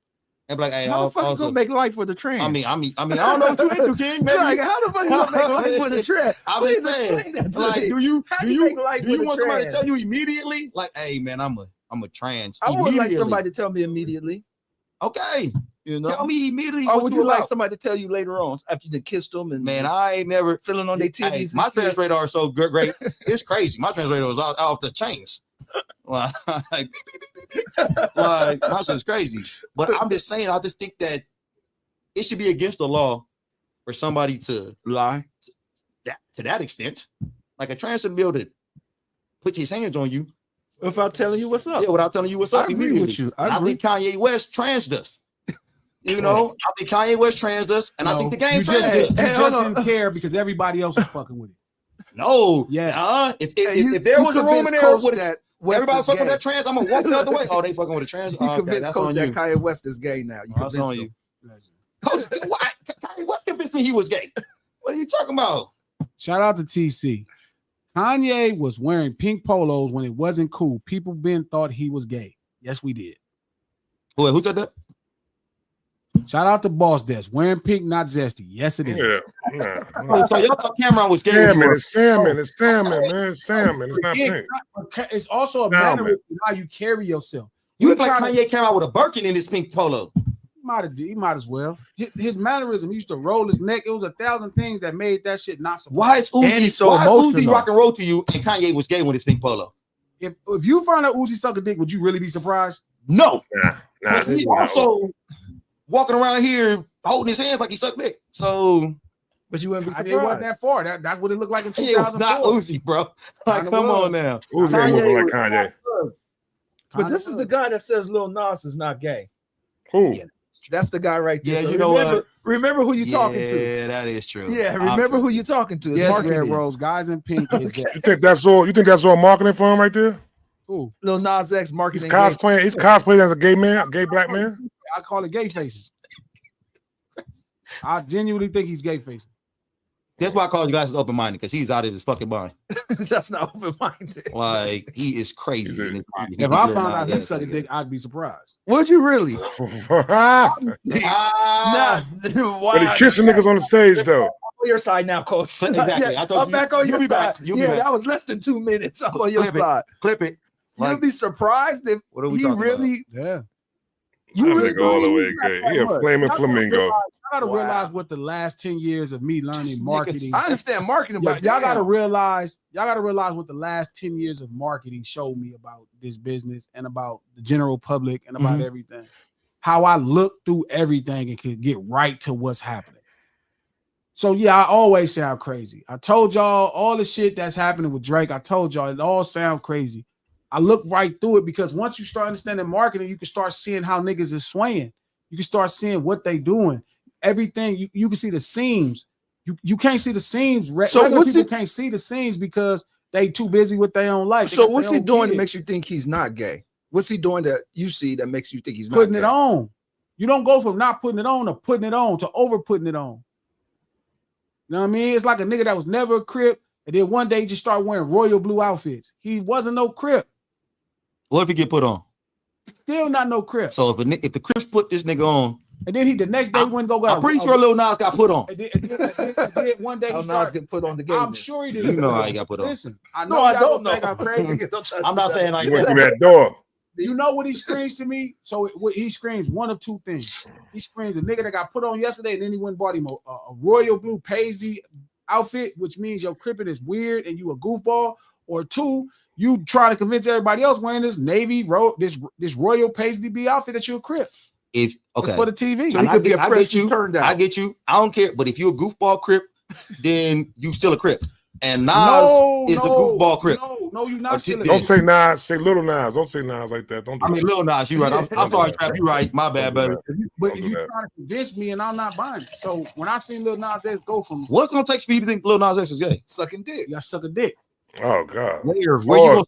and be like, "Hey, how the fuck you also, gonna make life with the trans? I mean, I don't know what you into, King. Maybe Like, how the fuck you gonna make life with a trans? I'm Please just saying, explain that to like, me. do you How do you make life with a want somebody to trans? tell you immediately, like, "Hey, man, I'm a trans." I would like immediately? somebody to tell me immediately. Okay, You know, tell me immediately. or what would you you like about. somebody to tell you later on after you done kissed them and Man, I ain't never feeling on their titties? Hey, and my shit? trans radar is so good, great. It's crazy. My trans radar is off the chains. Like, my shit's crazy. But I'm just saying, I just think that it should be against the law for somebody to lie to that extent. Like a trans should be able to put his hands on you. without telling you what's up. Yeah, without telling you what's I up agree immediately. with you. I think Kanye West transed us. You know, I think Kanye West transed us, and I think the game transed us. You just didn't care because everybody else was fucking with it. No, Yeah. If there was a room in there with that everybody fucking with that trans, I'm gonna walk the other way. Oh, they fucking with a trans. You Oh, okay, convinced that's Coach on that you. Kanye West is gay now. You That's convinced on him. you. Coach, why? Kanye West convinced me he was gay. What are you talking about? Shout out to TC. Kanye was wearing pink polos when it wasn't cool. People thought he was gay. Yes, we did. Who said that? Shout out to Boss Desk. Wearing pink, not zesty. Yes, it is. Yeah. Oh, so y'all thought Cameron was gay? Salmon, it's salmon, it's salmon, man. It's salmon. It's not pink. It's also a Salmon. matter of how you carry yourself. You look like Kanye came out with a Birkin in his pink polo. He might as well. His mannerism, he used to roll his neck. It was 1,000 things that made that shit not so. Why is And he's Uzi so why is emotional. Uzi rock and roll to you and Kanye was gay with his pink polo? If you find out Uzi suck a dick, would you really be surprised? No. Nah, He also walking around here holding his hands like he sucked dick. So But you wouldn't be Kanye wasn't surprised. that far. That's what it looked like in Kanye was not 2004. Uzi, bro. Like, Kinda come was. on now. Uzi ain't moving like Kanye. But this is the guy that says Lil Nas is not gay. Who? Yeah. That's the guy right there. Yeah, So you know what? Remember who you talking to. Yeah, that is true. Yeah, remember who you talking to. It's Yeah, marketing. Red Rose, guys in pink. Is You think that's all? You think that's all marketing for him right there? Ooh, Lil Nas X He's marketing. cosplaying. He's cosplaying as a gay man, a gay black man. I call it gay faces. I genuinely think he's gay facing. That's why I call you guys open-minded, because he's out of his fucking mind. That's not open-minded. Like, he is crazy. He's a- in his mind. If I found Nah, out yeah, he sucked a yeah. dick, I'd be surprised. Would you really? Ah, Nah, But he kissing niggas on the stage though. on your side now, coach. Exactly. I told I'm you- back on you'll your be side. back. You'll be Yeah, back. that was less than 2 minutes. I'm on your Clip it. side. clip it. You'll Like, be surprised if what are we he talking really. Yeah. That nigga all the way gay. He a flaming flamingo. I gotta Wow. realize what the last 10 years of me learning This marketing. I understand marketing, Yeah, but y'all gotta realize what the last 10 years of marketing showed me about this business and about the general public and about everything. How I look through everything and could get right to what's happening. So yeah, I always sound crazy. I told y'all all the shit that's happening with Drake. I told y'all it all sound crazy. I look right through it because once you start understanding marketing, you can start seeing how niggas is swaying. You can start seeing what they doing. Everything you can see the seams. You can't see the seams. So Regular what's people it- can't see the seams because they too busy with their own life. They So got what's their he own doing that kids. makes you think he's not gay? What's he doing that you see that makes you think he's Putting not it gay? on? You don't go from not putting it on to putting it on to over putting it on. You know what I mean? It's like a nigga that was never a Crip, and then one day just start wearing royal blue outfits. He wasn't no Crip. what if he get put on? Still not no Crip. So if the Crips put this nigga on, And then he the next day went and go got. I'm pretty sure Lil Nas got put on. And then one day he started get put on the game. I'm sure he did. You know how he got put on. Listen, I No, know I y'all don't gonna think know. I'm crazy. I'm not saying like You went that. through that door. You know what he screams to me? So he screams one of two things. He screams a nigga that got put on yesterday, and then he went and bought him a royal blue paisley outfit, which means your crippin' is weird and you a goofball. Or two, you try to convince everybody else wearing this this royal paisley B outfit that you a crip. If okay, for the TV. So and he could be a I fresh get you. turned out. I get you. I don't care. But if you're a goofball crip, then you still a crip. And Nas is the goofball crip. No, you're not. Don't say Nas. Say Little Nas. Don't say Nas like that. Don't do I mean, that. Lil Nas, you right. I'm sorry, Trap. You right. My bad, baby. But Don't do you that. trying to convince me, and I'm not buying it. So when I seen Lil Nas X go from What's gonna take for you to think Lil Nas X is gay? Sucking dick. y'all suck a dick. Oh God. Where you Pause. gonna?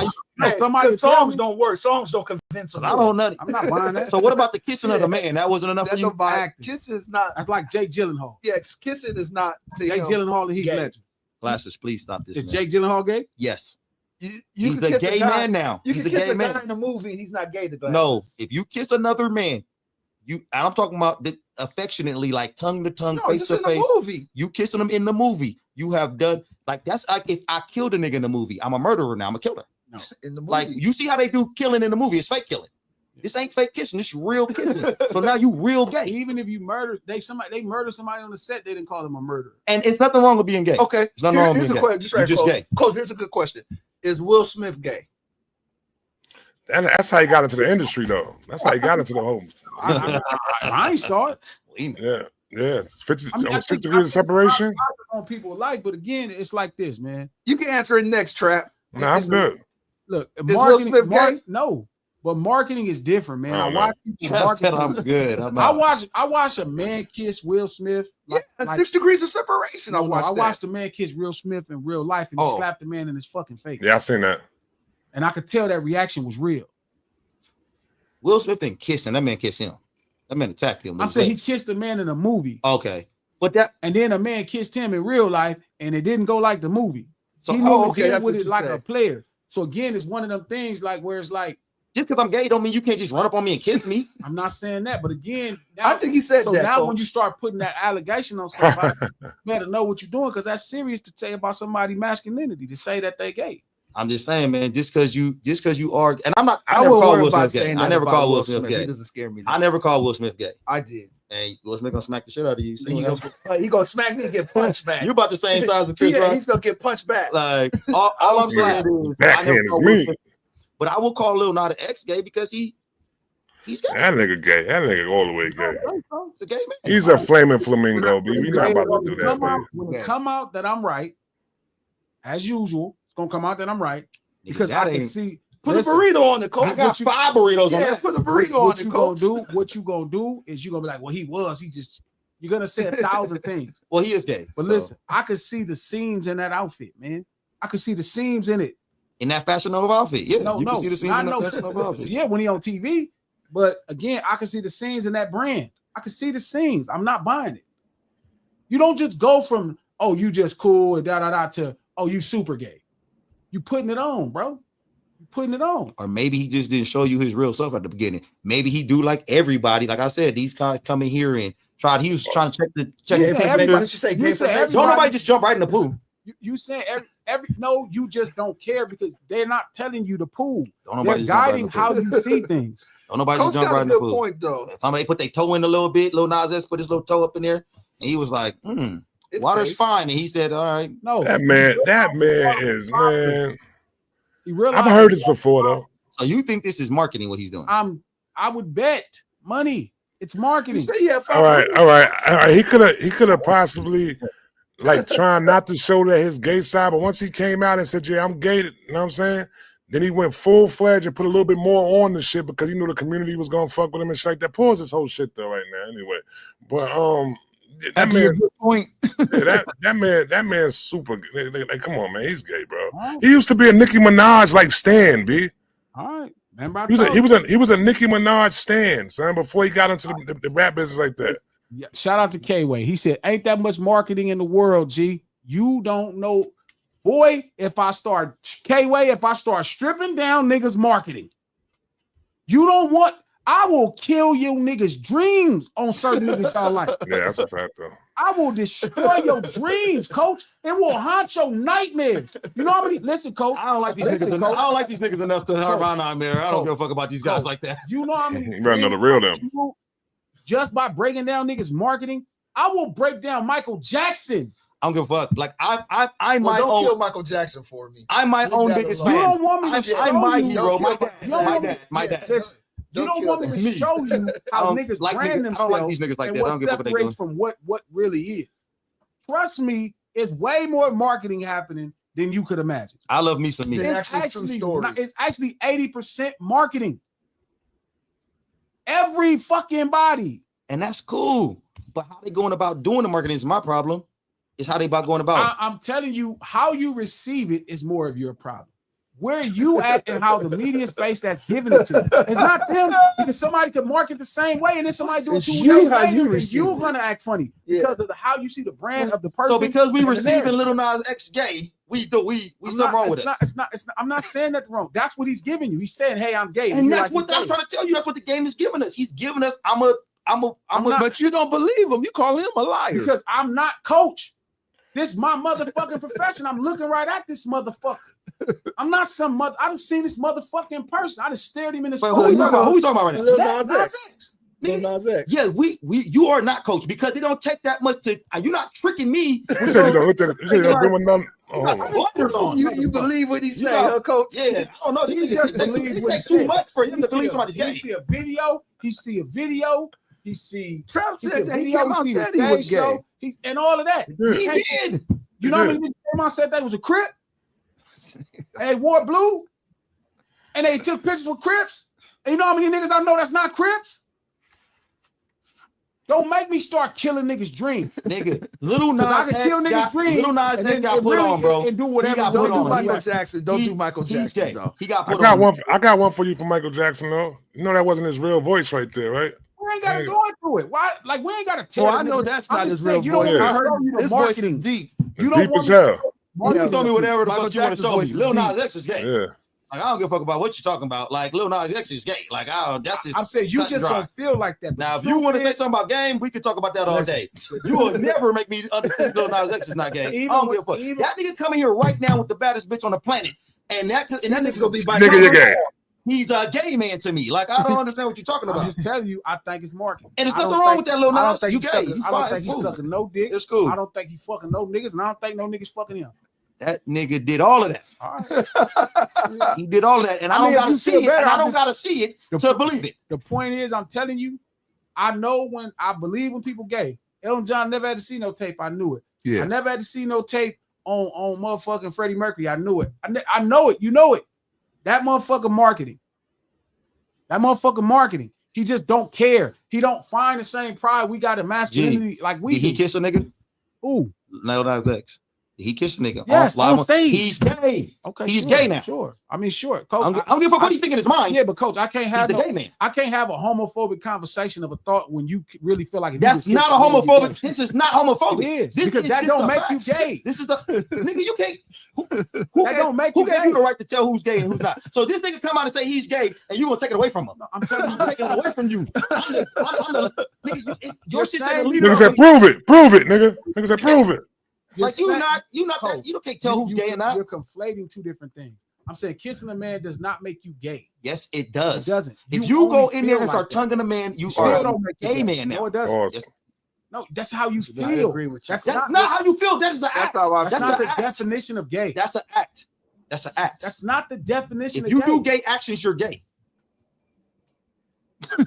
Pause. Hey, somebody Songs don't work. Songs don't convince them. I don't know. I'm not buying that. So what about the kissing of the man? That wasn't enough for you. Kissing is not. That's like Jake Gyllenhaal. Yeah, kissing is not. Jake Gyllenhaal and Heath gay. Ledger. Glasses, please stop this. Is man. Jake Gyllenhaal gay? Yes. You He's can a kiss gay guy, man now. You He's can a kiss gay a guy man. in the movie. He's not gay. The glasses. No, if you kiss another man, and I'm talking about affectionately, like tongue to tongue, No, face just to in the face. movie. You kissing them in the movie. You have done like that's like if I killed a nigga in the movie, I'm a murderer now. I'm a killer. No. In the movie. Like you see how they do killing in the movie? It's fake killing. This ain't fake kissing. This is real kissing. So now you real gay, Even if you murder, they murder somebody on the set, they didn't call them a murderer. and it's nothing wrong with being gay. Okay. There's nothing wrong with Here's being a gay. question. Just You're right, just Coach. gay. Coach, here's a good question. Is Will Smith gay? And that's how he got into the industry, though. That's how he got into the whole. I ain't saw it. Yeah, yeah. 50, I mean, I 6 think- degrees of separation. On people like, but again, it's like this, man. You can answer it next, Trap. Nah, I'm good. Look, Is Will Smith gay? no, but marketing is different, man. I I don't watch people Trap said market. I'm good. I'm I out. watch a man kiss Will Smith. Yeah, 6 degrees of separation. I watched. watched a man kiss Will Smith in real life, and he Oh. slapped the man in his fucking face. Yeah, I seen that. And I could tell that reaction was real. Will Smith didn't kiss him. That man kissed him. That man attacked him. I'm saying he kissed a man in a movie, Okay, but that and then a man kissed him in real life, and it didn't go like the movie. so He knew to okay, deal that's with what it you like said. a player. So again, it's one of them things like where it's like, just because I'm gay don't mean you can't just run up on me and kiss me. I'm not saying that, but again, now, I think he said so that. now Coach. when you start putting that allegation on somebody, you better know what you're doing, because that's serious to say about somebody's masculinity, to say that they gay. I'm just saying, man. Just because you are, and I'm not. I I never wouldn't called worry Will about Smith gay. saying I that never about called Will Smith He gay. doesn't scare me. I never called Will Smith gay. I did. And Will Smith gonna smack the shit out of you. So He gonna smack me and get punched back. you about the same size as Chris Yeah, Rock. he's gonna get punched back. Like all I'm saying is, Backhand I never is called Will me. Smith, but I will call Lil Nas X gay because he's gay. That nigga gay. That nigga all the way gay. He's a gay man. He's a flaming flamingo, baby. We're not about to do that, baby. When it come out that I'm right, as usual, it's gonna come out that I'm right, because That I can ain't- see. Put Listen, a burrito on the coach. I got 5 burritos on Yeah, that. put a burrito on what the you gonna coach. do? What you gonna do is you gonna be like, well, you're gonna say 1,000 things. Well, he is gay. But so, listen, I could see the seams in that outfit, man. I could see the seams in it. in that Fashion Nova outfit, yeah, No, you no, can see the scene not in that no. Fashion Nova outfit. Yeah, when he on TV. But again, I can see the seams in that brand. I can see the seams. I'm not buying it. You don't just go from, oh, you just cool and da to, oh, you super gay. You putting it on, bro. You putting it on. Or maybe he just didn't show you his real self at the beginning. Maybe he do like everybody. Like I said, these guys come in here and he was trying to check Yeah, the everybody pictures. should say You gay said for everybody- Don't nobody just jump right in the pool. You saying no, you just don't care because they're not telling you the pool. Don't They're nobody just jump right in guiding the pool. how you see things. Don't nobody Coach just jump got right a in the good pool. point though. If somebody put their toe in a little bit, Lil Nas X put his little toe up in there, and he was like, It's water's fake. fine. And he said, all right. No, That man is, man. He realized I've heard this before, though. So you think this is marketing what he's doing? I would bet money. It's You marketing. say you have 5 All right, burritos. all right. He could have possibly like trying not to show that his gay side, but once he came out and said, "Yeah, I'm gay," you know what I'm saying? Then he went full fledged and put a little bit more on the shit because he knew the community was gonna fuck with him and shit like that. Pause this whole shit though right now, anyway. But that After your man, good point. yeah, that man's super. Like, come on, man, he's gay, bro. He used to be a Nicki Minaj like stan, b. All right. Remember I He told he was a Nicki Minaj stan, son, before he got into the rap business like that. Yeah, shout out to K-Way. He said, ain't that much marketing in the world, G. You don't know. Boy, if I start stripping down niggas marketing, you don't want, I will kill you niggas' dreams on certain niggas y'all like. Yeah, that's a fact though. I will destroy your dreams, coach. It will haunt your nightmares. You know how many? Listen, coach. I don't like these Listen, niggas. coach. I don't like these niggas enough to hurt my nightmare. I don't Coach. give a fuck about these guys Coach. like that. You know how many? You better know the real them. Just by breaking down niggas' marketing, I will break down Michael Jackson. I don't give a fuck. Like I Well, might don't own. kill Michael Jackson for me. I'm my Leave own that biggest alone. You fan. don't want me to show I'm my you. hero. My kill dad. My dad. Listen, you don't want me to Me. show you how I niggas like brand niggas. I themselves don't like these niggas like and that. I what don't give a fuck what they separates doing. from what really is. Trust me, it's way more marketing happening than you could imagine. I love me some me. Yeah. It's actually true stories. it's actually 80% marketing. Every fucking body. And that's cool. But how they going about doing the marketing is my problem. It's how they about going about it. I'm telling you, how you receive it is more of your problem. Where you at and how the media space that's giving it to you. It's not them, because somebody could market the same way and then somebody do it It's 2 you, days how later, you and receive you're it. gonna act funny Yeah. because of how you see the brand of the person. So because we and the receiving narrative. Lil Nas X gay, we I'm something not- wrong with it's us. not, it's not, I'm not saying that wrong. That's what he's giving you. He's saying, hey, I'm gay. And you're that's like, what I'm he's gay. trying to tell you. That's what the game is giving us. He's giving us. I'm not- But you don't believe him. You call him a liar. Because I'm not coach. This is my motherfucking profession. I'm looking right at this motherfucker. I'm not some mother. I done seen this motherfucker in person. I done stared him in his But face. who we talking about? Who we talking about right now? Lil That- Nas X. X. Lil Nas X. Yeah, you are not coach because they don't take that much to. You're not tricking me. You said you don't doing nothing. You got blinders on. You believe what he You say, got- huh, coach? Yeah, I don't know. He These just niggas believes it what he takes too said. much for him to He believe see somebody's he gay. see a video. He see a video. He see Trump he see said a that he video. came out He see said the he was stage gay. show. And all of that. He Hey, did. You know how many niggas came out and said they was a Crip? And they wore blue? And they took pictures with Crips? And you know how many niggas I know that's not Crips? Don't make me start killing niggas' dreams. Nigga, Lil I Nas can X kill niggas' got dreams. Lil Nas and X then got put really- on, bro. And do whatever. He got don't put do on. like Michael that. Jackson. Don't do Michael He's Jackson gay. though. He got I put got on. one. I got one for you from Michael Jackson though. You know that wasn't his real voice right there, right? We ain't gotta Hey. go into it. Why? Like we ain't gotta tell. Well, I know that's not his real You don't voice. want Yeah. to show you the His voice is marketing. deep. You don't Deep want as me to hell. You can tell me whatever the Michael fuck you want to Jackson's show me. voice is Lil Nas deep. X is gay. Yeah. Like I don't give a fuck about what you're talking about. Like Lil Nas X is gay. Like I don't. That's just. I'm saying you cut and just dry. don't feel like that. Now, if you want to say something about game, we could talk about that all Listen. day. You will never make me understand Lil Nas X is not gay. Even I don't with- give a fuck. even- That nigga coming here right now with the baddest bitch on the planet, and that nigga's gonna be Nigga, you're gay. He's a gay man to me. Like I don't understand what you're talking I'm about. just telling you, I think it's marketing. And there's I don't nothing wrong think- with that, Lil I don't Nas. think You he's gay. sucking- You I don't fine. think he's Cool. sucking no dick. It's cool. I don't think he fucking no niggas, and I don't think no niggas fucking him. That nigga did all of that. All right. He did all of that, and I, I mean, don't if gotta you see feel it. better, And I I'm don't just- gotta see it to believe it. The point is, I'm telling you, I know when I believe when people gay. Elton John never had to see no tape. I knew it. Yeah. I never had to see no tape on motherfucking Freddie Mercury. I knew it. I know it. You know it. That motherfucker marketing. That motherfucker marketing. He just don't care. He don't find the same pride we got in masculinity like we Did he do. kiss a nigga? Ooh, No, Nas X. Did he kiss a nigga? yes, live on stage. He's gay. Okay, He's sure, gay now. Sure. I mean, sure. Coach, I don't give a fuck what he think in his mind. yeah, but coach, I can't He's have the no, gay man. I can't have a homophobic conversation of a thought when you really feel like if you That's just not a kiss me, you're homophobic. gay. This is not homophobic. It is, This because is that just don't the make you facts. gay. This is the nigga. You can't. Who That don't make who you gave gay. you the right to tell who's gay and who's not? So this nigga come out and say he's gay, and you gonna take it away from him? I'm telling you, I'm taking it away from you. I'm the nigga. Your You're shit saying said you leave Nigga it said, alone. prove it, nigga. Nigga said, prove it. you're Like you saying- not Cole, that. You can't tell who's gay or not. You're conflating two different things. I'm saying kissing a man does not make you gay. Yes, it It does. doesn't. If you go only in there feel and start like that. tonguing a man, you Still are don't make you gay man No, now. it doesn't. Pause. No, that's how you I feel. agree with you. That's That's not, not how you feel. That is an That's act. how I that's feel. not the act. definition of gay. That's an act. That's an act. That's not the definition If of you gay. do gay actions, you're gay.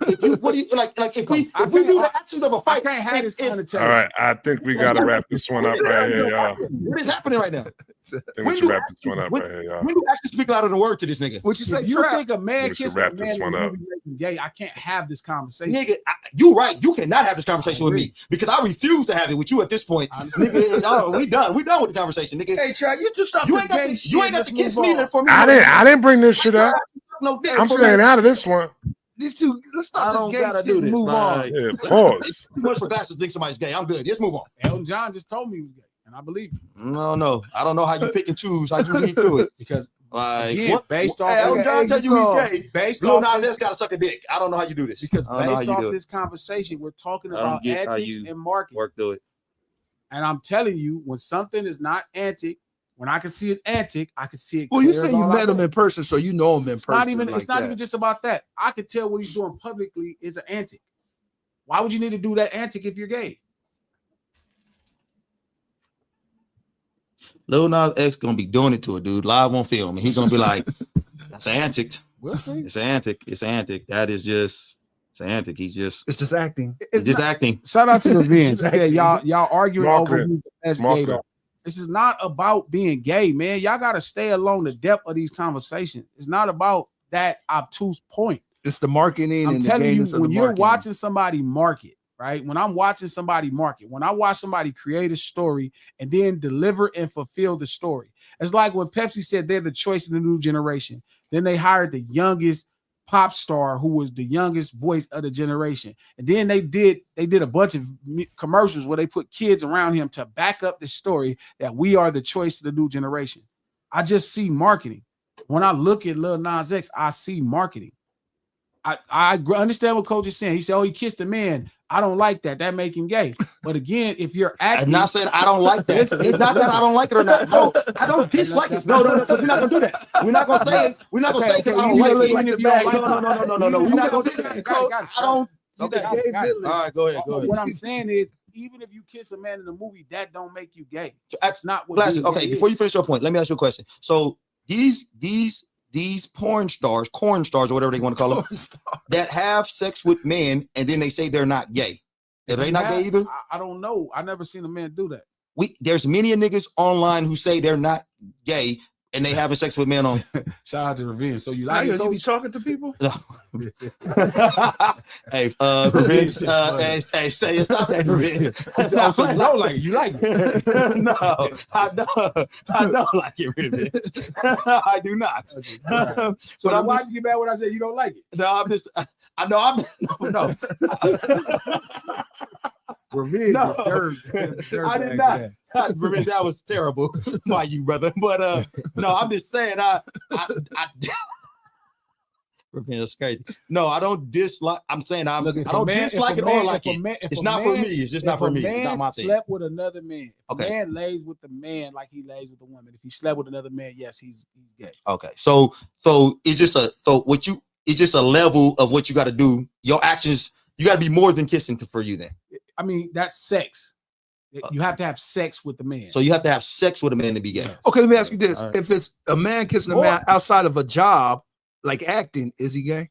If you, what do you like? Like if we do the actions of a I fight, can't have this kind of All right, I think we gotta wrap this one up right here, y'all. what is happening right now? I think When we should do wrap this one up right here, y'all. When do actions speak louder than words to this nigga? What you say, If you Trap? think a man We should kissing a wrap this man one and up. you make him gay, I can't have this conversation. Nigga, you right. You cannot have this conversation with me because I refuse to have it with you at this point. Nigga, we done. We done with the conversation, nigga. Hey, Trap, you just stop You the ain't got gay to, shit. you ain't got Let's to kiss move me on. for me. I didn't bring this shit up. No dick. I'm staying out of this one. These two, let's I stop don't this gay gotta shit do and this. move on. Like, Yeah, pause. too much for glasses. Think somebody's gay. I'm good. Let's move on. Elton John just told me he was gay. and I believe you. No. I don't know how you pick and choose how you read through it. Because Like again, based off I'm trying to tell you he's gay. based Lil off Nas X gotta suck a dick. I don't know how you do this. because I don't know how based you off do it. this conversation, we're talking I don't about get how antics you and marketing. Work through it. And I'm telling you, when something is not antic, when I can see it antic, I can see it. Well, you clear say as you all met I him can. in person, so you know him in It's person. not even. like It's not that. even just about that. I could tell what he's doing publicly is an antic. Why would you need to do that antic if you're gay? Lil Nas X gonna be doing it to a dude live on film, and he's gonna be like, "That's an antic. We'll see. It's an antic. It's an antic. That is just it's an antic. He's just acting. he's just acting." Shout out to the Vince. He said, y'all arguing over Marketing. who's the best gay. Marketing. Though. This is not about being gay, man. Y'all got to stay along the depth of these conversations. It's not about that obtuse point. It's the marketing I'm and the telling you, gayness of when the you're marketing. watching somebody market, right? When I'm watching somebody market, when I watch somebody create a story and then deliver and fulfill the story, it's like when Pepsi said they're the choice of the new generation. Then they hired the youngest pop star who was the youngest voice of the generation, and then they did a bunch of commercials where they put kids around him to back up the story that we are the choice of the new generation. I just see marketing. When I look at Lil Nas X, I see marketing. I understand what Coach is saying. He said, "Oh, he kissed a man." I don't like that. That make him gay. But again, if you're acting, I'm not saying I don't like that. Listen, It's not that I don't like it or not. No, I don't dislike it. No, because we're not gonna do that. We're not gonna say it. We're not gonna say it because I don't like it. Even if you don't like No. We're not gonna do that. I don't. Okay, All right, go ahead. What I'm saying is, even if you kiss a man in a movie, that don't make you gay. So, That's not what. Classic. being Okay, gay before is. you finish your point, let me ask you a question. So these porn stars, corn stars, or whatever they want to call them, that have sex with men and then they say they're not gay. Are they not gay either? I don't know. I never seen a man do that. There's many niggas online who say they're not gay and they having sex with men on. Shout out to Revenge. So you Now like it, you be Coach? talking to people? Hey, Revenge, hey, say it. Stop that, Revenge. Oh, so you don't like it. You like it. No, I don't like it, Revenge. I do not. So But then I'm why just, you get mad when I say you don't like it? no, I'm just, I know I'm no. Revenge. No, third I did not. Revenge, that was terrible by you, brother. But no, I'm just saying, I Revenge is crazy. No, I don't dislike. I'm saying I don't dislike it or like it. It's not for me. It's just not for me. It's not my thing. Slept with another man. Okay. A man lays with the man like he lays with the woman. If he slept with another man, yes, he's gay. Okay, so it's just it's just a level of what you got to do. Your actions, you got to be more than kissing for you. Then, I mean, that's sex. You have to have sex with the man. so you have to have sex with a man to be gay. Okay, let me ask you this. All right. If it's a man kissing a man outside of a job, like acting, is he gay?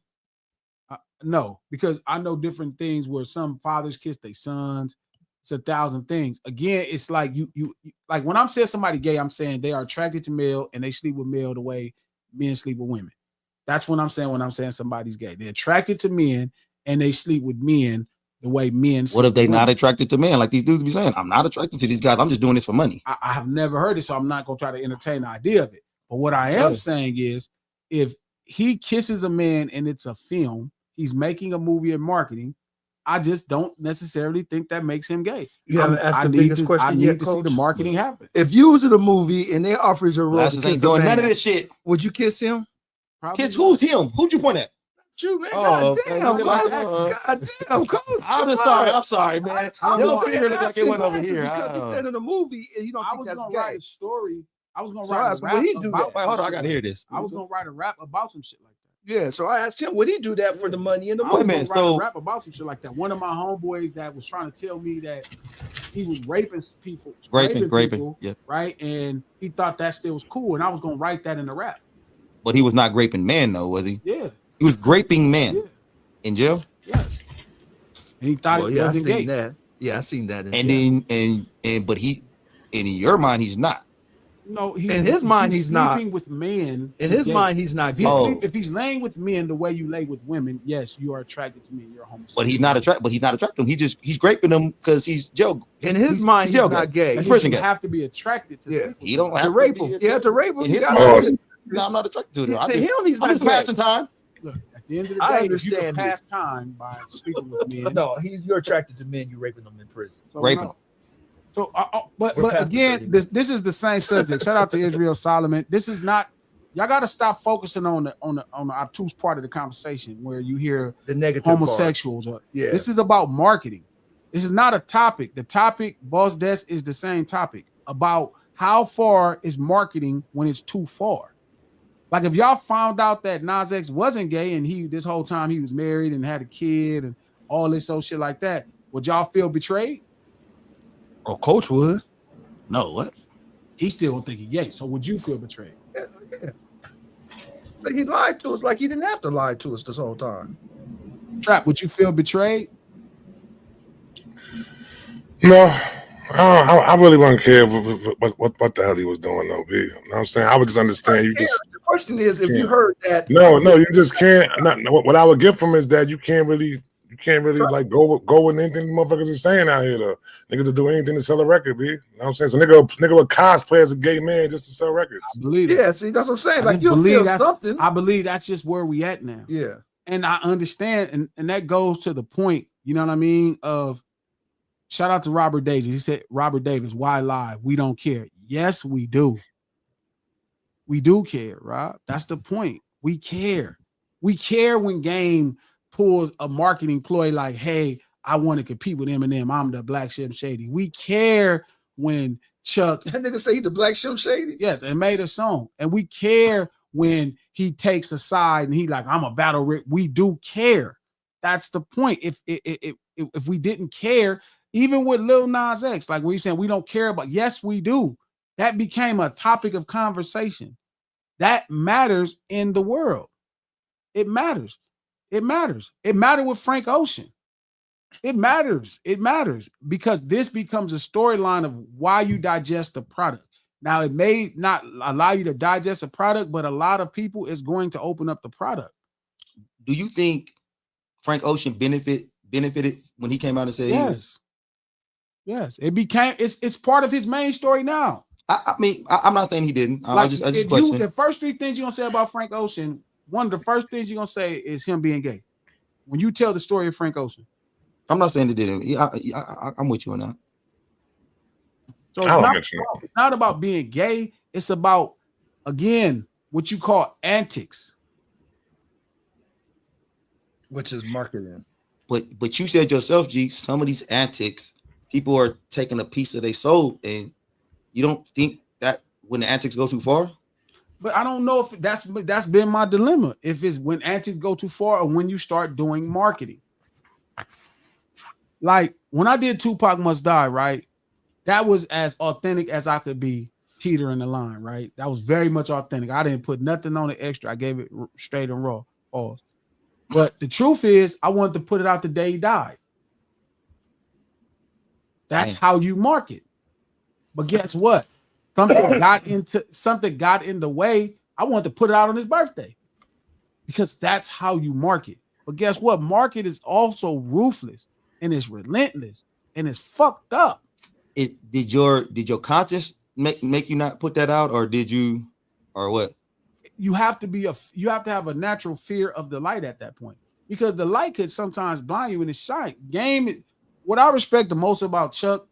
No, because I know different things where some fathers kiss their sons. It's 1,000 things. Again, it's like you like when I'm saying somebody gay, I'm saying they are attracted to male and they sleep with male the way men sleep with women. That's what I'm saying when I'm saying somebody's gay. They're attracted to men and they sleep with men the way men sleep. What if they with not women. attracted to men? Like these dudes be saying, I'm not attracted to these guys. I'm just doing this for money. I have never heard it, so I'm not gonna try to entertain the idea of it. But what I am saying is, if he kisses a man and it's a film, he's making a movie and marketing. I just don't necessarily think that makes him gay. Yeah, that's the biggest question. I need to see the marketing happen. If you was in a movie and they offers a role, Glasses ain't doing none of this shit. Would you kiss him? Probably Kiss not. who's him? Who'd you point at? You man, Oh, goddamn, okay. goddamn, coach. I'm sorry, man. I'm Your not finger look like it went over here. Because you said in a movie, and you don't I think was that's gonna gay. write a story. I was gonna So I write a asked him, rap would he do about that? Wait, hold on, I gotta hear this. I was gonna write a rap about some shit like that. Yeah, so I asked him, would he do that for the money in the I movie? was minute, gonna write so- a rap about some shit like that. One of my homeboys that was trying to tell me that he was raping people, Graping. people, Yeah. right? And he thought that still was cool, and I was gonna write that in the rap. But he was not graping man, though, was he? Yeah, He was graping man yeah, in jail. yes. And he thought Well, it yeah, I wasn't seen gay. that. Yeah, I seen that. But he, and in your mind, he's not. No, In his mind, he's not. sleeping with men. In he's his gay. mind, he's not gay. Oh. If he's laying with men the way you lay with women, yes, you are attracted to men. You're a homosexual. But he's not attracted. But he's not attracted to him. He's graping them because he's jail. In his mind, he's jail not gay. That's You prison gay. have to be attracted to. Yeah. sleep with He don't them. have To rape be him. Yeah, to rape him. In You his gotta- mind, no, I'm not attracted to him. To him, he's I'm not just gay. passing time. Look, at the end of the I day, if you can understand pass time by sleeping with men. No, you're attracted to men. You raping them in prison. So Raping no. them. So, but We're past the again, 30 this is the same subject. Shout out to Israel Solomon. This is not. Y'all got to stop focusing on the obtuse part of the conversation where you hear The negative homosexuals. Or, Yeah. This is about marketing. This is not a topic. The topic, Boss Des, is the same topic about how far is marketing when it's too far. Like if y'all found out that Nas X wasn't gay and this whole time he was married and had a kid and all this old shit like that, would y'all feel betrayed? Or Coach would. No, what? He still don't think he gay. So would you feel betrayed? Yeah. So he lied to us like he didn't have to lie to us this whole time. Trap, would you feel betrayed? No, I really wouldn't care what the hell he was doing, though, B. You know what I'm saying? I would just understand. You just The question is, if you can't. heard that, No, you just can't. What I would get from is that you can't really like go with anything the motherfuckers are saying out here, though. Niggas to do anything to sell a record, B. You know what I'm saying? So nigga would cosplay as a gay man just to sell records. I believe it. yeah, see, that's what I'm saying. I Like just you believe feel that- something. I believe that's just where we at now. Yeah. And I understand, and that goes to the point, you know what I mean, of shout out to Robert Davis. He said, Robert Davis, why lie? We don't care. Yes, we do. We do care, Rob. That's the point. We care. We care when Game pulls a marketing ploy like, hey, I want to compete with Eminem. I'm the Black Shem Shady. We care when Chuck, That nigga say he the Black Shem Shady. yes, and made a song. And we care when he takes a side and he like, I'm a battle Rick. We do care. That's the point. If we didn't care, even with Lil Nas X, like we saying we don't care about, yes, we do. That became a topic of conversation. That matters in the world. It matters. It matters. It mattered with Frank Ocean. It matters. It matters because this becomes a storyline of why you digest the product. Now, it may not allow you to digest a product, but a lot of people is going to open up the product. Do you think Frank Ocean benefited when he came out and said Yes. Yes. It became it's part of his main story now. I mean, I'm not saying he didn't. I Like just if question. the first three things you're gonna say about Frank Ocean, one of the first things you're gonna say is him being gay. When you tell the story of Frank Ocean. I'm not saying he didn't. I'm with you on that. So I don't get you. it's not about being gay. It's about, again, what you call antics. Which is marketing. But you said yourself, G, some of these antics, people are taking a piece of their soul, and you don't think that when the antics go too far? But I don't know if that's been my dilemma. If it's when antics go too far or when you start doing marketing. Like when I did Tupac Must Die, right? That was as authentic as I could be, teetering the line, right? That was very much authentic. I didn't put nothing on it extra. I gave it straight and raw. Pause. But the truth is, I wanted to put it out the day he died. That's how you market. But guess what? Something got in the way. I wanted to put it out on his birthday because that's how you market. But guess what? Market is also ruthless and it's relentless and it's fucked up. Did your conscience make you not put that out, or did you, or what? You have to have a natural fear of the light at that point, because the light could sometimes blind you in its sight. What I respect the most about Chuck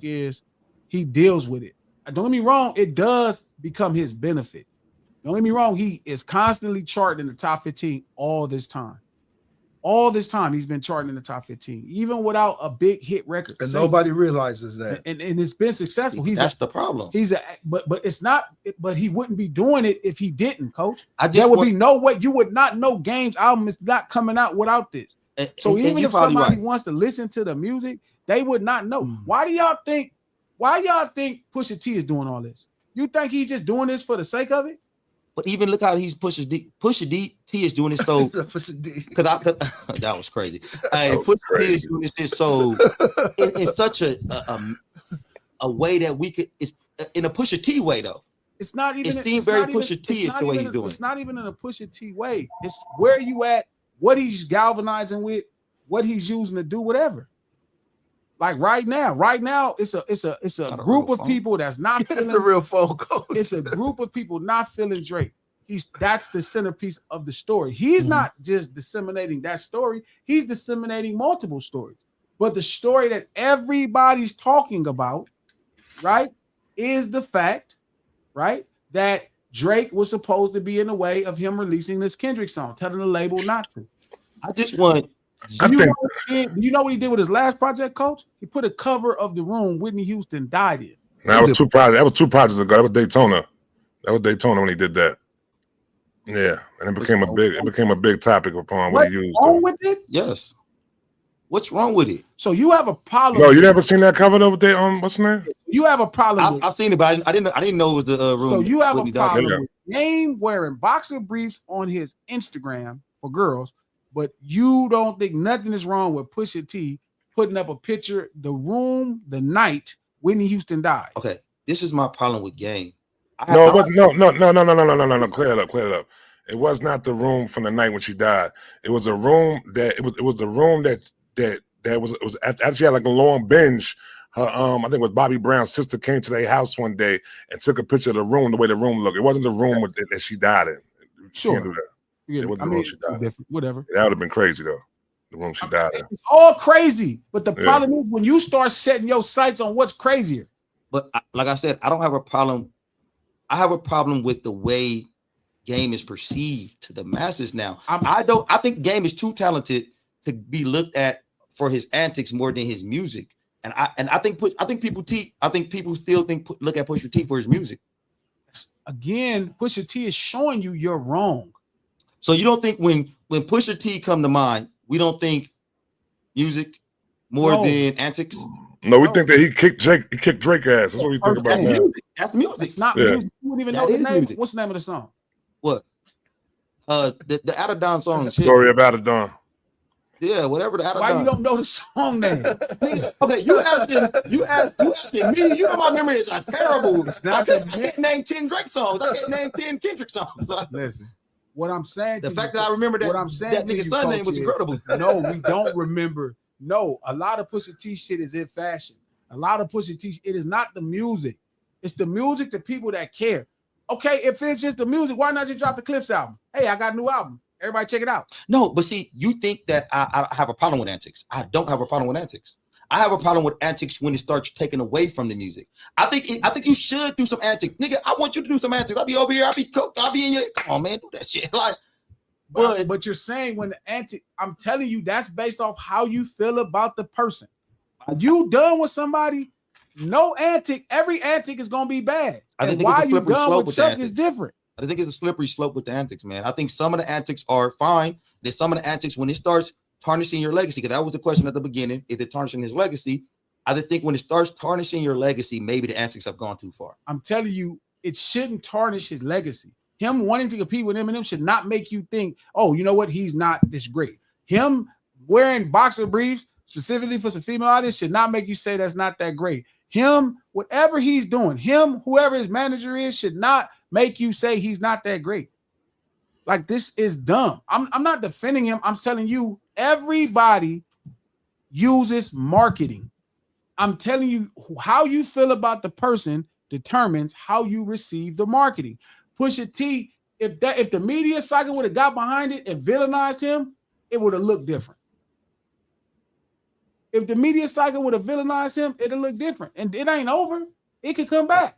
is he deals with it. Don't get me wrong, it does become his benefit. Don't get me wrong, he is constantly charting in the top 15 all this time. All this time he's been charting in the top 15, even without a big hit record. And nobody realizes that. And it's been successful. That's the problem. But it's not. But he wouldn't be doing it if he didn't, Coach. There would be no way. You would not know Game's album is not coming out without this. So even if somebody wants to listen to the music, they would not know. Why y'all think Pusha T is doing all this? You think he's just doing this for the sake of it? But even look how he's Pusha T is doing it so because that was crazy. Pusha T is doing this so in such a way that we could. It's in a Pusha T way though. It's not even. It seems very Pusha T is the way he's doing. It's not even in a Pusha T way. It's where you at, what he's galvanizing with, what he's using to do whatever. Like right now, it's a group of people that's not feeling the real phone call. It's a group of people not feeling Drake. That's the centerpiece of the story. He's not just disseminating that story, he's disseminating multiple stories. But the story that everybody's talking about, right, is the fact, right, that Drake was supposed to be in the way of him releasing this Kendrick song, telling the label not to. I just want. Do you know what he did with his last project, Coach? He put a cover of The Room Whitney Houston died in. That was 2 projects. That was 2 projects ago. That was Daytona. That was Daytona when he did that. Yeah, and it became a big topic upon what he used. What's wrong with it? Yes. What's wrong with it? So you have a problem? No, you never seen that cover over there on what's the name? You have a problem. I've seen it, but I didn't know it was the room. So you have a problem Yeah. with Game wearing boxer briefs on his Instagram for girls, but you don't think nothing is wrong with Pusha T putting up a picture, the room, the night Whitney Houston died. Okay, this is my problem with Game. No, it wasn't. No. Clear it up. It was not the room from the night when she died. It was a room that it was the room that was after she had like a long binge. Her I think it was Bobby Brown's sister came to their house one day and took a picture of the room, the way the room looked. It wasn't the room that she died in. Sure. Can't do that. Yeah, It wasn't I the mean, room she died in. different, whatever. That would have been crazy though. The room she died in. It's all crazy, but the Yeah. problem is when you start setting your sights on what's crazier. But like I said, I don't have a problem. I have a problem with the way Game is perceived to the masses now. I think Game is too talented to be looked at for his antics more than his music. And I think people still look at Pusha T for his music. Again, Pusha T is showing you you're wrong. So you don't think when Pusha T come to mind, we don't think music more than antics? No, we think that he kicked Drake ass. That's what we think about That's now. music. That's music. It's not Yeah. music. You wouldn't even That know the is name. music. What's the name of the song? What? The Adidon song. Story about it done. Yeah, whatever the Adidon. Why you don't know the song name? Okay, you asking me. You know my memory is terrible. I can't name 10 Drake songs. I can't name 10 Kendrick songs. Listen, what I'm saying. The fact that I remember that, what I'm saying that to nigga's you, son Coach, name was is, incredible. No, we don't remember. No, a lot of Pusha T shit is in fashion. A lot of Pusha T, it is not the music. It's the music to people that care. Okay, if it's just the music, why not just drop the Clips album? Hey, I got a new album. Everybody check it out. No, but see, you think that I have a problem with antics. I don't have a problem with antics. I have a problem with antics when it starts taking away from the music. I think you should do some antics. Nigga, I want you to do some antics. I'll be over here. I'll be in your, come on, man, do that shit. Like, But you're saying when the antic, I'm telling you, that's based off how you feel about the person. You done with somebody, no antic, every antic is gonna be bad. I And think why it's a you slippery done slope with with the Chuck antics. is different. I think it's a slippery slope with the antics, man. I think some of the antics are fine. There's some of the antics when it starts tarnishing your legacy, because that was the question at the beginning. Is it tarnishing his legacy? I think when it starts tarnishing your legacy, maybe the antics have gone too far. I'm telling you, it shouldn't tarnish his legacy. Him wanting to compete with Eminem should not make you think, oh, you know what? He's not this great. Him wearing boxer briefs specifically for some female audience should not make you say that's not that great. Him, whatever he's doing, him, whoever his manager is, should not make you say he's not that great. Like, this is dumb. I'm not defending him. I'm telling you, everybody uses marketing. I'm telling you, how you feel about the person determines how you receive the marketing. Pusha T, if the media cycle would have got behind it and villainized him, it would have looked different. If the media cycle would have villainized him, it'll look different. And it ain't over. It could come back.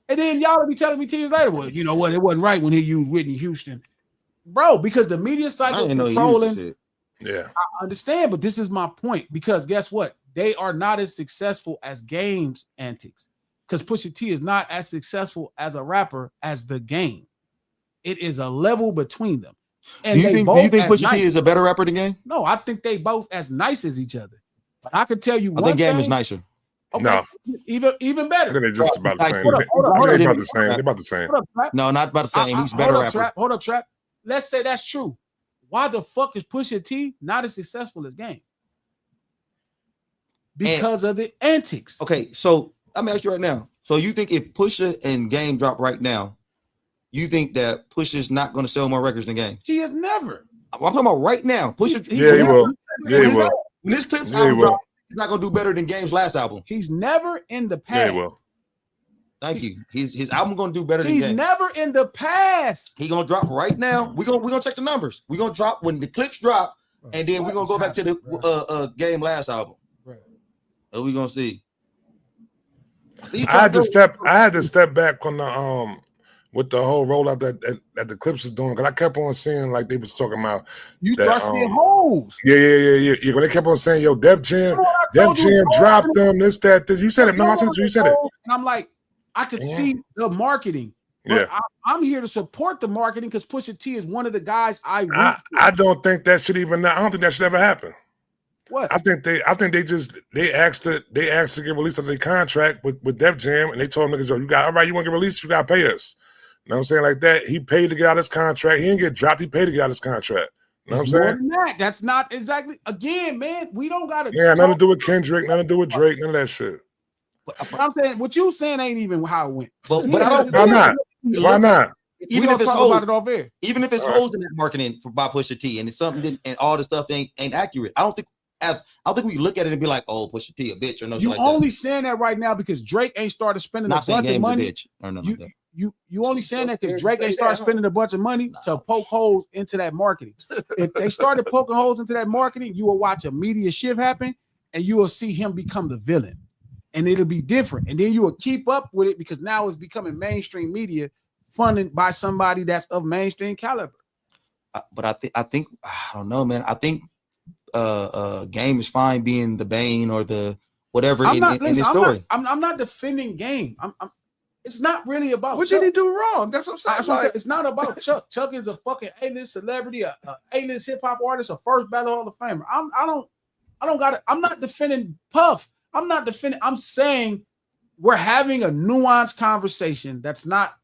And then y'all will be telling me 10 years later, well, you know what? It wasn't right when he used Whitney Houston. Bro, because the media cycle controlling. Yeah. I understand, but this is my point. Because guess what? They are not as successful as Game's antics. Because Pusha T is not as successful as a rapper as the Game. It is a level between them. And do you think Pusha T is a better rapper than Game? No, I think they both as nice as each other. But I can tell you I think Game is nicer. Okay, no, even better. I think they're just about the same. Hold on. They're about the same. They're about the same. No, not about the same. He's a better rapper. Hold up, Trap. Let's say that's true. Why the fuck is Pusha T not as successful as Game? Because of the antics. Okay, so let me ask you right now. So you think if Pusha and Game drop right now, you think that Pusha's not going to sell more records than Game? He has never. I'm talking about right now. Pusha, he will. Yeah, he will. When this Clips album drop, he's not going to do better than Game's last album. He's never in the past. Yeah, he will. Thank you. His album going to do better than Game. He's never in the past. He going to drop right now. We're gonna check the numbers. We're going to drop when the Clips drop, and then we're going to go back to the Game last album. What we gonna see? I had to step back on the with the whole rollout that the Clips is doing, because I kept on seeing like they was talking about. You that, start seeing hoes. Yeah. When they kept on saying, "Yo, Def Jam dropped them," this, that, this. You said it. No, I said you said it. And I'm like, I could see the marketing. Yeah, I'm here to support the marketing because Pusha T is one of the guys I don't think that should even. I don't think that should ever happen. What? I think they asked to get released under the contract with Def Jam, and they told him, "Yo, you want to get released? You got to pay us." You know what I'm saying? Like that. He paid to get out his contract. He didn't get dropped. He paid to get out his contract. You know what I'm saying? More than that. That's not exactly. Again, man, we don't got to. Yeah, nothing to do with Kendrick. Nothing to do with Drake. None of that shit. But I'm saying what you saying ain't even how it went. But I don't. Why not? Why not? Even if it's talk about it off air. Even if it's holes in that marketing by Pusha T, and it's something and all the stuff ain't accurate. I don't think we look at it and be like, "Oh, Pusha T a bitch," or no. You like only that. saying that right now because Drake ain't started spending Not a bunch of money. A bitch or nothing like that. You only saying that because Drake ain't started spending a bunch of money to poke holes into that marketing. If they started poking holes into that marketing, you will watch a media shift happen, and you will see him become the villain, and it'll be different. And then you will keep up with it because now it's becoming mainstream media, funded by somebody that's of mainstream caliber. But I think I don't know, man. I think Game is fine being the Bane or the whatever in this story. I'm not defending Game. It's not really about what Chuck. did he do wrong? That's what I'm saying. It's not about Chuck. Chuck is a fucking A-list celebrity, a A-list hip hop artist, a first Battle Hall of Famer. I don't got it. I'm not defending Puff. I'm saying we're having a nuanced conversation that's not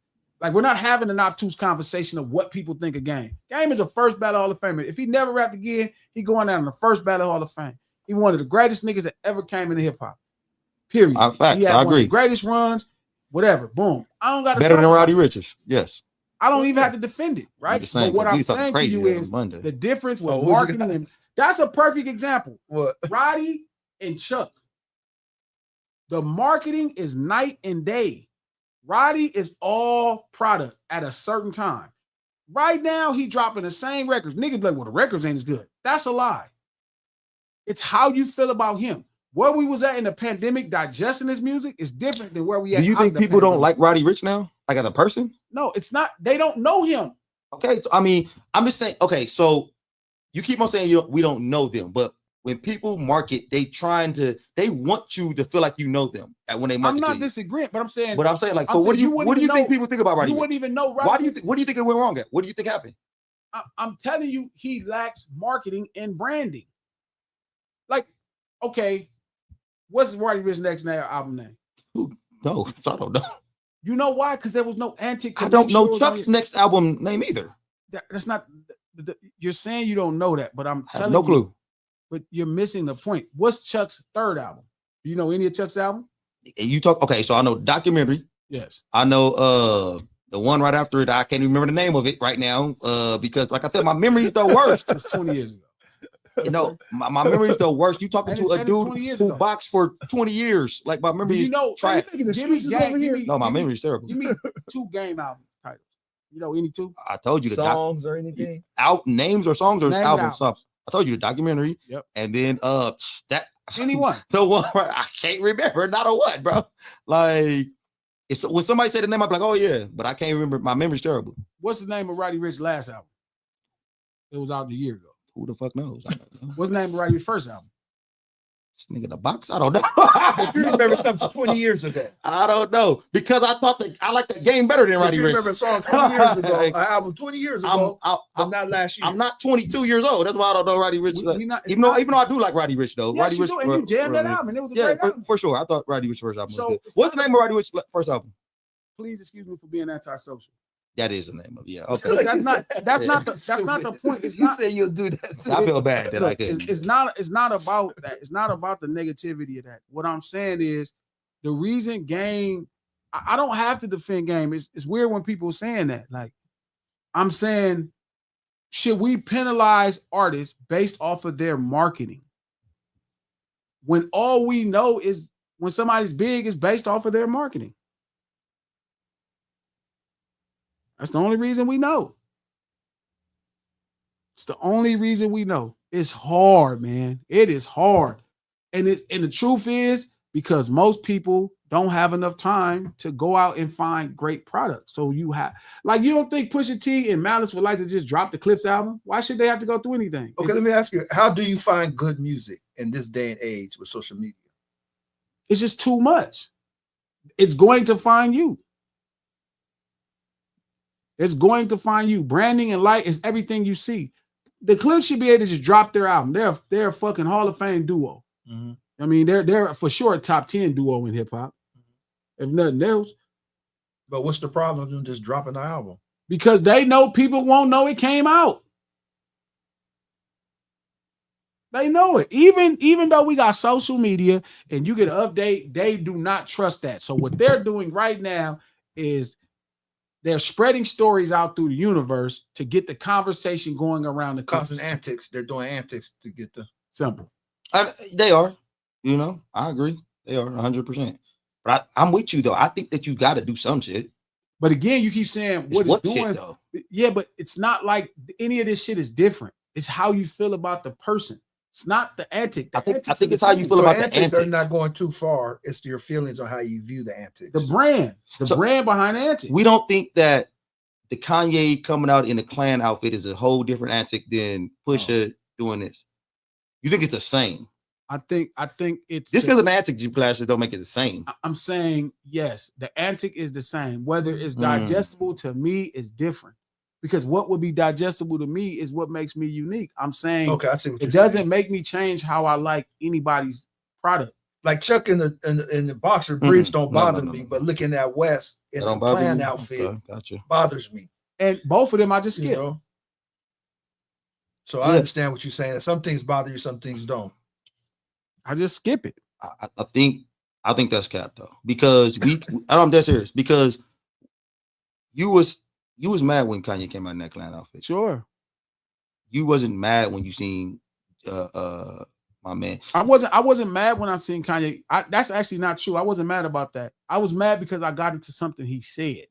like we're not having an obtuse conversation of what people think of Game. Game is a first Battle Hall of Famer. If he never rapped again, he going down in the first Battle Hall of Fame. He one of the greatest niggas that ever came into hip hop. Period. Facts, I agree. Greatest runs. Whatever, boom. I don't got to better than Roddy Ricch. Yes, I don't even have to defend it, right? But what I'm saying to you is the difference with marketing, and that's a perfect example. What? Roddy and Chuck, the marketing is night and day. Roddy is all product at a certain time. Right now, he dropping the same records. Niggas be like, well, the records ain't as good. That's a lie. It's how you feel about him. Where we was at in the pandemic digesting his music is different than where we at. Do you think people don't like Roddy Ricch now? Like as a person? No, it's not. They don't know him. Okay, so, I mean, I'm just saying, okay, so you keep on saying we don't know them, but when people market, they want you to feel like you know them when they market. I'm not disagreeing, but I'm saying like, so what do you think people think about Roddy Ricch? You wouldn't even know Roddy. What do you think it went wrong at? What do you think happened? I'm telling you, he lacks marketing and branding. Like, okay. What's Roddy Ricch's next album name? No, I don't know. You know why? Because there was no Antics. I don't know Chuck's next album name either. That's not. You're saying you don't know that, but I'm telling you. No clue. But you're missing the point. What's Chuck's third album? Do you know any of Chuck's album? You talk. Okay, so I know Documentary. Yes. I know the one right after it. I can't remember the name of it right now because, like I said, my memory is the worst. It's 20 years ago. You know, my memory is the worst. You talking to a dude who boxed for 20 years. Like my memory is trash. No, my memory is terrible. Give me 2 Game album titles. You know any 2? I told you the songs or anything. Out names or songs or albums. I told you the Documentary. Yep. And then that anyone. The one I can't remember. Not a what, bro. Like it's when somebody said the name, I'm like, oh yeah, but I can't remember. My memory's terrible. What's the name of Roddy Ricch's last album? It was out a year ago. Who the fuck knows? I don't know. What's the name of Roddy's first album? This nigga the box? I don't know. If you remember something 20 years ago. I don't know. Because I thought that I like the game better than Roddy Ricch. Remember a song 20 years ago, an album 20 years ago, but not last year. I'm not 22 years old. That's why I don't know Roddy Ricch. Even though I do like Roddy Ricch though. Yes, Roddy Ricch, and you jammed that album. And it was a great album. For sure. I thought Roddy Ricch's first album was good. What's the name of Roddy Ricch's first album? Please excuse me for being antisocial. That is the name of it. Okay. That's not the point. It's not say you'll do that. I feel bad that I could. It's not about that. It's not about the negativity of that. What I'm saying is the reason Game, I don't have to defend Game. It's weird when people are saying that. Like, I'm saying, should we penalize artists based off of their marketing? When all we know is when somebody's big is based off of their marketing. That's the only reason we know. It's the only reason we know. It's hard, man. It is hard. And the truth is because most people don't have enough time to go out and find great products. So you have, like, you don't think Pusha T and Malice would like to just drop the Clips album? Why should they have to go through anything? Okay, let me ask you, how do you find good music in this day and age with social media? It's just too much. It's going to find you. It's going to find you. Branding and light is everything you see. The Clips should be able to just drop their album. They're a fucking Hall of Fame duo. Mm-hmm. I mean, they're for sure a top 10 duo in hip hop, if nothing else. But what's the problem with them just dropping the album? Because they know people won't know it came out. They know it. Even though we got social media and you get an update, they do not trust that. So what they're doing right now is they're spreading stories out through the universe to get the conversation going around the Constant country. antics. They're doing antics to get the Simple. They are, you know, I agree. They are 100%. But I'm with you though. I think that you got to do some shit. But again, you keep saying what it's doing. Shit, though? Yeah, but it's not like any of this shit is different. It's how you feel about the person. It's not the antic. I think it's how you feel so about the antics. antics. They're not going too far. It's your feelings on how you view the antics. The brand behind antics. We don't think that the Kanye coming out in a clan outfit is a whole different antic than Pusha doing this. You think it's the same? I think it's Just because an antic you flashes don't make it the same. I'm saying yes, the antic is the same. Whether it's digestible to me is different. Because what would be digestible to me is what makes me unique. I'm saying Okay, I see what it doesn't make me change how I like anybody's product. Like Chuck in the boxer briefs don't bother me, but looking at West in a clan outfit bothers me. And both of them I just skip. You know? So I understand what you're saying. Some things bother you, some things don't. I just skip it. I think that's cap though, because I'm dead serious, because you was mad when Kanye came out in that clan outfit. Sure. You wasn't mad when you seen my man. I wasn't mad when I seen Kanye. That's actually not true. I wasn't mad about that. I was mad because I got into something he said.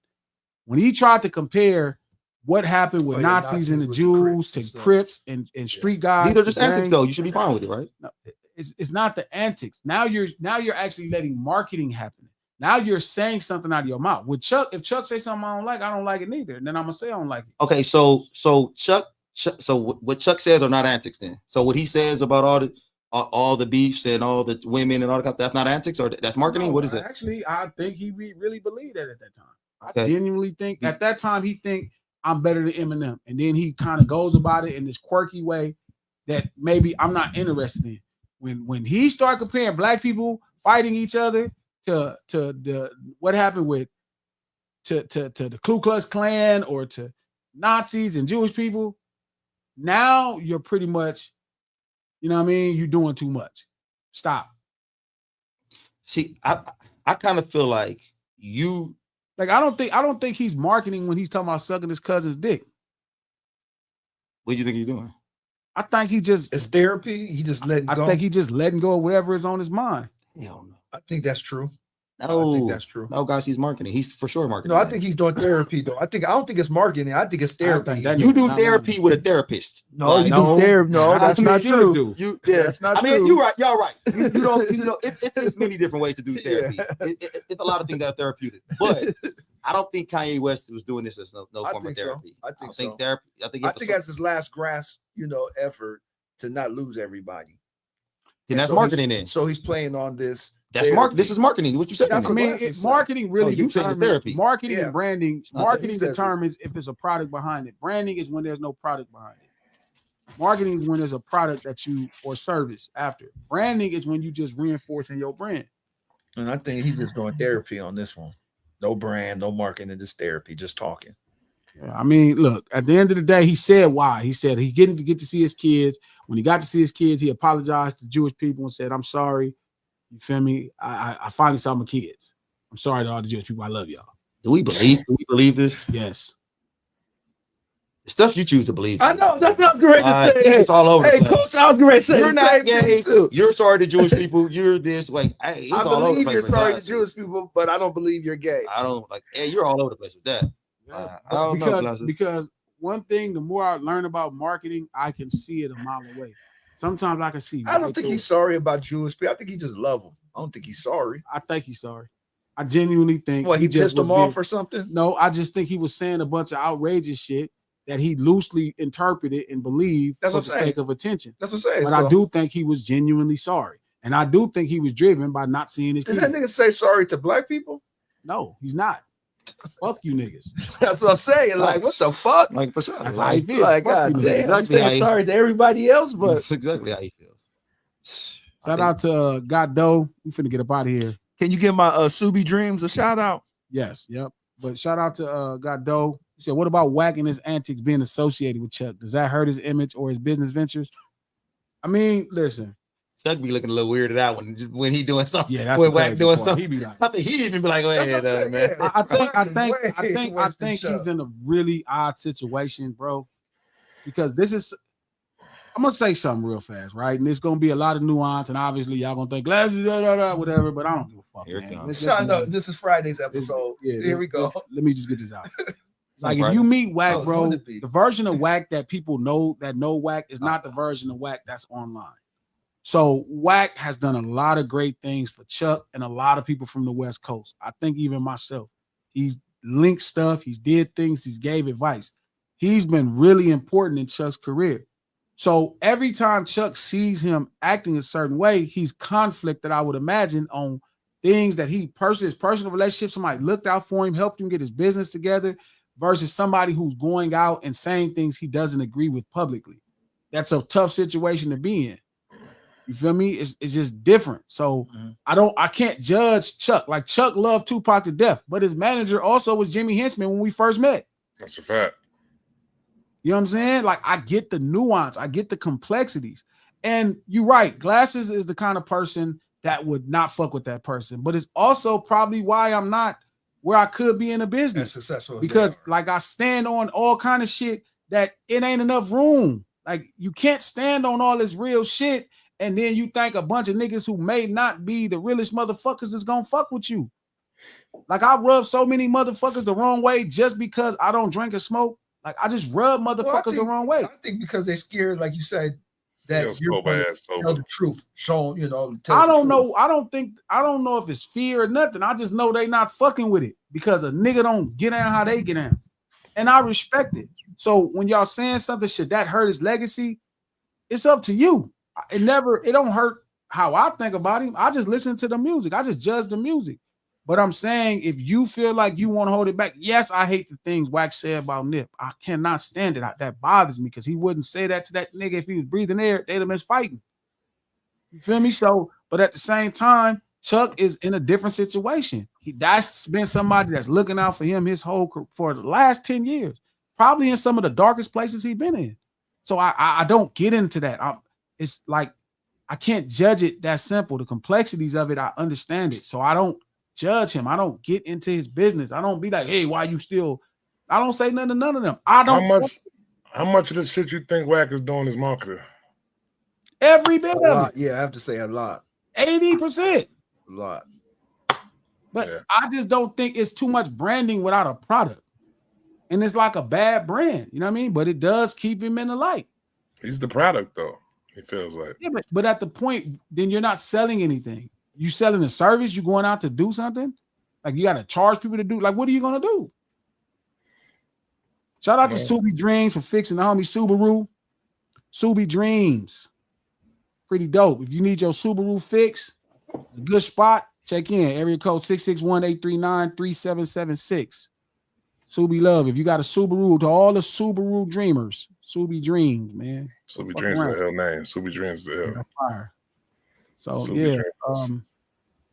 When he tried to compare what happened with Nazis and the Jews to Crips and street guys. These are just antics though. You should be fine with it, right? No, it's not the antics. Now you're actually letting marketing happen. Now you're saying something out of your mouth. With Chuck, if Chuck says something I don't like it neither. And then I'm gonna say I don't like it. Okay, so Chuck, so what Chuck says are not antics then. So what he says about all the beefs and all the women and all that, that's not antics, or that's marketing? No, what is it? Actually, I think he really believed that at that time. Okay. I genuinely think at that time he think I'm better than Eminem. And then he kind of goes about it in this quirky way that maybe I'm not interested in. When he started comparing black people fighting each other to the what happened with to the Ku Klux Klan or to Nazis and Jewish people, now you're pretty much, you know what I mean, you're doing too much. Stop. See, I kind of feel like you like I don't think he's marketing when he's talking about sucking his cousin's dick. What do you think he's doing? I think it's therapy. He just letting go. I think he just letting go of whatever is on his mind. Hell no. I think that's true. No, I think that's true. No, guys, he's marketing. He's for sure marketing. No, I think he's doing therapy though. I don't think it's marketing. I think it's therapy. You do therapy with a therapist. No, you do therapy. No, that's not true. That's not true. I mean, you're right. Y'all right. You know, there's many different ways to do therapy. It's a lot of things that are therapeutic, but I don't think Kanye West was doing this as no form of therapy. I think so. Therapy. I think that's his last grasp, effort to not lose everybody. Then that's marketing. Then so he's playing on this. That's marketing. This is marketing. What you said. I mean, marketing really determines therapy. Marketing and branding. Marketing determines if it's a product behind it. Branding is when there's no product behind it. Marketing is when there's a product that you or service after. Branding is when you just reinforcing your brand. And I think he's just doing therapy on this one. No brand, no marketing, just therapy, just talking. Yeah, I mean, look, at the end of the day, he said why. He said he getting to get to see his kids. When he got to see his kids, he apologized to Jewish people and said, "I'm sorry." You feel me? I finally saw my kids. I'm sorry to all the Jewish people. I love y'all. Do we believe this? Yes. The stuff you choose to believe. I know that's not great to say. It's all over. Hey, Coach, I was great to say. You're not gay. You're sorry to Jewish people. You're this. Like, hey, it's I all over the believe place. you're sorry to Jewish people, but I don't believe you're gay. I don't like. Hey, you're all over the place with that. I don't know. Because one thing, the more I learn about marketing, I can see it a mile away. Sometimes I can see. I don't think he's sorry about Jewish people. I think he just love them. I don't think he's sorry. I think he's sorry. I genuinely think. What, he just pissed him was off or something? No, I just think he was saying a bunch of outrageous shit that he loosely interpreted and believed That's for what the I'm saying. sake of attention. That's what I'm saying. But I do think he was genuinely sorry. And I do think he was driven by not seeing his Did kids. that nigga say sorry to black people? No, he's not. Fuck you niggas. That's what I'm saying. Like, what the fuck? Like for sure. That's how he feels. Like, Fuck god you damn. niggas. I'm saying sorry to everybody else, but That's exactly how he feels. Shout out to Goddo. We finna get up out of here. can you give my Subi Dreams a shout out? Yes, yep. But shout out to Goddo. He said, what about Wack and his antics being associated with Chuck? Does that hurt his image or his business ventures? I mean, listen. Chuck be looking a little weirded out when he doing something. Yeah, that's when the Wack crazy doing part. something. He be like, I think he even be like, go ahead, man. I think he's in a really odd situation, bro. Because this is, I'm gonna say something real fast, right? And it's gonna be a lot of nuance, and obviously y'all gonna think glasses, whatever. But I don't give a fuck. Here it Man. comes. I know this is Friday's episode. Here we go. Let me just get this out. It's like Right. if you meet Wack, Oh, bro, wouldn't it be? the version of Wack that people know Wack is not the version of Wack that's online. So Wack has done a lot of great things for Chuck and a lot of people from the West Coast. I think even myself. He's linked stuff, he's did things, he's gave advice. He's been really important in Chuck's career. So every time Chuck sees him acting a certain way, he's conflicted, I would imagine, on things that his personal relationships, somebody looked out for him, helped him get his business together, versus somebody who's going out and saying things he doesn't agree with publicly. That's a tough situation to be in. You feel me? It's just different. So I can't judge Chuck. Like Chuck loved Tupac to death, but his manager also was Jimmy Henchman when we first met. That's a fact. You know what I'm saying? Like I get the nuance, I get the complexities. And you're right, Glasses is the kind of person that would not fuck with that person. But it's also probably why I'm not where I could be in a business. That's successful. Because like I stand on all kind of shit that it ain't enough room. Like you can't stand on all this real shit and then you think a bunch of niggas who may not be the realest motherfuckers is gonna fuck with you. Like I rub so many motherfuckers the wrong way just because I don't drink or smoke. Like I just rub motherfuckers the wrong way. I think because they're scared, like you said, that Still you're going to sober. tell the truth. Show, I don't know. I don't know if it's fear or nothing. I just know they not fucking with it because a nigga don't get down how they get down. And I respect it. So when y'all saying something, should that hurt his legacy? It's up to you. It don't hurt how I think about him. I just listen to the music. I just judge the music. But I'm saying if you feel like you want to hold it back, yes, I hate the things Wax said about Nip. I cannot stand it. That bothers me because he wouldn't say that to that nigga if he was breathing air. They'd have been fighting. You feel me? So, but at the same time, Chuck is in a different situation. That's been somebody that's looking out for him for the last 10 years, probably in some of the darkest places he's been in. So I don't get into that. It's like I can't judge it that simple. The complexities of it, I understand it. So I don't judge him. I don't get into his business. I don't be like, hey, why you still? I don't say nothing to none of them. I don't. How much of the shit you think Wack is doing is marketing? Every bit of it. Yeah, I have to say a lot. 80%. A lot. But Yeah. I just don't think it's too much branding without a product. And it's like a bad brand, you know what I mean? But it does keep him in the light. He's the product, though. He feels like. Yeah, but at the point, then you're not selling anything. You selling a service, you going out to do something. Like you got to charge people to do. Like, what are you going to do? Shout out to Subi Dreams for fixing the homie Subaru. Subi Dreams. Pretty dope. If you need your Subaru fix, a good spot, check in. Area code 661-839-3776. Subi Love. If you got a Subaru, to all the Subaru dreamers, Subi Dreams, man. Subi Dreams is a hell name. Subi Dreams is a hell. Fire. So Subi yeah. Dreams.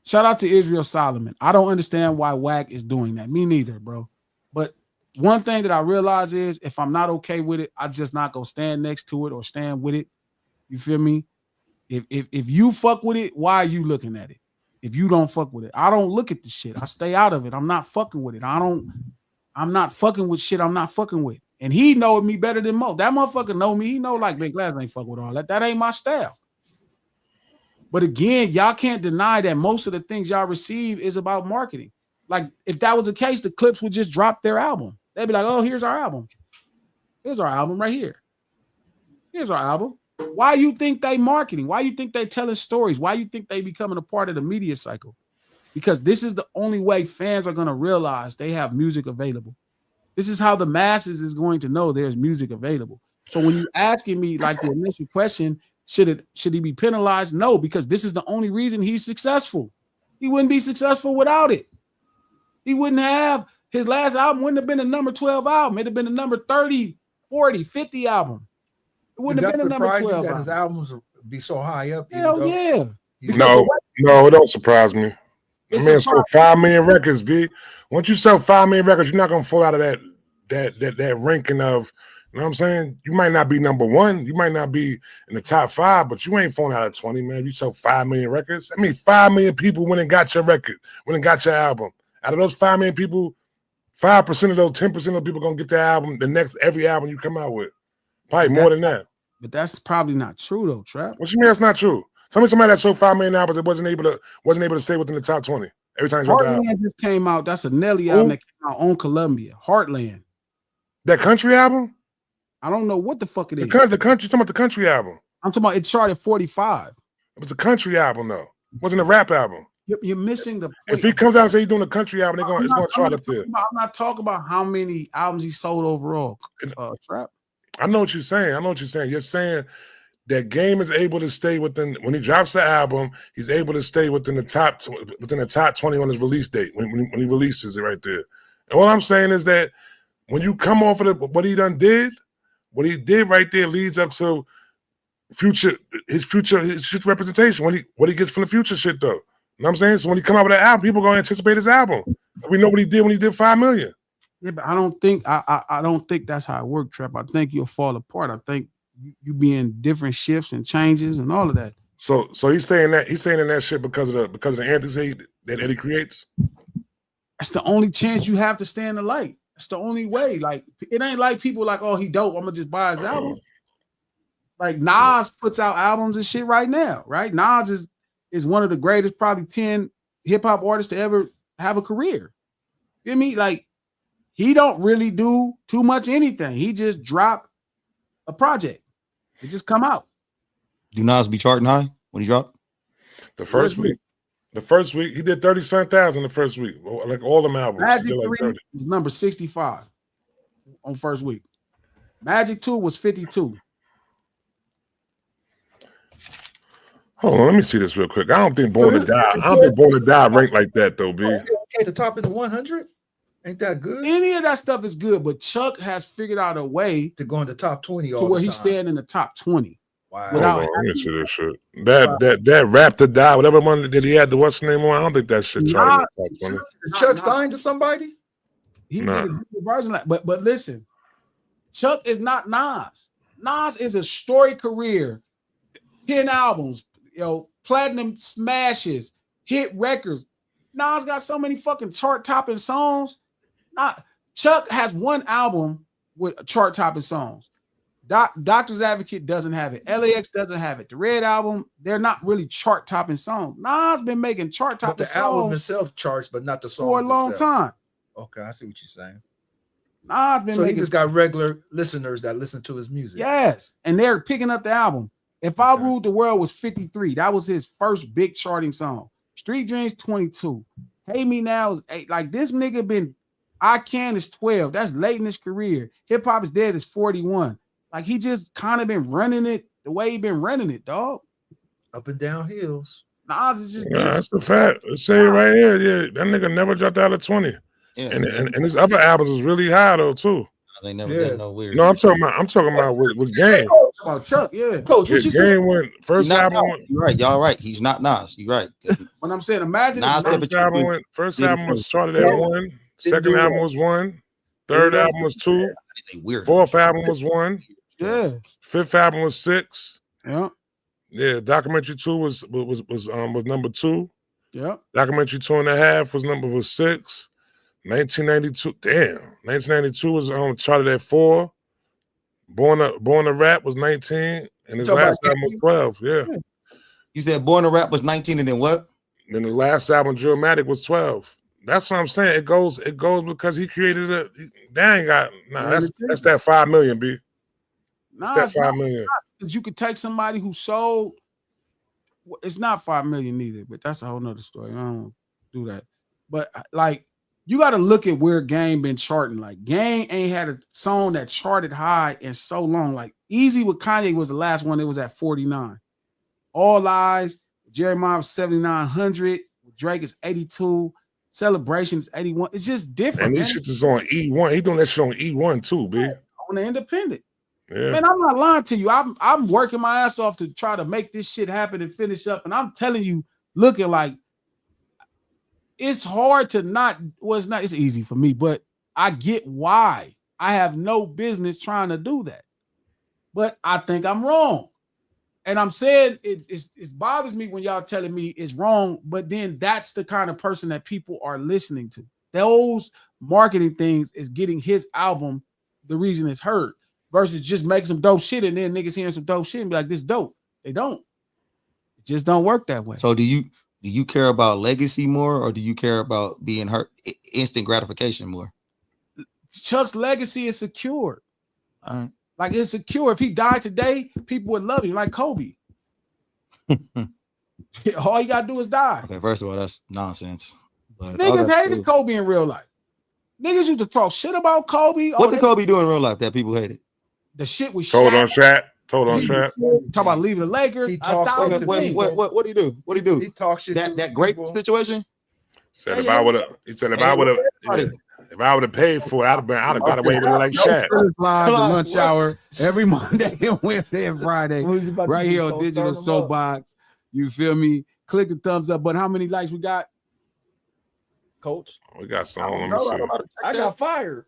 Shout out to Israel Solomon. I don't understand why Wack is doing that. Me neither, bro. But one thing that I realize is if I'm not okay with it, I'm just not gonna stand next to it or stand with it. You feel me? If you fuck with it, why are you looking at it? If you don't fuck with it, I don't look at the shit. I stay out of it. I'm not fucking with it. I'm not fucking with shit I'm not fucking with. And he know me better than most. That motherfucker know me. He know like Big Glass ain't fuck with all that. That ain't my style. But again, y'all can't deny that most of the things y'all receive is about marketing. Like if that was the case, the Clips would just drop their album. They'd be like, oh, here's our album. Here's our album right here. Here's our album. Why you think they marketing? Why you think they telling stories? Why you think they becoming a part of the media cycle? Because this is the only way fans are going to realize they have music available. This is how the masses is going to know there's music available. So when you asking me like the initial question, should he be penalized? No, because this is the only reason he's successful. He wouldn't be successful without it. He wouldn't have his last album wouldn't have been a number 12 album. It'd have been a number 30, 40, 50 album. It wouldn't have been a number 12 that album. his albums be so high up. Hell yeah. No, it don't surprise me. The man sold 5 million records, B. Once you sell 5 million records, you're not gonna fall out of that ranking of, you know what I'm saying? You might not be number 1, you might not be in the top 5, but you ain't falling out of 20, man. You sell 5 million records. I mean, 5 million people went and got your record, went and got your album. Out of those 5 million people, 5% of those, 10% of those people gonna get the album, every album you come out with. Probably more than that. But that's probably not true though, Trap. What you mean that's not true? Tell me somebody that sold 5 million albums that wasn't able to stay within the top 20 every time he dropped the album. Heartland just came out. That's a Nelly album that came out on Columbia. Heartland. That country album? I don't know what the fuck it is. The country, talking about the country album. I'm talking about it charted 45. It was a country album though. It wasn't a rap album. You're missing the point. If he comes out and say he's doing a country album, it's going to chart up there. I'm not talking about how many albums he sold overall. Trap. I know what you're saying. You're saying that Game is able to stay within, when he drops the album, he's able to stay within the top 20 on his release date when he releases it right there. And what I'm saying is that when you come off of what he did right there leads up to his future representation. What he gets from the future shit though. You know what I'm saying? So when he come out with an album, people are gonna anticipate his album. We know what he did when he did 5 million. Yeah, but I don't think that's how it works, Trap. I think you'll fall apart. I think you be in different shifts and changes and all of that. So he's saying in that shit because of the antics that Eddie creates. That's the only chance you have to stay in the light. That's the only way. Like it ain't like people like, oh, he dope, I'm gonna just buy his album. Like Nas puts out albums and shit right now, right? Nas is one of the greatest, probably 10 hip-hop artists to ever have a career. You know what I mean? Like he don't really do too much anything. He just drop a project. It just come out. Do Nas be charting high when he dropped? The first week he did 37,000 the first week, like all them albums. Magic 3 like was number 65 on first week. Magic 2 was 52. Hold on, let me see this real quick. I don't think Born to Die ranked like that though, B. Okay, the top of the 100 ain't that good? Any of that stuff is good, but Chuck has figured out a way To go in the top 20 to where he's staying in the top 20. Wow. Hold on, let me see this shit. That Rap to Die, whatever one that he had the what's name on, I don't think that shit charted in the top 20. Did Chuck signed to somebody? He did a good version of that. But listen, Chuck is not Nas. Nas is a storied career, 10 albums, platinum smashes, hit records. Nas got so many fucking chart-topping songs. Chuck has one album with chart-topping songs. Doctor's Advocate doesn't have it. LAX doesn't have it. The Red Album, they're not really chart-topping songs. Nas been making chart-topping songs. The album itself charts, but not the songs for a long time. Okay, I see what you're saying. Nas been making. He just got regular listeners that listen to his music. Yes, and they're picking up the album. If I Ruled the World was 53, that was his first big charting song. Street Dreams 22. Hey Me Now is 8. Like this nigga been, I Can is 12. That's late in his career. Hip Hop Is Dead is 41. Like he just kind of been running it the way he been running it, dog. Up and down hills. Nas is just. Yeah, that's the fact. Let's say it right here. Yeah, that nigga never dropped out of 20. Yeah. And his other albums was really high though too. I ain't never done no weird. No, I'm talking about with Game. Oh, Chuck, yeah. Coach, what you say? Game went first album. You're right. Y'all right. He's not Nas. You're right. When I'm saying, imagine First album was started at 1. Second album was 1. Third album was 2. Fourth album was 1. Yeah. Fifth album was 6. Yeah. Yeah. Documentary 2 was number 2. Yeah. Documentary 2.5 was 6. 1992. Damn. 1992 was charted at 4. Born to Rap was 19, and his last album was 12. Yeah. You said Born to Rap was 19, and then what? And the last album, Dramatic, was 12. That's what I'm saying. It goes because he created it. That's that 5 million, B. That's that 5 million. because you could take somebody who sold. It's not 5 million either, but that's a whole nother story. I don't do that. But like, you got to look at where Game been charting. Like, Game ain't had a song that charted high in so long. Like, Easy with Kanye was the last one. It was at 49. All Eyes, Jeremiah was 7,900. Drake is 82. Celebration is 81. It's just different. And this shit is on E1. He doing that shit on E1 too, B. On the independent. Yeah. Man, I'm not lying to you. I'm working my ass off to try to make this shit happen and finish up. And I'm telling you, looking like it's hard to not. Well, it's not. It's easy for me, but I get why. I have no business trying to do that. But I think I'm wrong. And I'm saying it bothers me when y'all telling me it's wrong, but then that's the kind of person that people are listening to. Those marketing things is getting his album the reason it's heard versus just making some dope shit and then niggas hearing some dope shit and be like, this dope. They don't. It just don't work that way. So do you care about legacy more, or do you care about being hurt, instant gratification more? Chuck's legacy is secure. All right. Like, it's secure. If he died today, people would love him like Kobe. All you gotta do is die. Okay, first of all, that's nonsense. But Niggas okay, hated cool. Kobe in real life. Niggas used to talk shit about Kobe. What did Kobe do in real life that people hated? The shit was Told on Shaq. chat. Told on chat. Talk about leaving the Lakers. He talked- $1,000 things. What do you do? What do you do? He talks shit. to That great people. situation? Said if I would have, he said if I would have paid for it, I'd have got away with it like Shaq. Live the lunch hour every Monday and Wednesday and Friday, What was he about to right do? here on Don't Digital start him up. Soapbox. You feel me? Click the thumbs up. But how many likes we got? Coach. We got some. Let me see. I got fired.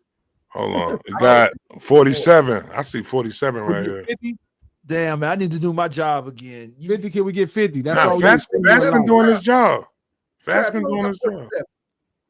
Hold on. We got 47. I see 47 right here. 50? Damn, man, I need to do my job again. 50, can we get 50? That's Nah, all. Fast been doing his job. Fast been doing his job.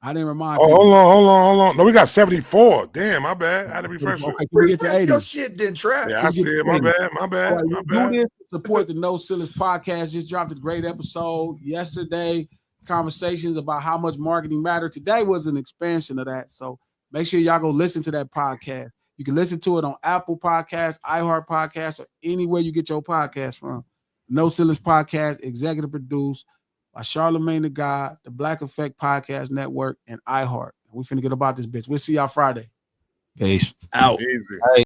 I didn't remind Oh, people. hold on. No, we got 74. Damn, my bad. I had to refresh it. Okay, can we get to Refresh 80? your shit, then trap. Yeah, I see it. My bad. My All bad. right, My we do bad. this to support the No Silence podcast. Just dropped a great episode yesterday. Conversations about how much marketing matter. Today was an expansion of that. So make sure y'all go listen to that podcast. You can listen to it on Apple Podcasts, iHeart Podcasts, or anywhere you get your podcast from. No Silence Podcast, executive produced by Charlemagne the God, the Black Effect Podcast Network, and iHeart. We finna get about this bitch. We'll see y'all Friday. Peace. Out. Easy.